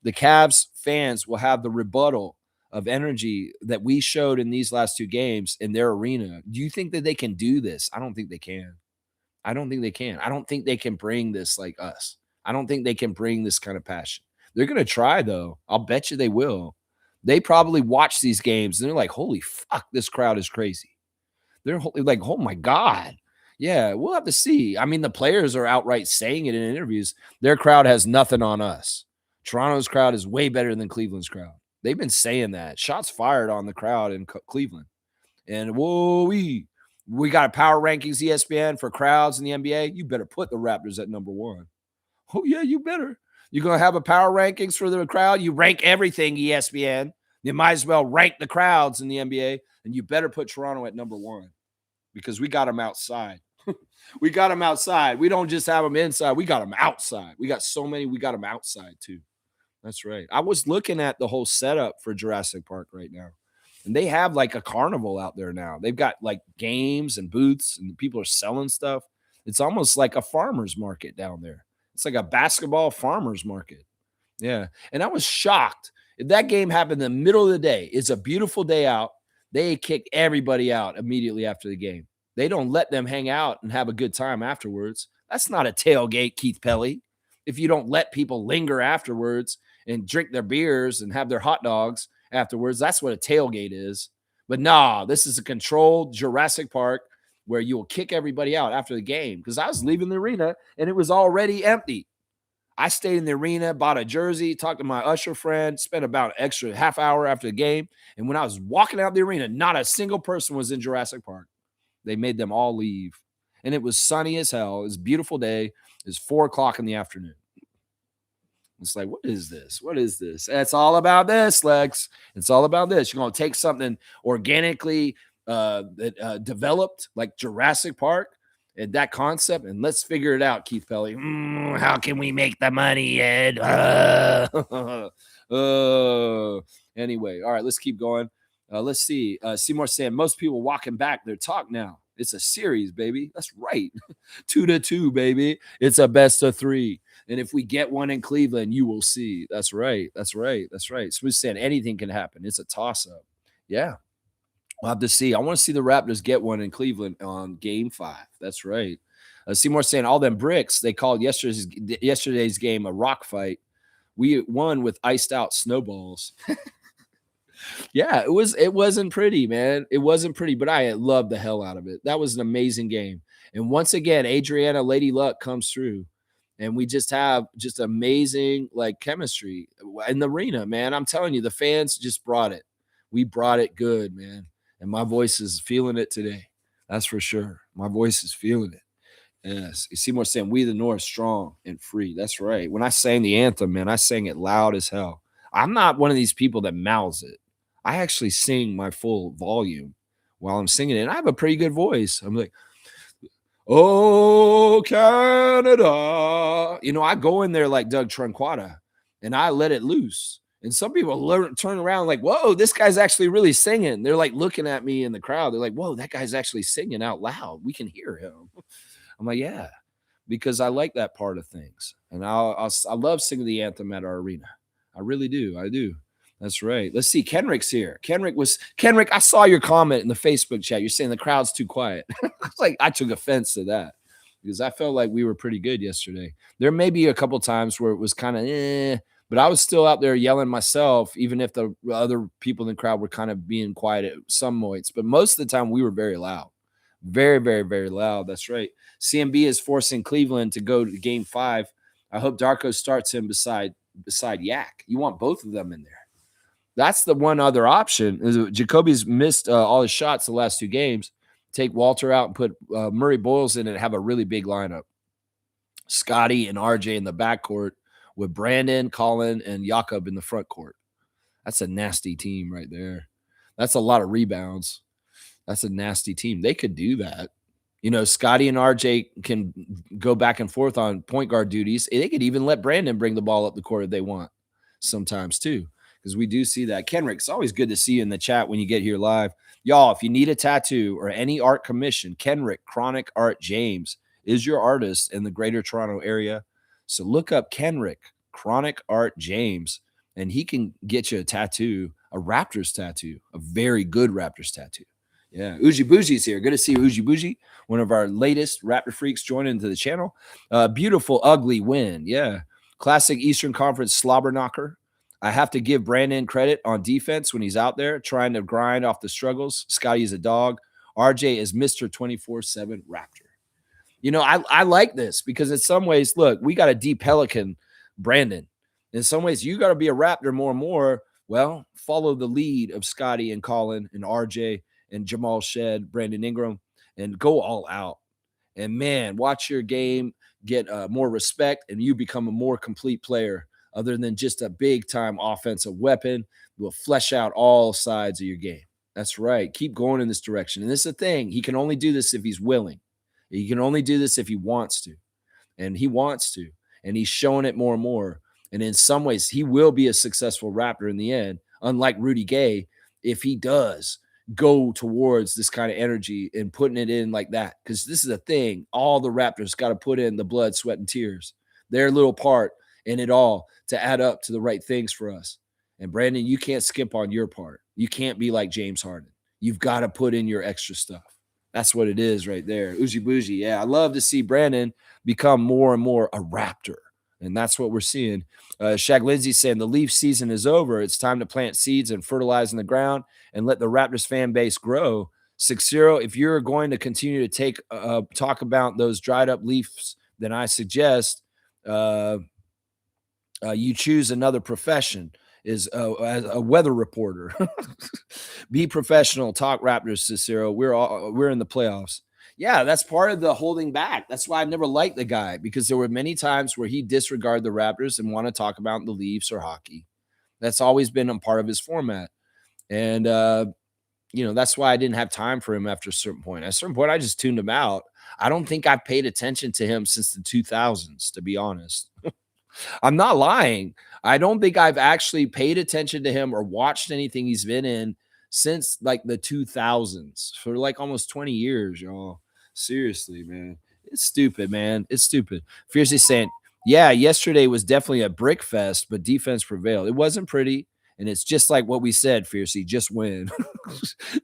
the Cavs fans will have the rebuttal of energy that we showed in these last 2 games in their arena? Do you think that they can do this? I don't think they can. I don't think they can. I don't think they can bring this like us. I don't think they can bring this kind of passion. They're going to try, though. I'll bet you they will. They probably watch these games and they're like, holy fuck, this crowd is crazy. They're like, oh my God. Yeah, we'll have to see. I mean, the players are outright saying it in interviews. Their crowd has nothing on us. Toronto's crowd is way better than Cleveland's crowd. They've been saying that. Shots fired on the crowd in Cleveland. And whoa, we got a power rankings ESPN for crowds in the NBA. You better put the Raptors at number 1. Oh, yeah, you better. You're going to have a power rankings for the crowd. You rank everything, ESPN. You might as well rank the crowds in the NBA, and you better put Toronto at number 1 because we got them outside. We got them outside. We don't just have them inside. We got them outside. We got so many. We got them outside, too. That's right. I was looking at the whole setup for Jurassic Park right now, and they have like a carnival out there now. They've got like games and booths, and people are selling stuff. It's almost like a farmer's market down there. It's like a basketball farmer's market. Yeah. And I was shocked. If that game happened in the middle of the day, it's a beautiful day out. They kick everybody out immediately after the game. They don't let them hang out and have a good time afterwards. That's not a tailgate, Keith Pelly. If you don't let people linger afterwards and drink their beers and have their hot dogs afterwards, that's what a tailgate is. But nah, this is a controlled Jurassic Park where you will kick everybody out after the game. Because I was leaving the arena and it was already empty. I stayed in the arena, bought a jersey, talked to my usher friend, spent about an extra half hour after the game. And when I was walking out the arena, not a single person was in Jurassic Park. They made them all leave. And it was sunny as hell. It was a beautiful day. It was 4:00 in the afternoon. It's like, what is this? What is this? It's all about this, Lex. It's all about this. You're going to take something organically developed like Jurassic Park and that concept, and let's figure it out, Keith Pelly. How can we make the money, Ed? Anyway, all right, let's keep going. Let's see. Seymour saying, most people walking back their talk now. It's a series, baby. That's right. 2-2, baby. It's a best of 3. And if we get one in Cleveland, you will see. That's right. That's right. That's right. Smooth saying anything can happen. It's a toss-up. Yeah. We'll have to see. I want to see the Raptors get one in Cleveland on Game 5. That's right. Seymour saying all them bricks, they called yesterday's game a rock fight. We won with iced out snowballs. Yeah, it wasn't pretty, man. It wasn't pretty, but I loved the hell out of it. That was an amazing game. And once again, Adriana Lady Luck comes through. And we just have just amazing like chemistry in the arena, man. I'm telling you, the fans just brought it. We brought it good, man. And my voice is feeling it today. That's for sure. My voice is feeling it. Yes. You see more saying, we the North, strong and free. That's right. When I sang the anthem, man, I sang it loud as hell. I'm not one of these people that mouths it. I actually sing my full volume while I'm singing it. And I have a pretty good voice. I'm like, oh, Canada. You know, I go in there like Doug Tronquata and I let it loose. And some people turn around like, whoa, this guy's actually really singing. They're like looking at me in the crowd. They're like, whoa, that guy's actually singing out loud. We can hear him. I'm like, yeah, because I like that part of things. And I love singing the anthem at our arena. I really do. I do. That's right. Let's see. Kenrick's here. Kenrick. I saw your comment in the Facebook chat. You're saying the crowd's too quiet. It's like I took offense to that because I felt like we were pretty good yesterday. There may be a couple times where it was kind of but I was still out there yelling myself, even if the other people in the crowd were kind of being quiet at some points. But most of the time, we were very loud, very, very, very loud. That's right. CMB is forcing Cleveland to go to Game 5. I hope Darko starts him beside Yak. You want both of them in there. That's the one other option. Jacoby's missed all his shots the last 2 games. Take Walter out and put Murray-Boyles in and have a really big lineup. Scotty and RJ in the backcourt with Brandon, Colin, and Jakob in the front court. That's a nasty team right there. That's a lot of rebounds. That's a nasty team. They could do that. You know, Scotty and RJ can go back and forth on point guard duties. They could even let Brandon bring the ball up the court if they want sometimes too. Because we do see that. Kenrick, it's always good to see you in the chat when you get here live. Y'all, if you need a tattoo or any art commission, Kenrick Chronic Art James is your artist in the greater Toronto area. So look up Kenrick Chronic Art James, and he can get you a tattoo, a Raptors tattoo, a very good Raptors tattoo. Yeah, Uji Bougi's here. Good to see you, Uji Bougie, one of our latest Raptor freaks joining into the channel. Beautiful, ugly win. Yeah. Classic Eastern Conference slobber knocker. I have to give Brandon credit on defense when he's out there trying to grind off the struggles. Scotty is a dog. RJ is Mr. 24/7 Raptor. You know, I like this because in some ways, look, we got a deep Pelican, Brandon. In some ways, you got to be a Raptor more and more. Well, follow the lead of Scotty and Colin and RJ and Jamal Shed, Brandon Ingram, and go all out. And, man, watch your game get more respect, and you become a more complete player other than just a big-time offensive weapon. Will flesh out all sides of your game. That's right. Keep going in this direction. And this is the thing. He can only do this if he's willing. He can only do this if he wants to. And he wants to. And he's showing it more and more. And in some ways, he will be a successful Raptor in the end, unlike Rudy Gay, if he does go towards this kind of energy and putting it in like that. Because this is a thing. All the Raptors got to put in the blood, sweat, and tears. Their little part in it all to add up to the right things for us. And Brandon, you can't skip on your part. You can't be like James Harden. You've got to put in your extra stuff. That's what it is right there. Uji Bougie. Yeah, I love to see Brandon become more and more a Raptor. And that's what we're seeing. Shaq Lindsay saying the Leaf season is over. It's time to plant seeds and fertilize in the ground and let the Raptors fan base grow. 6-0, if you're going to continue to take talk about those dried up Leafs, then I suggest you choose another profession. Is a weather reporter. Be professional. Talk Raptors, Cicero. We're in the playoffs. Yeah, that's part of the holding back. That's why I've never liked the guy, because there were many times where he disregarded the Raptors and want to talk about the Leafs or hockey. That's always been a part of his format. And, you know, that's why I didn't have time for him after a certain point. At a certain point, I just tuned him out. I don't think I've paid attention to him since the 2000s, to be honest. I'm not lying. I don't think I've actually paid attention to him or watched anything he's been in since like the 2000s, for like almost 20 years, y'all. Seriously, man. It's stupid, man. It's stupid. Fiercely saying, yeah, yesterday was definitely a brick fest, but defense prevailed. It wasn't pretty. And it's just like what we said, Fiercey, just win.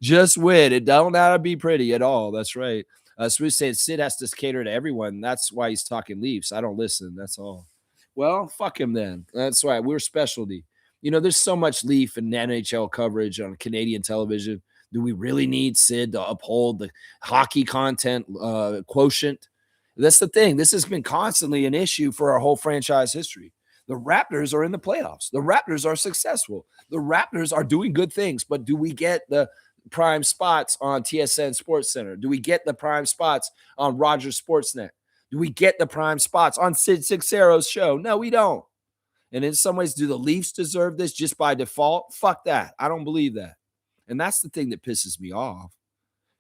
Just win. It don't have to be pretty at all. That's right. Smooth saying Sid has to cater to everyone. That's why he's talking Leafs. I don't listen. That's all. Well, fuck him then. That's why we're specialty. You know, there's so much Leaf and NHL coverage on Canadian television. Do we really need Sid to uphold the hockey content quotient? That's the thing. This has been constantly an issue for our whole franchise history. The Raptors are in the playoffs. The Raptors are successful. The Raptors are doing good things, but do we get the prime spots on TSN Sports Center? Do we get the prime spots on Rogers Sportsnet? Do we get the prime spots on Sid Sixero's show? No, we don't. And in some ways, do the Leafs deserve this just by default? Fuck that. I don't believe that. And that's the thing that pisses me off.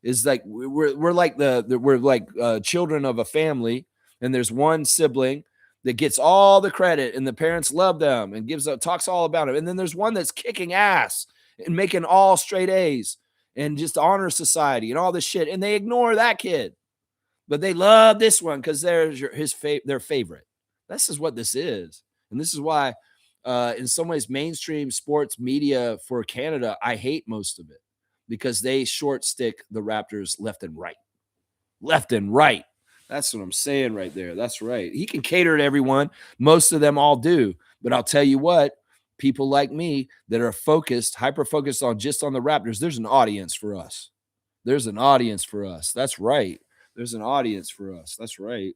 Is like we're like we're like children of a family, and there's one sibling that gets all the credit, and the parents love them and talks all about them. And then there's one that's kicking ass and making all straight A's and just honor society and all this shit, and they ignore that kid. But they love this one because they're their favorite. This is what this is. And this is why in some ways, mainstream sports media for Canada, I hate most of it because they short stick the Raptors left and right. Left and right. That's what I'm saying right there. That's right. He can cater to everyone. Most of them all do. But I'll tell you what, people like me that are focused, hyper focused on just on the Raptors, there's an audience for us. There's an audience for us. That's right. There's an audience for us. That's right.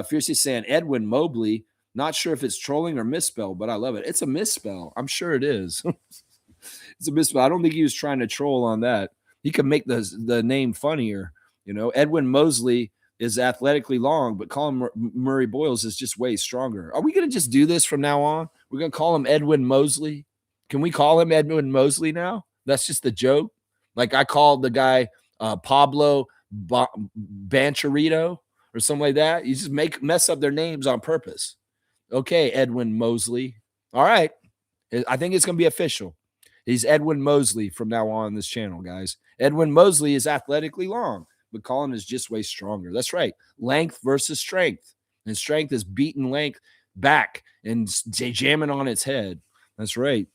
Fiercely saying Edwin Mobley. Not sure if it's trolling or misspell, but I love it. It's a misspell. I'm sure it is. It's a misspell. I don't think he was trying to troll on that. He could make the name funnier. You know, Edwin Mosley is athletically long, but calling Murray-Boyles is just way stronger. Are we going to just do this from now on? We're going to call him Edwin Mosley. Can we call him Edwin Mosley now? That's just the joke. Like I called the guy Pablo Bancherito or something like that. You just mess up their names on purpose. Okay, Edwin Mosley. All right. I think it's going to be official. He's Edwin Mosley from now on this channel, guys. Edwin Mosley is athletically long, but Colin is just way stronger. That's right. Length versus strength. And strength is beating length back and jamming on its head. That's right.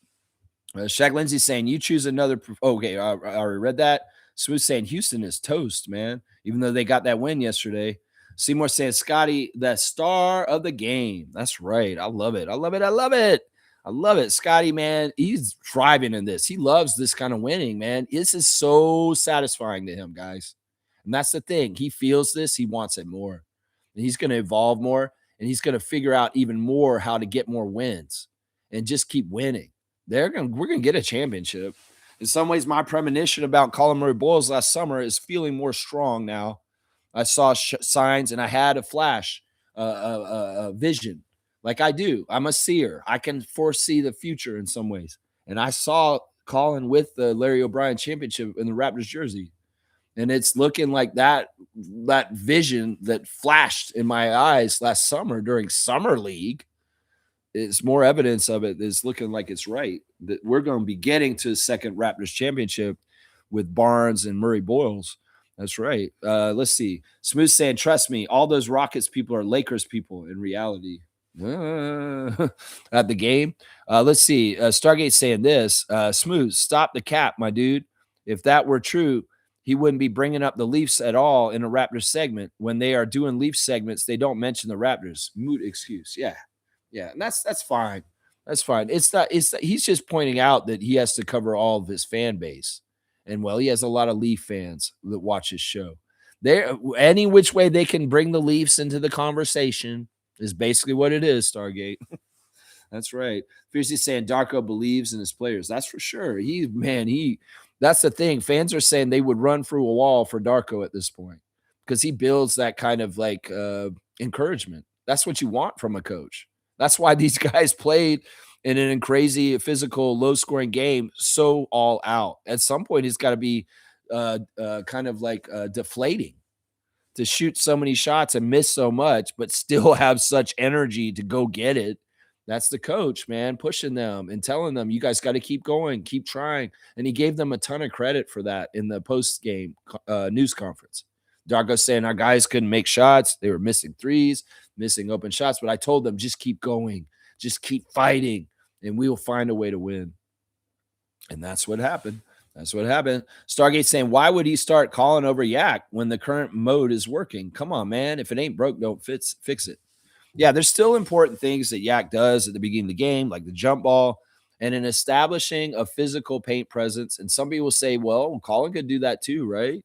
Shaq Lindsay saying, you choose another. Okay, I already read that. Smooth saying, Houston is toast, man, even though they got that win yesterday. Seymour saying, Scotty, the star of the game. That's right. I love it. I love it. I love it. I love it. Scotty, man, he's thriving in this. He loves this kind of winning, man. This is so satisfying to him, guys. And that's the thing. He feels this. He wants it more. And he's going to evolve more. And he's going to figure out even more how to get more wins and just keep winning. We're going to get a championship. In some ways, my premonition about Colin Murray-Boyles last summer is feeling more strong now. I saw signs and I had a flash, a vision. Like I do. I'm a seer. I can foresee the future in some ways. And I saw Colin with the Larry O'Brien championship in the Raptors jersey. And it's looking like that vision that flashed in my eyes last summer during Summer League. It's more evidence of it. It's looking like it's right. That we're going to be getting to the second Raptors championship with Barnes and Murray-Boyles. That's right. Let's see. Smooth saying, trust me, all those Rockets people are Lakers people in reality. At the game. Let's see. Stargate saying this. Smooth, stop the cap, my dude. If that were true, he wouldn't be bringing up the Leafs at all in a Raptors segment. When they are doing Leafs segments, they don't mention the Raptors. Moot excuse. Yeah. And that's fine. That's fine. He's just pointing out that he has to cover all of his fan base. And well, he has a lot of Leaf fans that watch his show. Any which way they can bring the Leafs into the conversation is basically what it is, Stargate. That's right. Fiercely saying Darko believes in his players. That's for sure. That's the thing. Fans are saying they would run through a wall for Darko at this point because he builds that kind of like encouragement. That's what you want from a coach. That's why these guys played in a crazy physical, low-scoring game so all out. At some point, it's got to be kind of like deflating to shoot so many shots and miss so much, but still have such energy to go get it. That's the coach, man, pushing them and telling them, you guys got to keep going, keep trying. And he gave them a ton of credit for that in the post-game news conference. Darko saying our guys couldn't make shots. They were missing threes, missing open shots. But I told them, just keep going, just keep fighting, and we will find a way to win. And that's what happened. That's what happened. Stargate saying, why would he start calling over Yak when the current mode is working? Come on, man. If it ain't broke, don't fix it. Yeah, there's still important things that Yak does at the beginning of the game, like the jump ball and in establishing a physical paint presence. And some people say, well, Colin could do that too, right?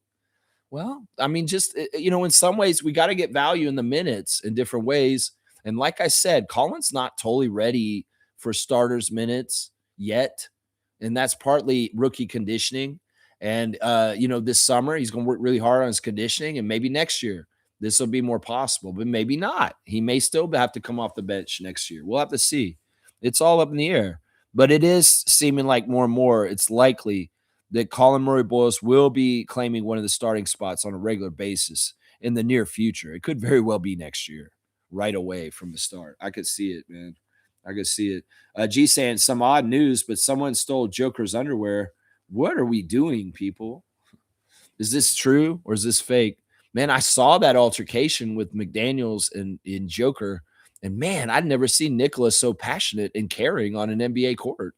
Well, I mean, just, in some ways, we got to get value in the minutes in different ways. And like I said, Colin's not totally ready for starters minutes yet. And that's partly rookie conditioning. And, this summer, he's going to work really hard on his conditioning. And maybe next year, this will be more possible, but maybe not. He may still have to come off the bench next year. We'll have to see. It's all up in the air. But it is seeming like more and more it's likely that Colin Murray-Boyles will be claiming one of the starting spots on a regular basis in the near future. It could very well be next year, right away from the start. I could see it, man. I could see it. G saying some odd news, but someone stole Joker's underwear. What are we doing, people? Is this true or is this fake? Man, I saw that altercation with McDaniels and Joker And man, I'd never seen Nicholas so passionate and caring on an NBA court.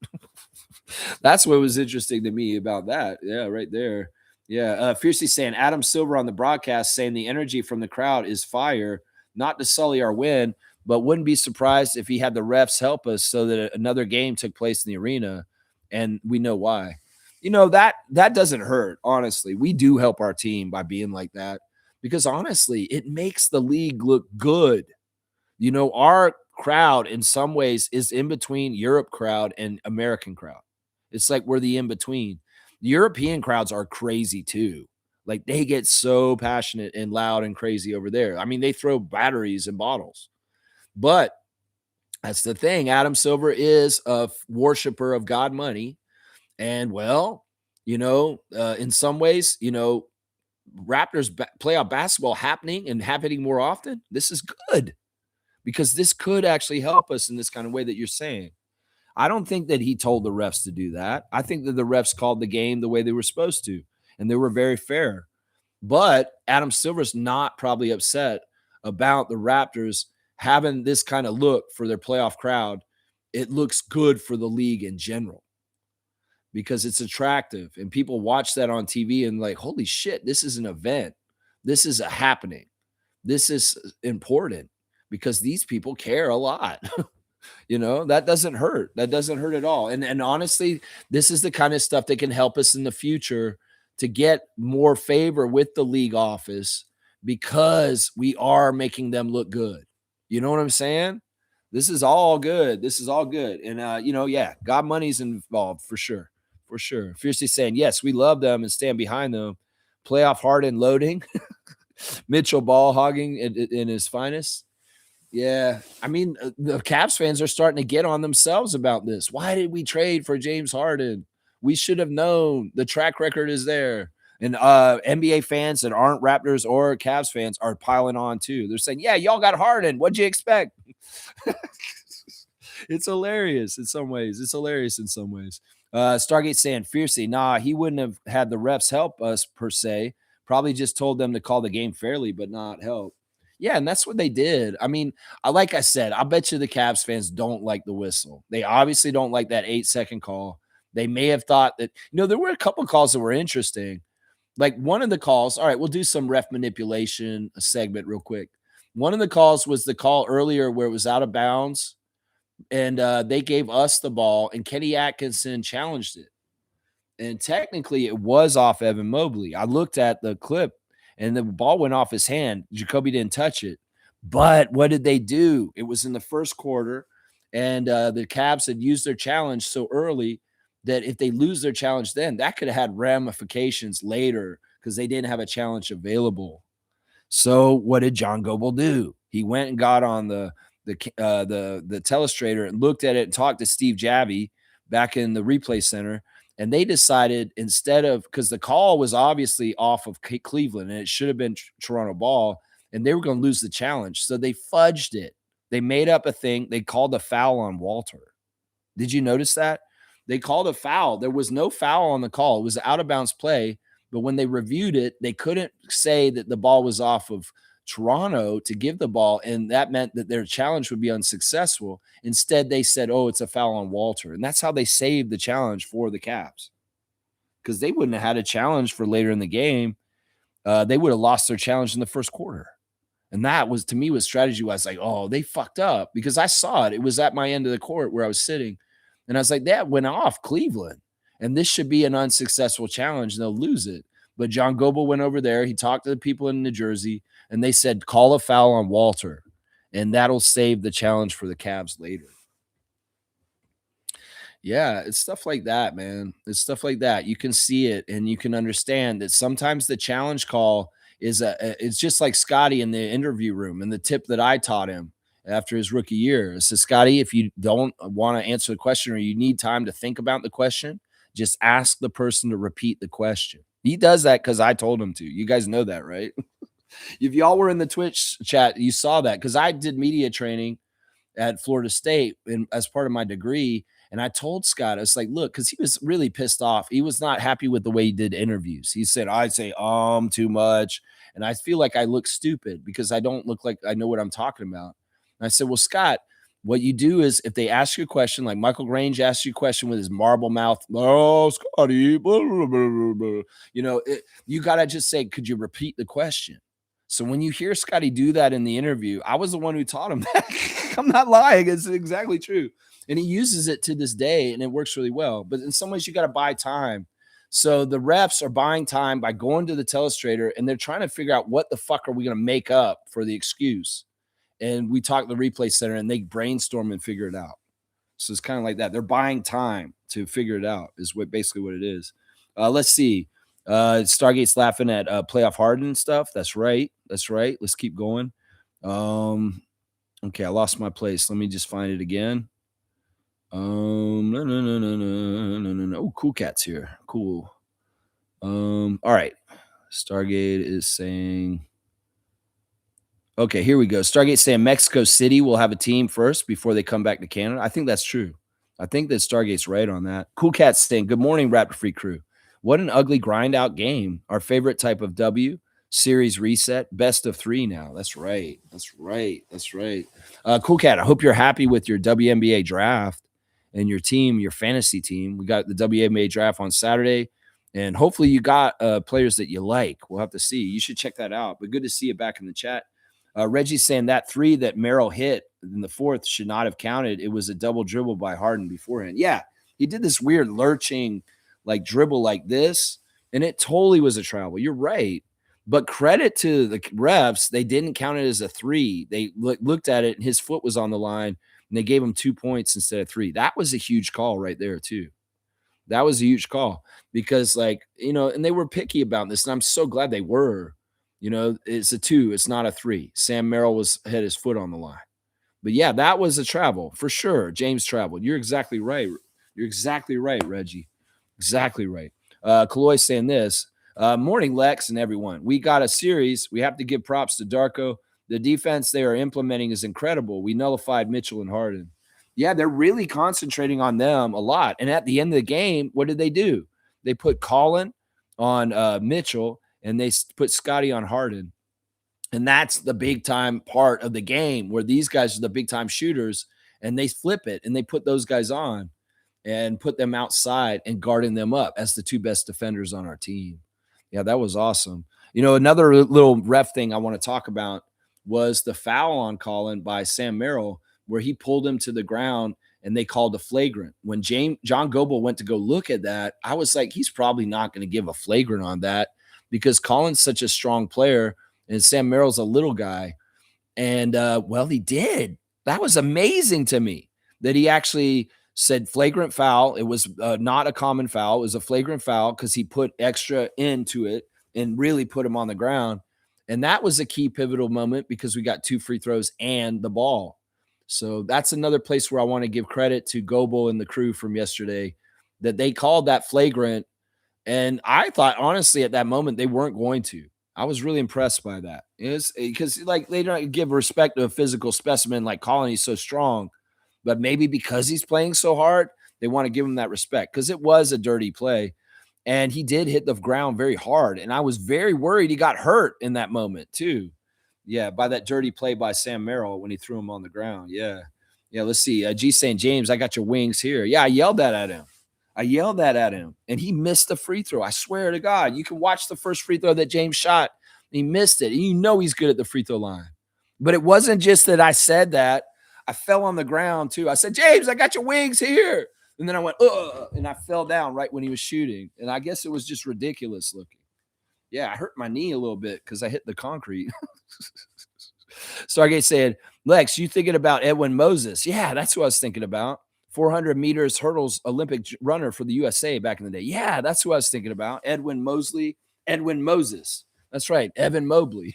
That's what was interesting to me about that. Yeah, right there. Yeah. Fiercely saying Adam Silver on the broadcast saying the energy from the crowd is fire, not to sully our win, but wouldn't be surprised if he had the refs help us so that another game took place in the arena. And we know why. That doesn't hurt, honestly. We do help our team by being like that because honestly, it makes the league look good. Our crowd in some ways is in between Europe crowd and American crowd. It's like we're the in between. The European crowds are crazy too. Like they get so passionate and loud and crazy over there. I mean, they throw batteries and bottles. But that's the thing. Adam Silver is a worshiper of God money. And well, in some ways, Raptors playoff basketball happening and happening more often. This is good because this could actually help us in this kind of way that you're saying. I don't think that he told the refs to do that. I think that the refs called the game the way they were supposed to, and they were very fair. But Adam Silver's not probably upset about the Raptors having this kind of look for their playoff crowd. It looks good for the league in general because it's attractive and people watch that on TV and like, holy shit, this is an event. This is a happening. This is important because these people care a lot. That doesn't hurt. That doesn't hurt at all. And honestly, this is the kind of stuff that can help us in the future to get more favor with the league office because we are making them look good. You know what I'm saying? This is all good. This is all good. And yeah, God money's involved for sure. For sure. Fiercely saying, yes, we love them and stand behind them. Playoff hard and loading. Mitchell ball hogging in his finest. Yeah. I mean, the Cavs fans are starting to get on themselves about this. Why did we trade for James Harden? We should have known. The track record is there. And NBA fans that aren't Raptors or Cavs fans are piling on too. They're saying, yeah, y'all got Harden. What'd you expect? It's hilarious in some ways. It's hilarious in some ways. Stargate saying fiercely, nah, he wouldn't have had the refs help us per se. Probably just told them to call the game fairly, but not help. Yeah, and that's what they did. I mean, like I said, I bet you the Cavs fans don't like the whistle. They obviously don't like that 8-second call. They may have thought that, there were a couple calls that were interesting. Like one of the calls, all right, we'll do some ref manipulation segment real quick. One of the calls was the call earlier where it was out of bounds and they gave us the ball and Kenny Atkinson challenged it. And technically it was off Evan Mobley. I looked at the clip and the ball went off his hand. Jacoby didn't touch it. But what did they do? It was in the first quarter, and the Cavs had used their challenge so early that if they lose their challenge then, that could have had ramifications later because they didn't have a challenge available. So what did John Goble do? He went and got on the telestrator and looked at it and talked to Steve Javy back in the replay center. And they decided instead of, because the call was obviously off of Cleveland and it should have been Toronto ball, and they were going to lose the challenge. So they fudged it. They made up a thing. They called a foul on Walter. Did you notice that? They called a foul. There was no foul on the call. It was an out of bounds play. But when they reviewed it, they couldn't say that the ball was off of Toronto to give the ball, and that meant that their challenge would be unsuccessful. Instead, they said, oh, it's a foul on Walter. And that's how they saved the challenge for the Cavs because they wouldn't have had a challenge for later in the game. They would have lost their challenge in the first quarter. And that was, to me, was strategy-wise like, oh, they fucked up because I saw it. It was at my end of the court where I was sitting. And I was like, that went off Cleveland. And this should be an unsuccessful challenge. And they'll lose it. But John Goble went over there. He talked to the people in New Jersey, and they said, call a foul on Walter, and that'll save the challenge for the Cavs later. Yeah, it's stuff like that, man. It's stuff like that. You can see it, and you can understand that sometimes the challenge call is it's just like Scotty in the interview room, and the tip that I taught him after his rookie year. So, Scotty, if you don't want to answer the question or you need time to think about the question, just ask the person to repeat the question. He does that because I told him to. You guys know that, right? If y'all were in the Twitch chat, you saw that because I did media training at Florida State as part of my degree. And I told Scott, I was like, look, because he was really pissed off. He was not happy with the way he did interviews. He said, I'd say too much. And I feel like I look stupid because I don't look like I know what I'm talking about. And I said, well, Scott, what you do is if they ask you a question, like Michael Grange asked you a question with his marble mouth, oh, Scotty, blah, blah, blah, blah. You got to just say, could you repeat the question? So when you hear Scotty do that in the interview, I was the one who taught him that. I'm not lying. It's exactly true. And he uses it to this day, and it works really well. But in some ways, you got to buy time. So the refs are buying time by going to the telestrator, and they're trying to figure out what the fuck are we going to make up for the excuse. And we talk to the replay center, and they brainstorm and figure it out. So it's kind of like that. They're buying time to figure it out is basically what it is. Let's see. Stargate's laughing at playoff Harden and stuff. That's right. That's right. Let's keep going. Okay, I lost my place. Let me just find it again. No. Oh, Cool Cat's here. Cool. All right. Stargate is saying. Okay, here we go. Stargate saying Mexico City will have a team first before they come back to Canada. I think that's true. I think that Stargate's right on that. Cool Cat's saying, good morning, Raptor Free crew. What an ugly grind out game. Our favorite type of W. Series reset. Best of 3 now. That's right. That's right. That's right. Cool Cat, I hope you're happy with your WNBA draft and your team, your fantasy team. We got the WNBA draft on Saturday. And hopefully you got players that you like. We'll have to see. You should check that out. But good to see you back in the chat. Reggie's saying that 3 that Merrill hit in the 4th should not have counted. It was a double dribble by Harden beforehand. Yeah, he did this weird lurching like dribble like this, and it totally was a travel. You're right. But credit to the refs, they didn't count it as a 3. They looked at it, and his foot was on the line, and they gave him 2 points instead of 3. That was a huge call right there, too. That was a huge call because, and they were picky about this, and I'm so glad they were. It's a 2. It's not a 3. Sam Merrill had his foot on the line. But, yeah, that was a travel for sure. James traveled. You're exactly right. You're exactly right, Reggie. Exactly right. Kaloy saying this. Morning, Lex and everyone. We got a series. We have to give props to Darko. The defense they are implementing is incredible. We nullified Mitchell and Harden. Yeah, they're really concentrating on them a lot. And at the end of the game, what did they do? They put Colin on Mitchell, and they put Scotty on Harden. And that's the big time part of the game where these guys are the big time shooters, and they flip it, and they put those guys on and put them outside and guarding them up as the 2 best defenders on our team. Yeah, that was awesome. Another little ref thing I want to talk about was the foul on Colin by Sam Merrill, where he pulled him to the ground and they called a flagrant. When John Goebel went to go look at that, I was like, he's probably not going to give a flagrant on that because Colin's such a strong player and Sam Merrill's a little guy. And, he did. That was amazing to me that he actually said flagrant foul. It was not a common foul. It was a flagrant foul because he put extra into it and really put him on the ground. And that was a key pivotal moment because we got 2 free throws and the ball. So that's another place where I want to give credit to Goebel and the crew from yesterday that they called that flagrant. And I thought, honestly, at that moment, they weren't going to. I was really impressed by that. It's because they don't give respect to a physical specimen like Colin. He's so strong, but maybe because he's playing so hard, they want to give him that respect because it was a dirty play. And he did hit the ground very hard. And I was very worried he got hurt in that moment too. Yeah, by that dirty play by Sam Merrill when he threw him on the ground. Yeah. Let's see. G. St. James, I got your wings here. Yeah, I yelled that at him. And he missed the free throw. I swear to God, you can watch the first free throw that James shot. He missed it. And he's good at the free throw line. But it wasn't just that I said that. I fell on the ground too. I said, James, I got your wings here. And then I went, and I fell down right when he was shooting. And I guess it was just ridiculous looking. Yeah, I hurt my knee a little bit because I hit the concrete. Stargate said, Lex, you thinking about Edwin Moses? Yeah, that's who I was thinking about. 400 meters hurdles Olympic runner for the USA back in the day. Yeah, that's who I was thinking about. Edwin Moses. That's right. Evan Mobley.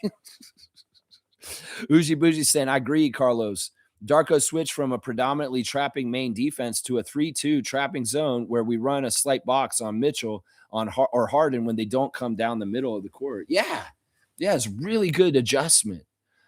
Uji Bougie saying, I agree, Carlos. Darko switched from a predominantly trapping main defense to a 3-2 trapping zone where we run a slight box on Mitchell or Harden when they don't come down the middle of the court. Yeah, it's really good adjustment.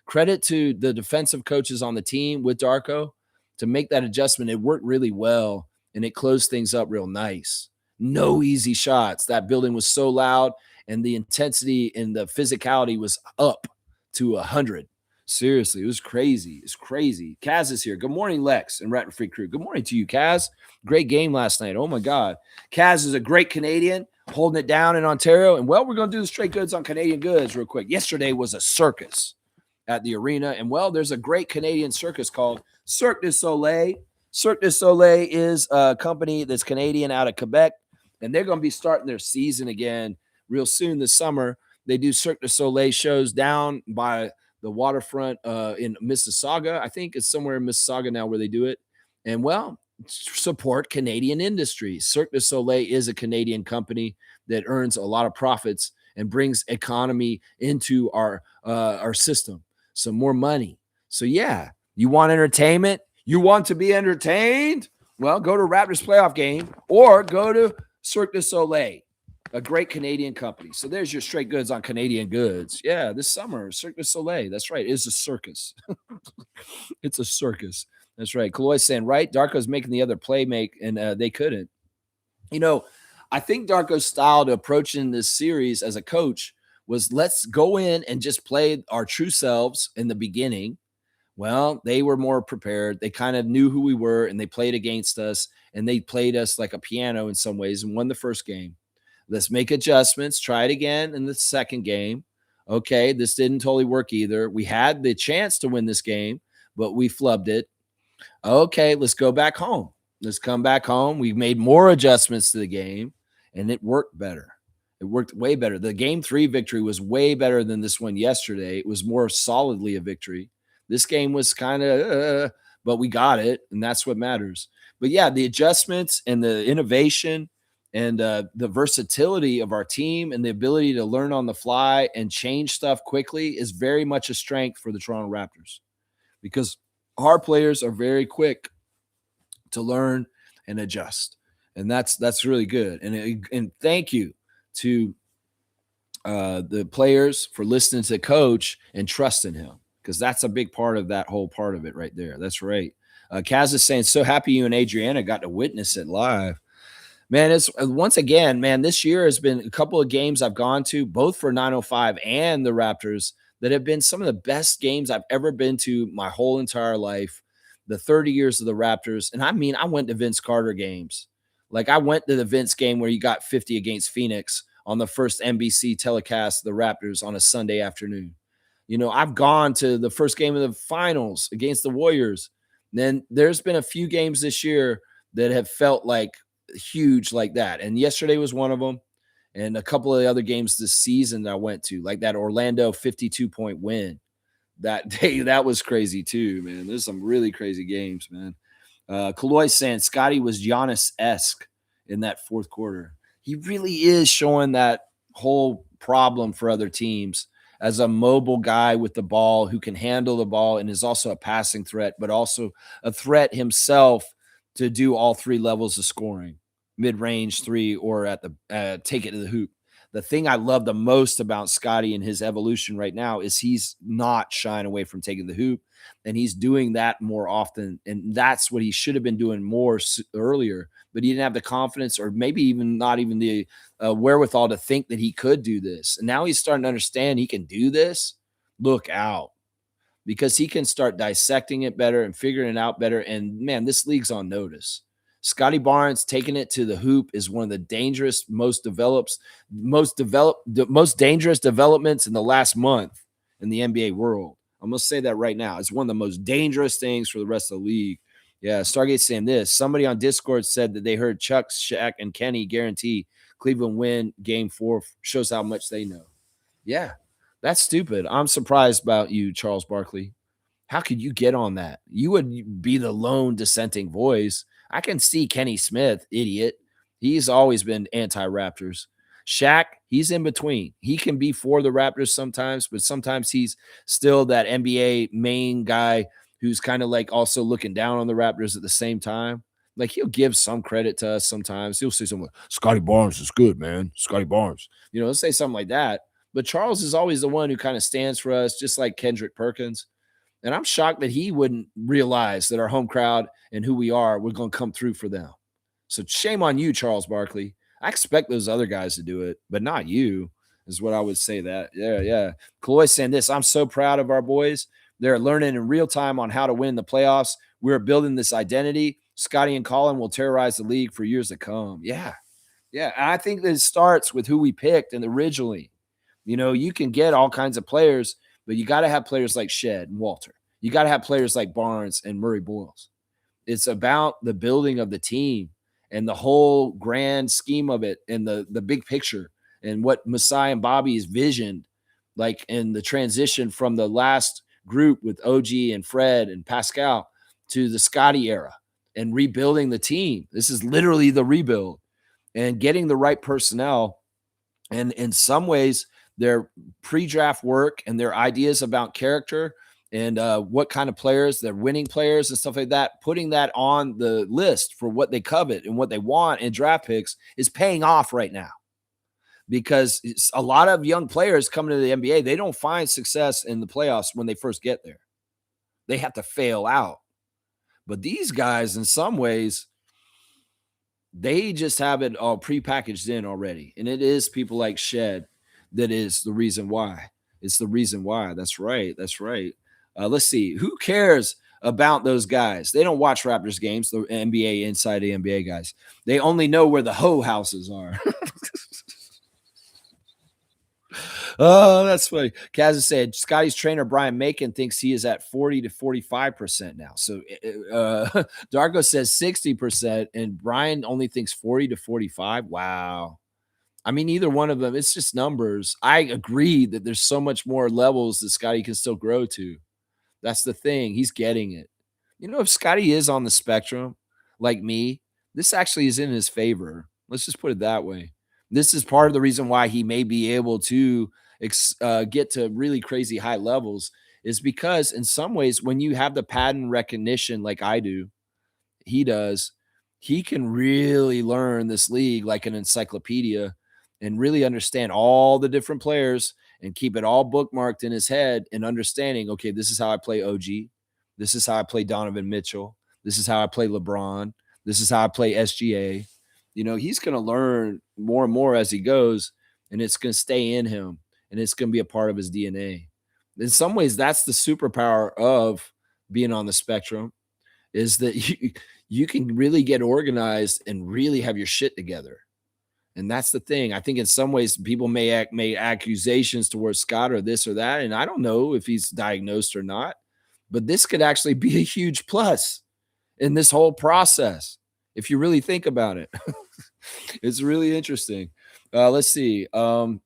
Credit to the defensive coaches on the team with Darko to make that adjustment. It worked really well, and it closed things up real nice. No easy shots. That building was so loud, and the intensity and the physicality was up to 100. Seriously, it was crazy. It's crazy. Kaz is here. Good morning, Lex and Rat Free Crew. Good morning to you, Kaz. Great game last night. Oh my God. Kaz is a great Canadian holding it down in Ontario. And well, we're going to do the straight goods on Canadian goods real quick. Yesterday was a circus at the arena. And well, there's a great Canadian circus called Cirque du Soleil. Cirque du Soleil is a company that's Canadian out of Quebec. And they're going to be starting their season again real soon this summer. They do Cirque du Soleil shows down by the waterfront in Mississauga. I think it's somewhere in Mississauga now where they do it. And well, support Canadian industries. Cirque du Soleil is a Canadian company that earns a lot of profits and brings economy into our system. So more money. So yeah, you want entertainment? You want to be entertained? Well, go to Raptors playoff game or go to Cirque du Soleil, a great Canadian company. So there's your straight goods on Canadian goods. Yeah, this summer, Cirque du Soleil. That's right. It's a circus. It's a circus. That's right. Kaloy's saying, right, Darko's making the other play make, and they couldn't. You know, I think Darko's style to approaching this series as a coach was let's go in and just play our true selves in the beginning. Well, they were more prepared. They kind of knew who we were, and they played against us, and they played us like a piano in some ways and won the first game. Let's make adjustments. Try it again in the second game. Okay, this didn't totally work either. We had the chance to win this game, but we flubbed it. Okay, let's go back home. Let's come back home. We made more adjustments to the game, and it worked better. It worked way better. The game 3 victory was way better than this one yesterday. It was more solidly a victory. This game was kind of, but we got it, and that's what matters. But yeah, the adjustments and the innovation and the versatility of our team and the ability to learn on the fly and change stuff quickly is very much a strength for the Toronto Raptors because our players are very quick to learn and adjust. And that's really good. And thank you to the players for listening to coach and trusting him, because that's a big part of that whole part of it right there. That's right. Kaz is saying, so happy you and Adriana got to witness it live. Man, it's once again, man, this year has been a couple of games I've gone to, both for 905 and the Raptors, that have been some of the best games I've ever been to my whole entire life, the 30 years of the Raptors. And I mean, I went to Vince Carter games. Like I went to the Vince game where he got 50 against Phoenix on the first NBC telecast of the Raptors on a Sunday afternoon. You know, I've gone to the first game of the finals against the Warriors. Then there's been a few games this year that have felt like huge like that. And yesterday was one of them. And a couple of the other games this season that I went to, like that Orlando 52-point win that day. That was crazy too, man. There's some really crazy games, man. Kaloy saying Scotty was Giannis-esque in that fourth quarter. He really is showing that whole problem for other teams as a mobile guy with the ball who can handle the ball and is also a passing threat, but also a threat himself to do all 3 levels of scoring, mid-range 3 or at the take it to the hoop. The thing I love the most about Scotty and his evolution right now is he's not shying away from taking the hoop, and he's doing that more often. And that's what he should have been doing more earlier, but he didn't have the confidence or maybe even not even the wherewithal to think that he could do this. And now he's starting to understand he can do this. Look out, because he can start dissecting it better and figuring it out better. And man, this league's on notice. Scotty Barnes taking it to the hoop is one of the dangerous, most dangerous developments in the last month in the NBA world. I'm going to say that right now. It's one of the most dangerous things for the rest of the league. Yeah, Stargate's saying this. Somebody on Discord said that they heard Chuck, Shaq, and Kenny guarantee Cleveland win game 4. Shows how much they know. Yeah, that's stupid. I'm surprised about you, Charles Barkley. How could you get on that? You would be the lone dissenting voice. I can see Kenny Smith, idiot. He's always been anti-Raptors. Shaq, he's in between. He can be for the Raptors sometimes, but sometimes he's still that NBA main guy who's kind of like also looking down on the Raptors at the same time. Like he'll give some credit to us sometimes. He'll say something like, Scotty Barnes is good, man. Scotty Barnes. You know, he'll say something like that. But Charles is always the one who kind of stands for us, just like Kendrick Perkins. And I'm shocked that he wouldn't realize that our home crowd and who we are, we're going to come through for them. So shame on you, Charles Barkley. I expect those other guys to do it, but not you, is what I would say that. Yeah. Chloe saying this, I'm so proud of our boys. They're learning in real time on how to win the playoffs. We're building this identity. Scotty and Colin will terrorize the league for years to come. Yeah. Yeah. And I think that it starts with who we picked and originally. You can get all kinds of players, but you got to have players like Shed and Walter. You got to have players like Barnes and Murray-Boyles. It's about the building of the team and the whole grand scheme of it and the big picture and what Masai and Bobby's visioned, like in the transition from the last group with OG and Fred and Pascal to the Scotty era and rebuilding the team. This is literally the rebuild and getting the right personnel. And in some ways, their pre-draft work and their ideas about character and what kind of players, they're winning players and stuff like that, putting that on the list for what they covet and what they want in draft picks is paying off right now. Because a lot of young players coming to the NBA, they don't find success in the playoffs when they first get there. They have to fail out. But these guys, in some ways, they just have it all prepackaged in already. And it is people like Shed that is the reason why. It's the reason why. That's right. That's right. Let's see. Who cares about those guys? They don't watch Raptors games, the NBA, inside the NBA guys. They only know where the hoe houses are. Oh, that's funny. Kaz said Scotty's trainer Brian Macon thinks he is at 40 to 45% now. So Darko says 60%, and Brian only thinks 40 to 45. Wow. I mean, either one of them, it's just numbers. I agree that there's so much more levels that Scotty can still grow to. That's the thing. He's getting it. If Scotty is on the spectrum, like me, this actually is in his favor. Let's just put it that way. This is part of the reason why he may be able to get to really crazy high levels is because in some ways, when you have the pattern recognition like I do, he does, he can really learn this league like an encyclopedia and really understand all the different players and keep it all bookmarked in his head and understanding, okay, this is how I play OG. This is how I play Donovan Mitchell. This is how I play LeBron. This is how I play SGA. He's going to learn more and more as he goes, and it's going to stay in him, and it's going to be a part of his DNA. In some ways, that's the superpower of being on the spectrum, is that you can really get organized and really have your shit together. And that's the thing. I think in some ways people may make accusations towards Scott or this or that, and I don't know if he's diagnosed or not, but this could actually be a huge plus in this whole process if you really think about it. It's really interesting. Let's see. Kaloy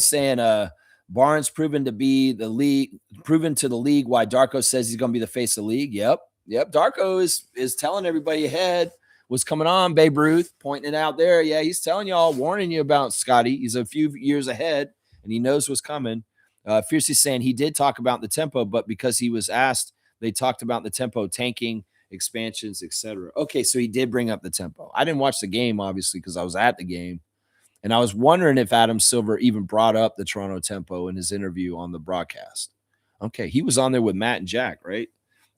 saying Barnes proven to the league why Darko says he's going to be the face of the league. Yep. Darko is telling everybody ahead what's coming on. Babe Ruth pointing it out there. Yeah, he's telling y'all, warning you about Scotty. He's a few years ahead and he knows what's coming. Fiercely saying he did talk about the tempo, but because he was asked, they talked about the tempo tanking, expansions, etc. Okay, so he did bring up the tempo. I didn't watch the game, obviously, because I was at the game. And I was wondering if Adam Silver even brought up the Toronto tempo in his interview on the broadcast. Okay, he was on there with Matt and Jack, right?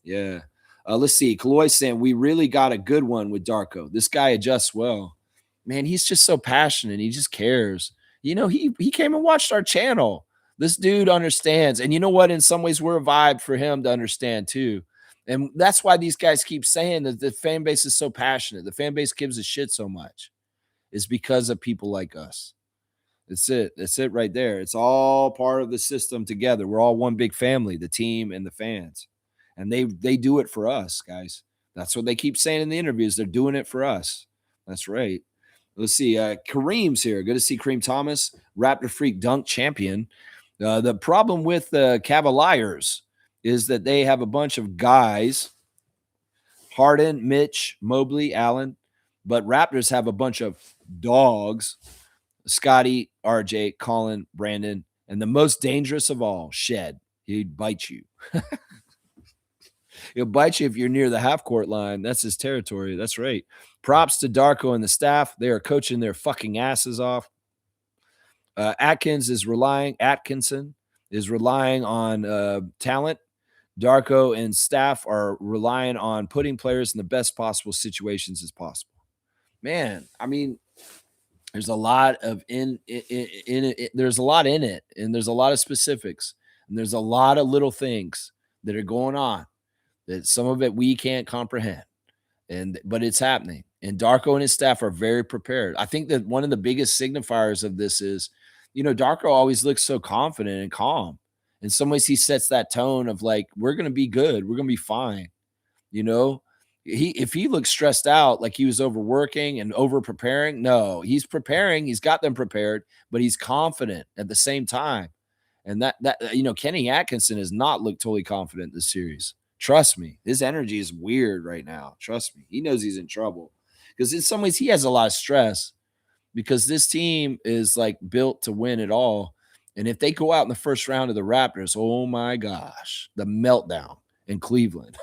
Yeah. Let's see. Kaloy saying we really got a good one with Darko. This guy adjusts well. Man, he's just so passionate. He just cares. He came and watched our channel. This dude understands. And you know what? In some ways, we're a vibe for him to understand too. And that's why these guys keep saying that the fan base is so passionate. The fan base gives a shit so much. Is because of people like us. That's it. That's it right there. It's all part of the system together. We're all one big family, the team and the fans. And they do it for us, guys. That's what they keep saying in the interviews. They're doing it for us. That's right. Let's see. Kareem's here. Good to see Kareem Thomas, Raptor Freak dunk champion. The problem with the Cavaliers is that they have a bunch of guys, Harden, Mitch, Mobley, Allen, but Raptors have a bunch of dogs, Scotty, RJ, Colin, Brandon, and the most dangerous of all, Shed. He'd bite you. He'll bite you if you're near the half-court line. That's his territory. That's right. Props to Darko and the staff. They are coaching their fucking asses off. Atkinson is relying on talent. Darko and staff are relying on putting players in the best possible situations as possible. Man, I mean, There's a lot of there's a lot in it, and there's a lot of specifics, and there's a lot of little things that are going on that some of it we can't comprehend. But it's happening. And Darko and his staff are very prepared. I think that one of the biggest signifiers of this is, Darko always looks so confident and calm. In some ways, he sets that tone of like, we're gonna be good, we're gonna be fine. You know, if he looks stressed out, like he was overworking and over preparing, no, he's preparing, he's got them prepared, but he's confident at the same time. And Kenny Atkinson has not looked totally confident this series. Trust me, his energy is weird right now. Trust me, he knows he's in trouble because in some ways he has a lot of stress because this team is like built to win it all. And if they go out in the first round of the Raptors, oh my gosh, the meltdown in Cleveland.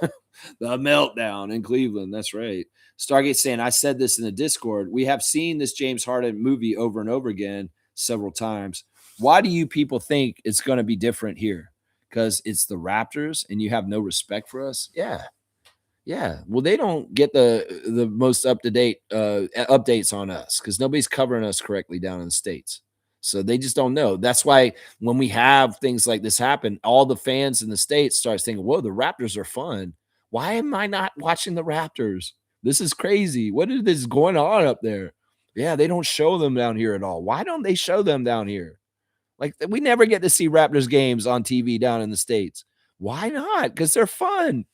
The meltdown in Cleveland. That's right. Stargate saying, I said this in the Discord. We have seen this James Harden movie over and over again several times. Why do you people think it's going to be different here? Because it's the Raptors and you have no respect for us? Yeah. Yeah. Well, they don't get the most up-to-date updates on us because nobody's covering us correctly down in the States. So they just don't know. That's why when we have things like this happen, all the fans in the States start thinking, whoa, the Raptors are fun. Why am I not watching the Raptors? This is crazy. What is going on up there? Yeah, they don't show them down here at all. Why don't they show them down here? Like, we never get to see Raptors games on TV down in the States. Why not? Because they're fun.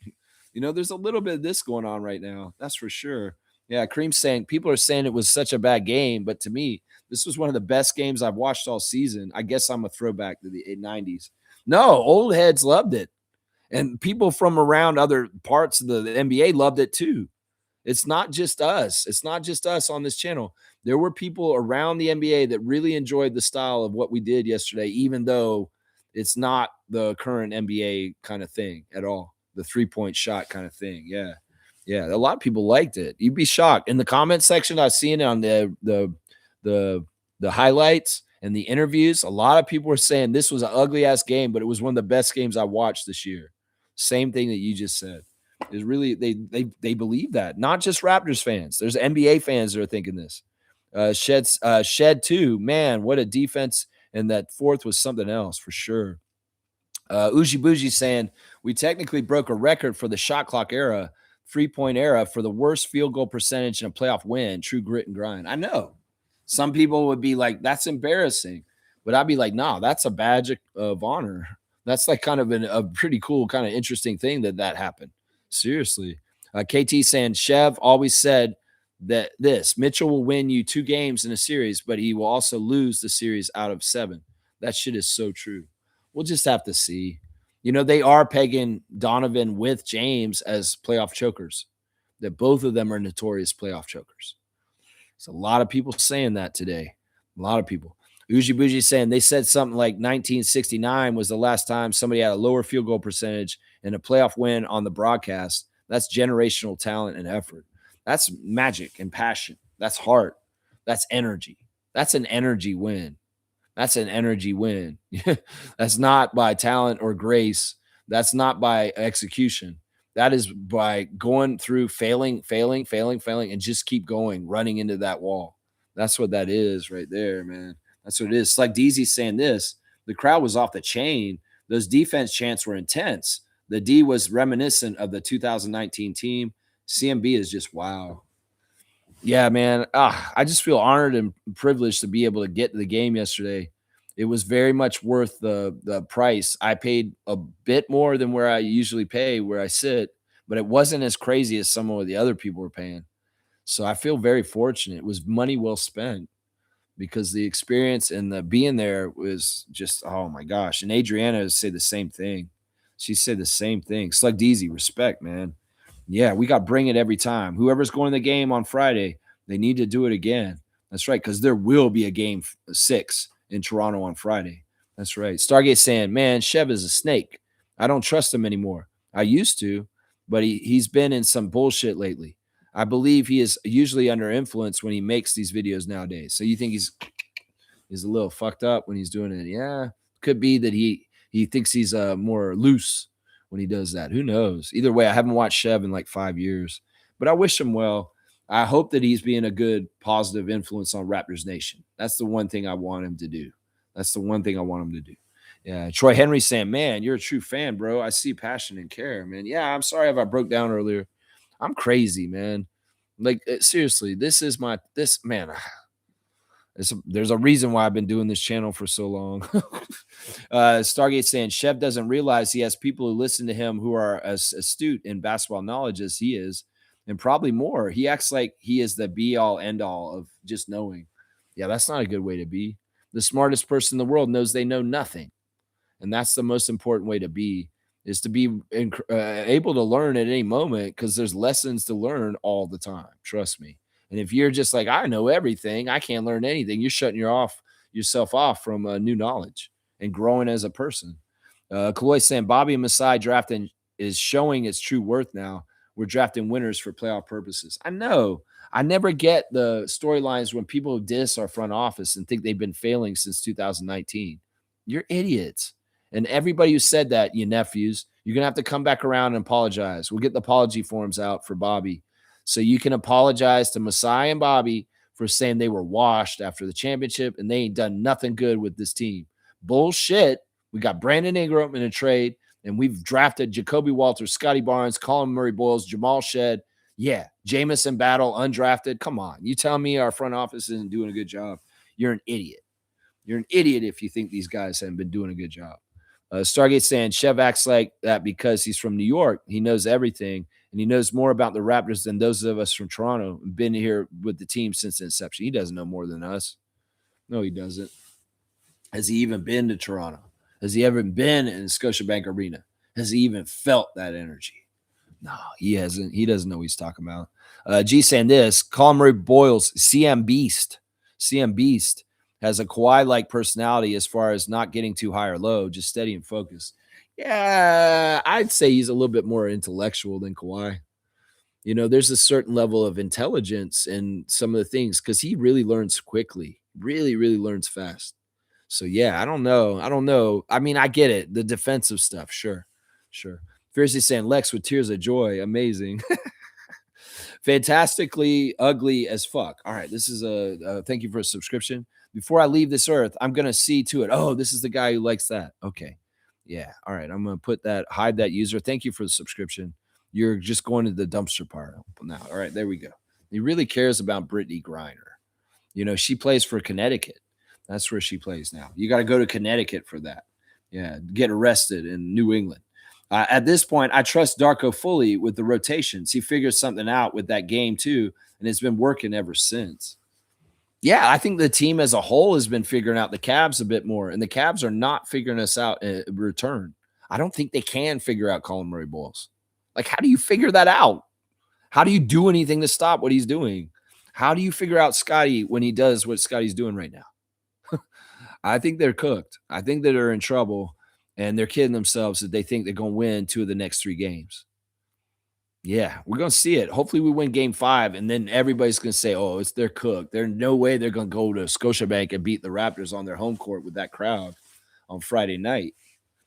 There's a little bit of this going on right now. That's for sure. Yeah, Kareem's saying people are saying it was such a bad game, but to me, this was one of the best games I've watched all season. I guess I'm a throwback to the 90s. No, old heads loved it. And people from around other parts of the NBA loved it too. It's not just us. It's not just us on this channel. There were people around the NBA that really enjoyed the style of what we did yesterday, even though it's not the current NBA kind of thing at all. The 3-point shot kind of thing. Yeah. Yeah. A lot of people liked it. You'd be shocked. In the comment section, I've seen it on the highlights and the interviews. A lot of people were saying this was an ugly ass game, but it was one of the best games I watched this year. Same thing that you just said. Is really they believe that. Not just Raptors fans. There's NBA fans that are thinking this. Shed too. Man, what a defense. And that fourth was something else for sure. Uji Bougie saying we technically broke a record for the shot clock era, 3-point era for the worst field goal percentage in a playoff win. True grit and grind. I know some people would be like, that's embarrassing, but I'd be like, no, that's a badge of honor. That's like kind of a pretty cool, kind of interesting thing that happened. Seriously. KT saying Chev always said that Mitchell will win you 2 games in a series, but he will also lose the series out of 7. That shit is so true. We'll just have to see. They are pegging Donovan with James as playoff chokers, that both of them are notorious playoff chokers. There's a lot of people saying that today. A lot of people. Uji Bougie saying they said something like 1969 was the last time somebody had a lower field goal percentage and a playoff win on the broadcast. That's generational talent and effort. That's magic and passion. That's heart. That's energy. That's an energy win. That's an energy win. That's not by talent or grace. That's not by execution. That is by going through failing, and just keep going, running into that wall. That's what that is right there, man. That's what it is. It's like DZ saying this. The crowd was off the chain. Those defense chants were intense. The D was reminiscent of the 2019 team. CMB is just wow. Yeah, man. I just feel honored and privileged to be able to get to the game yesterday. It was very much worth the price. I paid a bit more than where I usually pay, where I sit, but it wasn't as crazy as some of the other people were paying. So I feel very fortunate. It was money well spent because the experience and the being there was just, oh my gosh. And Adriana said the same thing. She said the same thing. Slug Deezy, respect, man. Yeah, we got bring it every time. Whoever's going to the game on Friday, they need to do it again. That's right, because there will be a game 6 in Toronto on Friday. That's right. Stargate saying, man, Chev is a snake. I don't trust him anymore. I used to, but he's been in some bullshit lately. I believe he is usually under influence when he makes these videos nowadays. So you think he's a little fucked up when he's doing it? Yeah, could be that he thinks he's more loose when he does that. Who knows? Either way, I haven't watched Chev in like 5 years, but I wish him well. I hope that he's being a good, positive influence on Raptors Nation. That's the one thing I want him to do. That's the one thing I want him to do. Yeah. Troy Henry saying, man, you're a true fan, bro. I see passion and care, man. Yeah. I'm sorry if I broke down earlier. I'm crazy, man. Like, seriously, this is this, man. There's a reason why I've been doing this channel for so long. Stargate saying Chev doesn't realize he has people who listen to him who are as astute in basketball knowledge as he is, and probably more. He acts like he is the be all end all of just knowing. Yeah, that's not a good way to be. The smartest person in the world knows they know nothing. And that's the most important way to be, is to be able to learn at any moment, because there's lessons to learn all the time. Trust me. And if you're just like, I know everything, I can't learn anything, you're shutting yourself off from new knowledge and growing as a person. Kaloy saying Bobby and Masai drafting is showing its true worth now. We're drafting winners for playoff purposes. I know. I never get the storylines when people diss our front office and think they've been failing since 2019. You're idiots. And everybody who said that, you nephews, you're going to have to come back around and apologize. We'll get the apology forms out for Bobby, so you can apologize to Masai and Bobby for saying they were washed after the championship and they ain't done nothing good with this team. Bullshit. We got Brandon Ingram in a trade, and we've drafted Jacoby Walters, Scotty Barnes, Colin Murray-Boyles, Jamal Shed. Yeah, Jamison Battle, undrafted. Come on. You tell me our front office isn't doing a good job. You're an idiot. You're an idiot if you think these guys haven't been doing a good job. Stargate saying Chev acts like that because he's from New York. He knows everything, and he knows more about the Raptors than those of us from Toronto and been here with the team since inception. He doesn't know more than us. No, he doesn't. Has he even been to Toronto? Has he ever been in Scotiabank Arena? Has he even felt that energy? No, he hasn't. He doesn't know what he's talking about. G saying this, Colin Murray-Boyles, CM Beast has a Kawhi-like personality as far as not getting too high or low, just steady and focused. Yeah, I'd say he's a little bit more intellectual than Kawhi. You know, there's a certain level of intelligence in some of the things, because he really learns quickly, really, really learns fast. So, yeah, I don't know. I mean, I get it. The defensive stuff. Sure. Fiercely saying Lex with tears of joy. Amazing. Fantastically ugly as fuck. All right. This is a thank you for a subscription. Before I leave this earth, I'm going to see to it. Oh, this is the guy who likes that. Okay. Yeah. All right. I'm going to hide that user. Thank you for the subscription. You're just going to the dumpster pile now. All right. There we go. He really cares about Brittany Griner. You know, she plays for Connecticut. That's where she plays now. You got to go to Connecticut for that. Yeah. Get arrested in New England. At this point, I trust Darko fully with the rotations. He figured something out with that game too, and it's been working ever since. Yeah, I think the team as a whole has been figuring out the Cavs a bit more, and the Cavs are not figuring us out in return. I don't think they can figure out Colin Murray-Boyles. Like, how do you figure that out? How do you do anything to stop what he's doing? How do you figure out Scotty when he does what Scotty's doing right now? I think they're cooked. I think that they're in trouble, and they're kidding themselves that they think they're going to win 2 of the next 3 games. Yeah, we're going to see it. Hopefully we win game 5, and then everybody's going to say, oh, they're cooked. There's no way they're going to go to Scotiabank and beat the Raptors on their home court with that crowd on Friday night.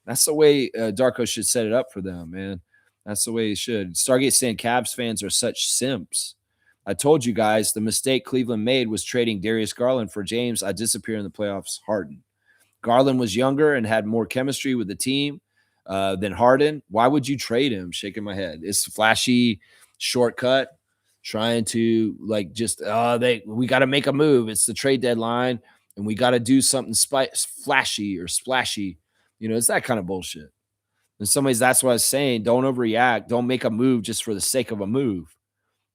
That's the way Darko should set it up for them, man. That's the way he should. Stargate saying Cavs fans are such simps. I told you guys the mistake Cleveland made was trading Darius Garland for James. I disappear in the playoffs. Harden. Garland was younger and had more chemistry with the team than Harden. Why would you trade him? Shaking my head. It's a flashy shortcut, trying to like just we got to make a move. It's the trade deadline, and we got to do something flashy or splashy. You know, it's that kind of bullshit. In some ways, that's what I was saying. Don't overreact. Don't make a move just for the sake of a move,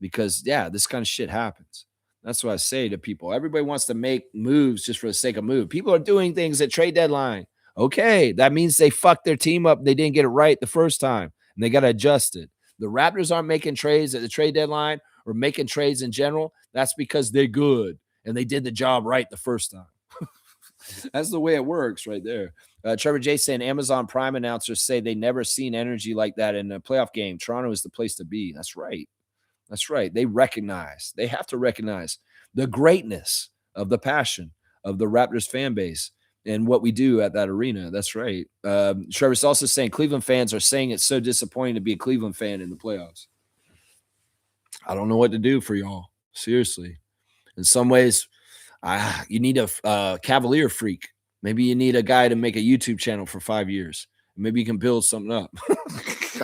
because yeah, this kind of shit happens. That's what I say to people. Everybody wants to make moves just for the sake of move. People are doing things at trade deadline. Okay, that means they fucked their team up. They didn't get it right the first time, and they got to adjust it. The Raptors aren't making trades at the trade deadline or making trades in general. That's because they're good, and they did the job right the first time. That's the way it works right there. Trevor J saying Amazon Prime announcers say they never seen energy like that in a playoff game. Toronto is the place to be. That's right. That's right. They have to recognize the greatness of the passion of the Raptors fan base and what we do at that arena. That's right. Trevor's also saying Cleveland fans are saying it's so disappointing to be a Cleveland fan in the playoffs. I don't know what to do for y'all. Seriously. In some ways, you need a Cavalier freak. Maybe you need a guy to make a YouTube channel for 5 years. Maybe you can build something up.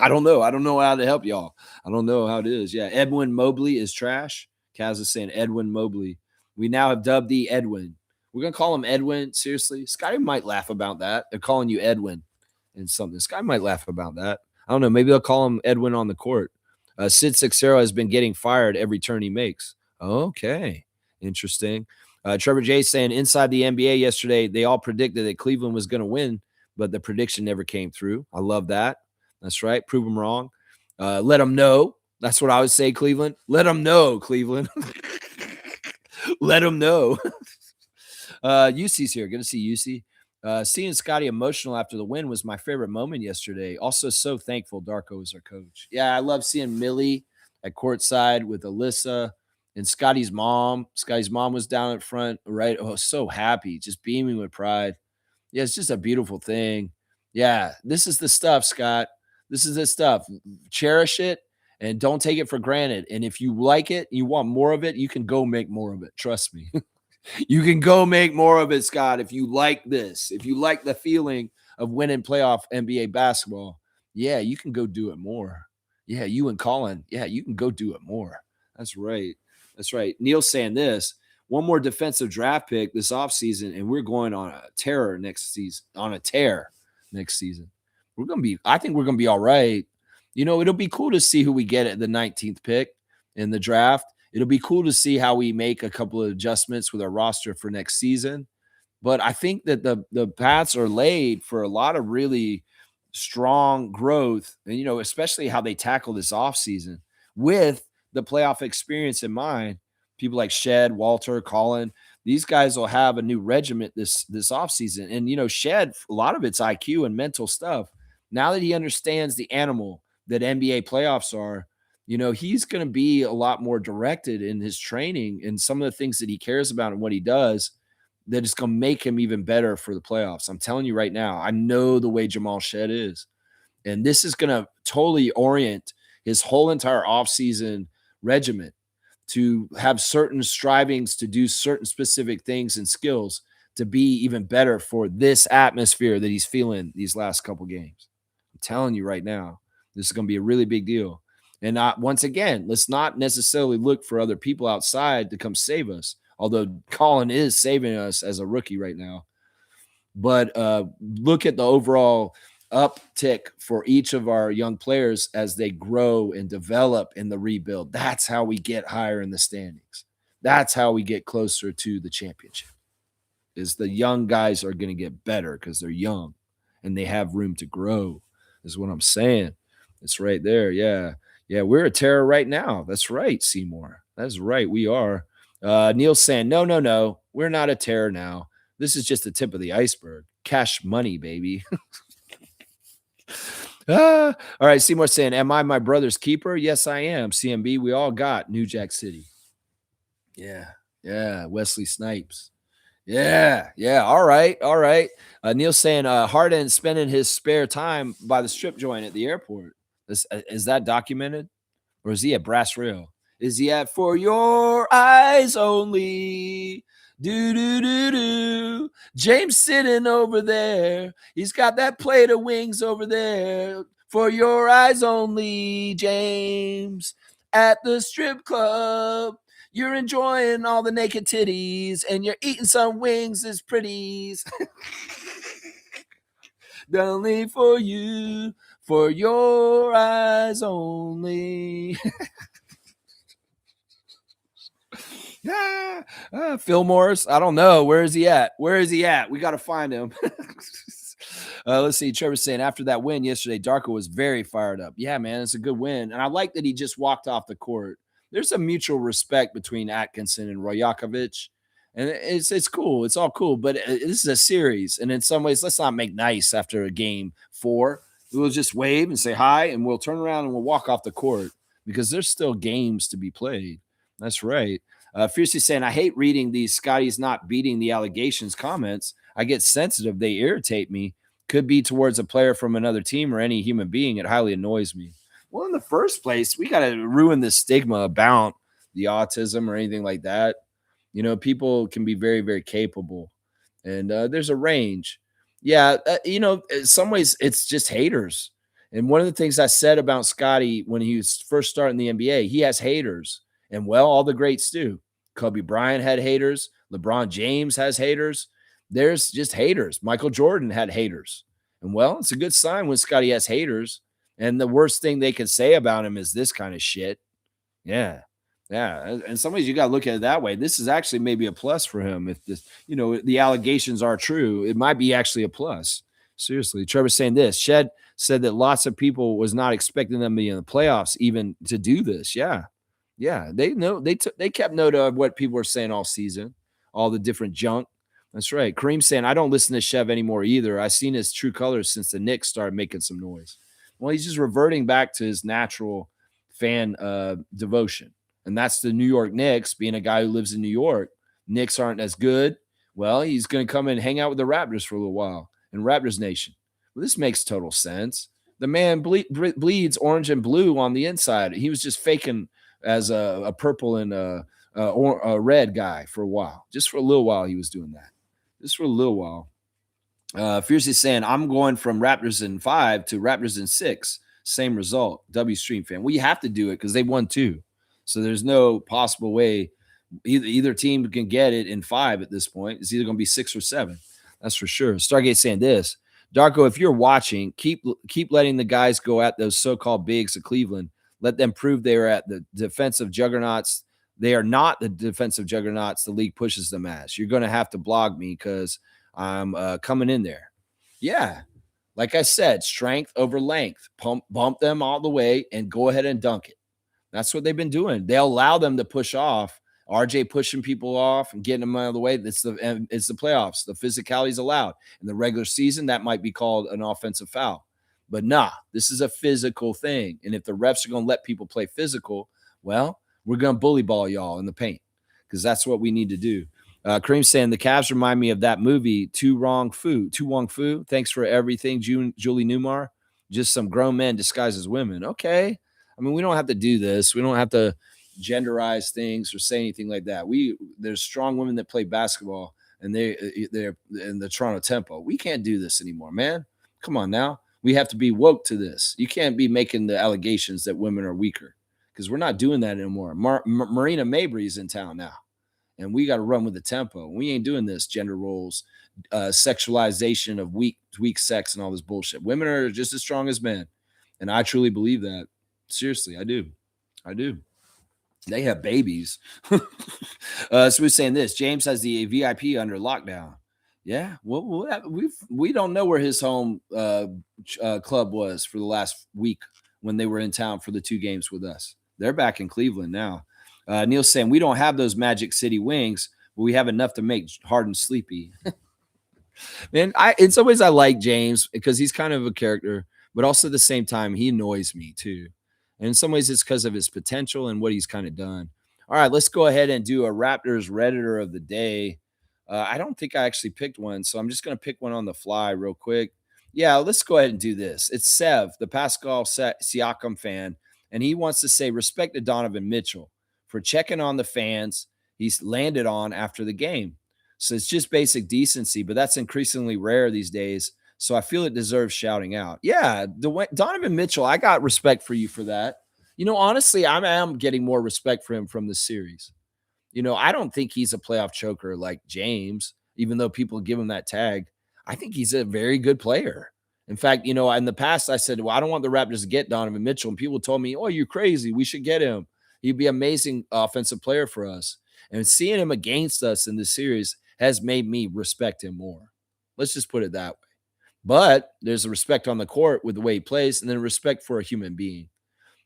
I don't know. I don't know how to help y'all. I don't know how it is. Yeah, Edwin Mobley is trash. Kaz is saying Edwin Mobley. We now have dubbed the Edwin. We're going to call him Edwin. Seriously, Scotty might laugh about that. They're calling you Edwin and something. Scotty might laugh about that. I don't know. Maybe they'll call him Edwin on the court. Sid Sixero has been getting fired every turn he makes. Okay. Interesting. Trevor J saying inside the NBA yesterday, they all predicted that Cleveland was going to win, but the prediction never came through. I love that. That's right. Prove them wrong. Let them know. That's what I would say, Cleveland. Let them know, Cleveland. Let them know. UC's here. Good to see UC. Seeing Scotty emotional after the win was my favorite moment yesterday. Also, so thankful Darko is our coach. Yeah, I love seeing Millie at courtside with Alyssa and Scotty's mom. Scotty's mom was down at front, right? Oh, so happy, just beaming with pride. Yeah, it's just a beautiful thing. Yeah, this is the stuff, Scott. This is the stuff. Cherish it and don't take it for granted. And if you like it, you want more of it, you can go make more of it. Trust me. You can go make more of it, Scott, if you like this. If you like the feeling of winning playoff NBA basketball, yeah, you can go do it more. Yeah, you and Colin, yeah, you can go do it more. That's right. That's right. Neil's saying this. One more defensive draft pick this offseason, and we're going on a tear next season. I think we're gonna be all right. You know, it'll be cool to see who we get at the 19th pick in the draft. It'll be cool to see how we make a couple of adjustments with our roster for next season. But I think that the paths are laid for a lot of really strong growth, and you know, especially how they tackle this offseason with the playoff experience in mind. People like Shed, Walter, Colin, these guys will have a new regiment this offseason. And you know, Shed, a lot of it's IQ and mental stuff. Now that he understands the animal that NBA playoffs are, you know, he's going to be a lot more directed in his training and some of the things that he cares about and what he does that is going to make him even better for the playoffs. I'm telling you right now, I know the way Jamal Shed is. And this is going to totally orient his whole entire offseason regiment to have certain strivings to do certain specific things and skills to be even better for this atmosphere that he's feeling these last couple games. I'm telling you right now, this is going to be a really big deal. And once again, let's not necessarily look for other people outside to come save us, although Colin is saving us as a rookie right now. But look at the overall uptick for each of our young players as they grow and develop in the rebuild. That's how we get higher in the standings. That's how we get closer to the championship. Is the young guys are going to get better because they're young and they have room to grow, is what I'm saying. It's right there. Yeah. Yeah, we're a terror right now. That's right, Seymour. That's right. We are. Neil's saying, no. We're not a terror now. This is just the tip of the iceberg. Cash money, baby. All right, Seymour saying, am I my brother's keeper? Yes, I am. CMB, we all got New Jack City. Yeah. Wesley Snipes. Yeah. All right. Neil's saying Harden spending his spare time by the strip joint at the airport. Is that documented? Or is he at Brass Rail? Is he at For Your Eyes Only? Do. James sitting over there. He's got that plate of wings over there. For your eyes only, James. At the strip club. You're enjoying all the naked titties and you're eating some wings as pretties. Only for you, for your eyes only. Fillmore's, I don't know. Where is he at? We got to find him. Let's see. Trevor's saying after that win yesterday, Darko was very fired up. Yeah, man, it's a good win. And I like that he just walked off the court. There's a mutual respect between Atkinson and Rojakovic. And it's cool. It's all cool. But this is a series. And in some ways, let's not make nice after a game 4. We'll just wave and say hi, and we'll turn around and we'll walk off the court because there's still games to be played. That's right. Fiercely saying, I hate reading these Scotty's not beating the allegations comments. I get sensitive. They irritate me. Could be towards a player from another team or any human being. It highly annoys me. Well, in the first place, we got to ruin this stigma about the autism or anything like that. You know, people can be very, very capable, and there's a range. Yeah, you know, in some ways it's just haters. And one of the things I said about Scotty when he was first starting the NBA, he has haters, and well, all the greats do. Kobe Bryant had haters. LeBron James has haters. There's just haters. Michael Jordan had haters, and well, it's a good sign when Scotty has haters. And the worst thing they can say about him is this kind of shit. Yeah. Yeah. In some ways, you got to look at it that way. This is actually maybe a plus for him. If this, you know, the allegations are true, it might be actually a plus. Seriously. Trevor's saying this. Shed said that lots of people was not expecting them to be in the playoffs even to do this. Yeah. Yeah. They know they kept note of what people were saying all season, all the different junk. That's right. Kareem saying, I don't listen to Chev anymore either. I've seen his true colors since the Knicks started making some noise. Well, he's just reverting back to his natural fan devotion. And that's the New York Knicks, being a guy who lives in New York. Knicks aren't as good. Well, he's going to come and hang out with the Raptors for a little while in Raptors Nation. Well, this makes total sense. The man bleeds orange and blue on the inside. He was just faking as a purple and a red guy for a while. Just for a little while, he was doing that. Just for a little while. Fiercely saying, I'm going from Raptors in 5 to Raptors in 6. Same result. W Stream fan. We have to do it because they won 2. So there's no possible way either team can get it in 5 at this point. It's either going to be 6 or 7. That's for sure. Stargate saying this. Darko, if you're watching, keep letting the guys go at those so-called bigs of Cleveland. Let them prove they are at the defensive juggernauts. They are not the defensive juggernauts the league pushes them as. You're going to have to blog me because I'm coming in there. Yeah. Like I said, strength over length. Bump them all the way and go ahead and dunk it. That's what they've been doing. They'll allow them to push off. RJ pushing people off and getting them out of the way. It's the playoffs. The physicality is allowed. In the regular season, that might be called an offensive foul. But nah, this is a physical thing. And if the refs are going to let people play physical, well, we're going to bully ball y'all in the paint because that's what we need to do. Kareem saying the Cavs remind me of that movie, Tu Wong Fu. Thanks for everything, Julie Newmar. Just some grown men disguised as women. Okay. I mean, we don't have to do this. We don't have to genderize things or say anything like that. There's strong women that play basketball and they're in the Toronto Tempo. We can't do this anymore, man. Come on now. We have to be woke to this. You can't be making the allegations that women are weaker because we're not doing that anymore. Marina Mabry's in town now. And we got to run with the tempo. We ain't doing this gender roles, sexualization of weak sex and all this bullshit. Women are just as strong as men. And I truly believe that. Seriously, I do. They have babies. So we're saying this. James has the VIP under lockdown. Yeah. Well, we don't know where his home club was for the last week when they were in town for the 2 games with us. They're back in Cleveland now. Neil's saying we don't have those Magic City wings, but we have enough to make Harden sleepy. Man, in some ways I like James because he's kind of a character, but also at the same time he annoys me too. And in some ways it's because of his potential and what he's kind of done. All right, let's go ahead and do a Raptors Redditor of the day. I don't think I actually picked one, so I'm just going to pick one on the fly real quick. Yeah, let's go ahead and do this. It's Sev, the Pascal Siakam fan, and he wants to say respect to Donovan Mitchell for checking on the fans he's landed on after the game. So it's just basic decency, but that's increasingly rare these days. So I feel it deserves shouting out. Yeah, Donovan Mitchell, I got respect for you for that. You know, honestly, I am getting more respect for him from this series. You know, I don't think he's a playoff choker like James, even though people give him that tag. I think he's a very good player. In fact, you know, in the past, I said, well, I don't want the Raptors to get Donovan Mitchell. And people told me, oh, you're crazy. We should get him. He'd be an amazing offensive player for us. And seeing him against us in this series has made me respect him more. Let's just put it that way. But there's a respect on the court with the way he plays and then respect for a human being.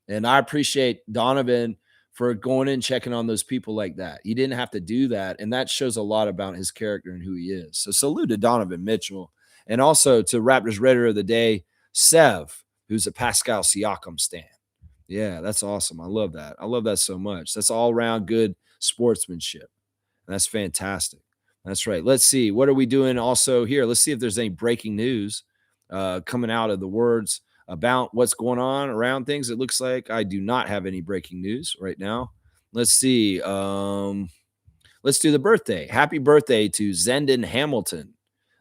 And I appreciate Donovan for going in and checking on those people like that. He didn't have to do that. And that shows a lot about his character and who he is. So salute to Donovan Mitchell. And also to Raptors Redditor of the Day, Sev, who's a Pascal Siakam stan. Yeah, that's awesome. I love that. I love that so much. That's all around good sportsmanship. That's fantastic. That's right. Let's see. What are we doing also here? Let's see if there's any breaking news coming out of the words about what's going on around things. It looks like I do not have any breaking news right now. Let's see. Let's do the birthday. Happy birthday to Zendon Hamilton.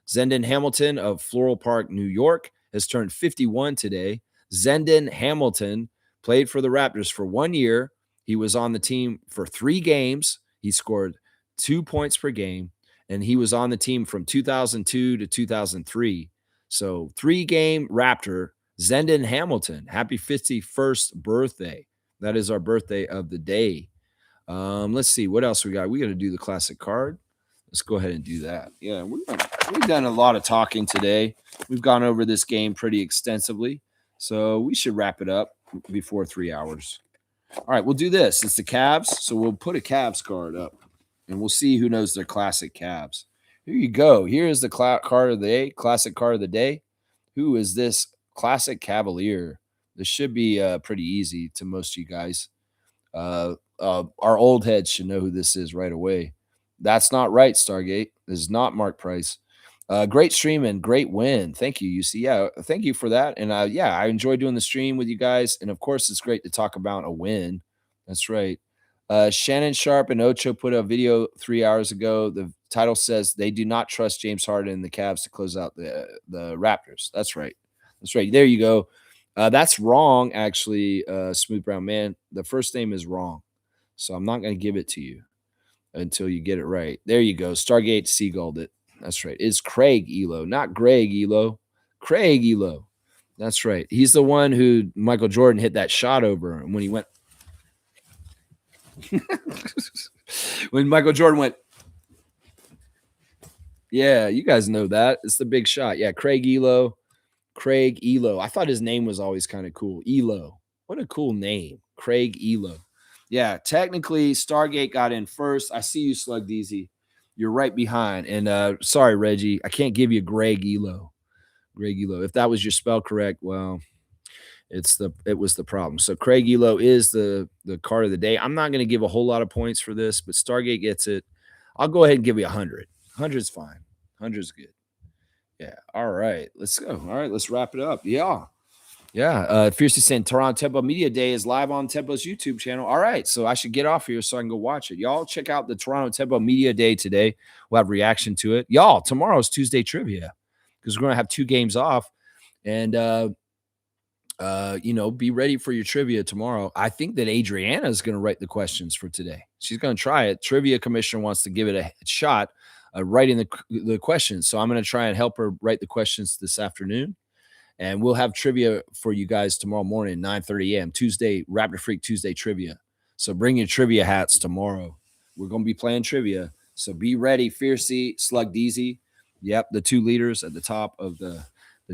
Zendon Hamilton of Floral Park, New York, has turned 51 today. Zendon Hamilton played for the Raptors for 1 year. He was on the team for 3 games. He scored 2 points per game, and he was on the team from 2002 to 2003. So 3-game Raptor, Zendon Hamilton. Happy 51st birthday. That is our birthday of the day. Let's see what else we got. We got to do the classic card. Let's go ahead and do that. Yeah, we've done a lot of talking today. We've gone over this game pretty extensively, so we should wrap it up before 3 hours. All right, we'll do this. It's the Cavs, so we'll put a Cavs card up, and we'll see who knows their classic Cavs. Here you go. Here is the card of the day, classic card of the day. Who is this classic Cavalier? This should be pretty easy to most of you guys. Our old heads should know who this is right away. That's not right, Stargate. This is not Mark Price. Great stream and great win. Thank you, UC. Yeah, thank you for that. And yeah, I enjoy doing the stream with you guys. And of course, it's great to talk about a win. That's right. Shannon Sharp and Ocho put a video 3 hours ago. The title says they do not trust James Harden and the Cavs to close out the Raptors. That's right. That's right. There you go. That's wrong, actually, Smooth Brown Man. The first name is wrong. So I'm not going to give it to you until you get it right. There you go. Stargate seagulled it. That's right. It's Craig Elo, not Greg Elo. Craig Elo. That's right. He's the one who Michael Jordan hit that shot over. And when he went, when Michael Jordan went, yeah, you guys know that. It's the big shot. Yeah, Craig Elo. Craig Elo. I thought his name was always kind of cool. Elo. What a cool name. Craig Elo. Yeah, technically, Stargate got in first. I see you, Slug DZ. You're right behind. And sorry, Reggie, I can't give you Greg Elo. Greg Elo. If that was your spell correct, well, it was the problem. So Craig Elo is the card of the day. I'm not going to give a whole lot of points for this, but Stargate gets it. I'll go ahead and give you 100. 100's fine. 100's good. Yeah. All right. Let's go. All right. Let's wrap it up. Yeah. Yeah. Fiercely saying Toronto Tempo Media Day is live on Tempo's YouTube channel. All right. So I should get off here so I can go watch it. Y'all check out the Toronto Tempo Media Day today. We'll have reaction to it. Y'all, tomorrow's Tuesday trivia because we're going to have 2 games off. And, be ready for your trivia tomorrow. I think that Adriana is going to write the questions for today. She's going to try it. Trivia commissioner wants to give it a shot, writing the questions. So I'm going to try and help her write the questions this afternoon. And we'll have trivia for you guys tomorrow morning, 9:30 a.m. Tuesday, Raptor Freak Tuesday trivia. So bring your trivia hats tomorrow. We're going to be playing trivia. So be ready, Fiercey, Slug Deezy. Yep, the 2 leaders at the top of the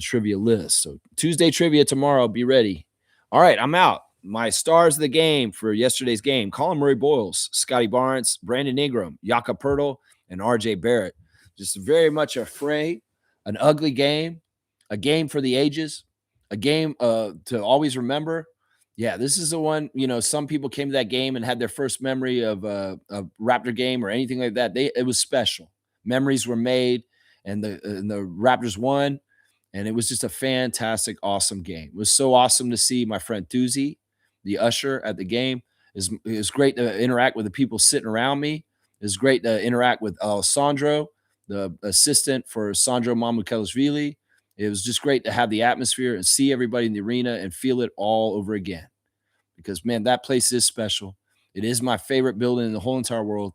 trivia list. So Tuesday trivia tomorrow. Be ready. All right, I'm out. My stars of the game for yesterday's game: Colin Murray-Boyles, Scotty Barnes, Brandon Ingram, Yaka Pirtle, and RJ Barrett. Just very much a fray, an ugly game. A game for the ages, a game to always remember. Yeah, this is the one, some people came to that game and had their first memory of a Raptor game or anything like that. It was special. Memories were made, and the Raptors won, and it was just a fantastic, awesome game. It was so awesome to see my friend Doozy, the usher at the game. It was great to interact with the people sitting around me. It was great to interact with Alessandro, the assistant for Sandro Mamukelashvili. It was just great to have the atmosphere and see everybody in the arena and feel it all over again. Because, man, that place is special. It is my favorite building in the whole entire world.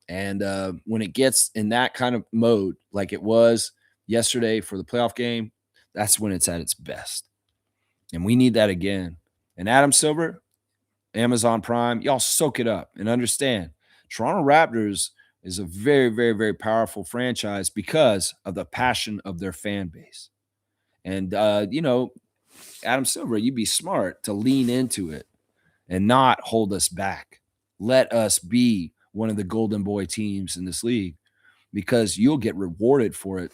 And when it gets in that kind of mode, like it was yesterday for the playoff game, that's when it's at its best. And we need that again. And Adam Silver, Amazon Prime, y'all soak it up and understand. Toronto Raptors is a very, very, very powerful franchise because of the passion of their fan base. And, Adam Silver, you'd be smart to lean into it and not hold us back. Let us be one of the golden boy teams in this league because you'll get rewarded for it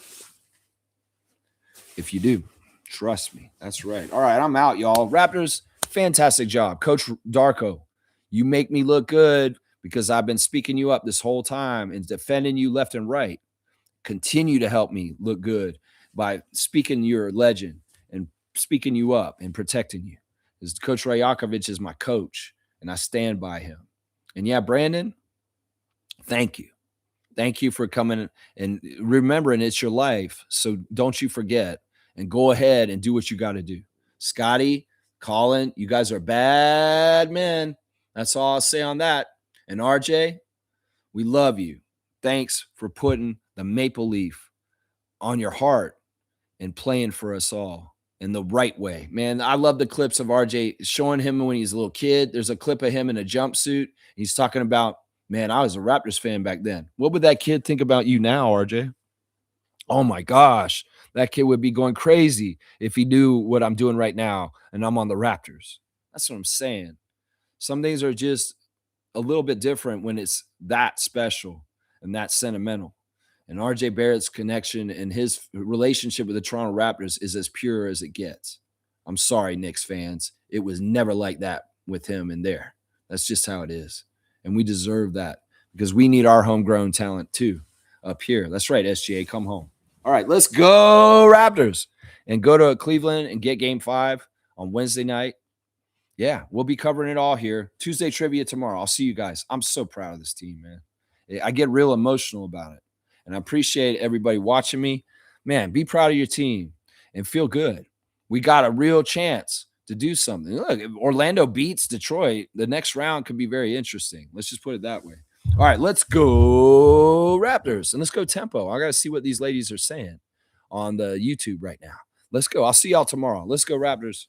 if you do. Trust me. That's right. All right, I'm out, y'all. Raptors, fantastic job. Coach Darko, you make me look good because I've been speaking you up this whole time and defending you left and right. Continue to help me look good by speaking your legend and speaking you up and protecting you. Coach Rajakovic is my coach, and I stand by him. And yeah, Brandon, thank you. Thank you for coming and remembering it's your life. So don't you forget and go ahead and do what you got to do. Scotty, Colin, you guys are bad men. That's all I'll say on that. And RJ, we love you. Thanks for putting the maple leaf on your heart and playing for us all in the right way. Man, I love the clips of RJ showing him when he's a little kid. There's a clip of him in a jumpsuit. He's talking about, man, I was a Raptors fan back then. What would that kid think about you now, RJ? Oh my gosh, that kid would be going crazy if he knew what I'm doing right now and I'm on the Raptors. That's what I'm saying. Some things are just a little bit different when it's that special and that sentimental. And RJ Barrett's connection and his relationship with the Toronto Raptors is as pure as it gets. I'm sorry, Knicks fans. It was never like that with him in there. That's just how it is. And we deserve that because we need our homegrown talent too up here. That's right, SGA, come home. All right, let's go Raptors and go to Cleveland and get game 5 on Wednesday night. Yeah, we'll be covering it all here. Tuesday trivia tomorrow. I'll see you guys. I'm so proud of this team, man. I get real emotional about it. And I appreciate everybody watching me. Man, be proud of your team and feel good. We got a real chance to do something. Look, if Orlando beats Detroit, the next round could be very interesting. Let's just put it that way. All right, let's go Raptors. And let's go tempo. I got to see what these ladies are saying on the YouTube right now. Let's go. I'll see y'all tomorrow. Let's go Raptors.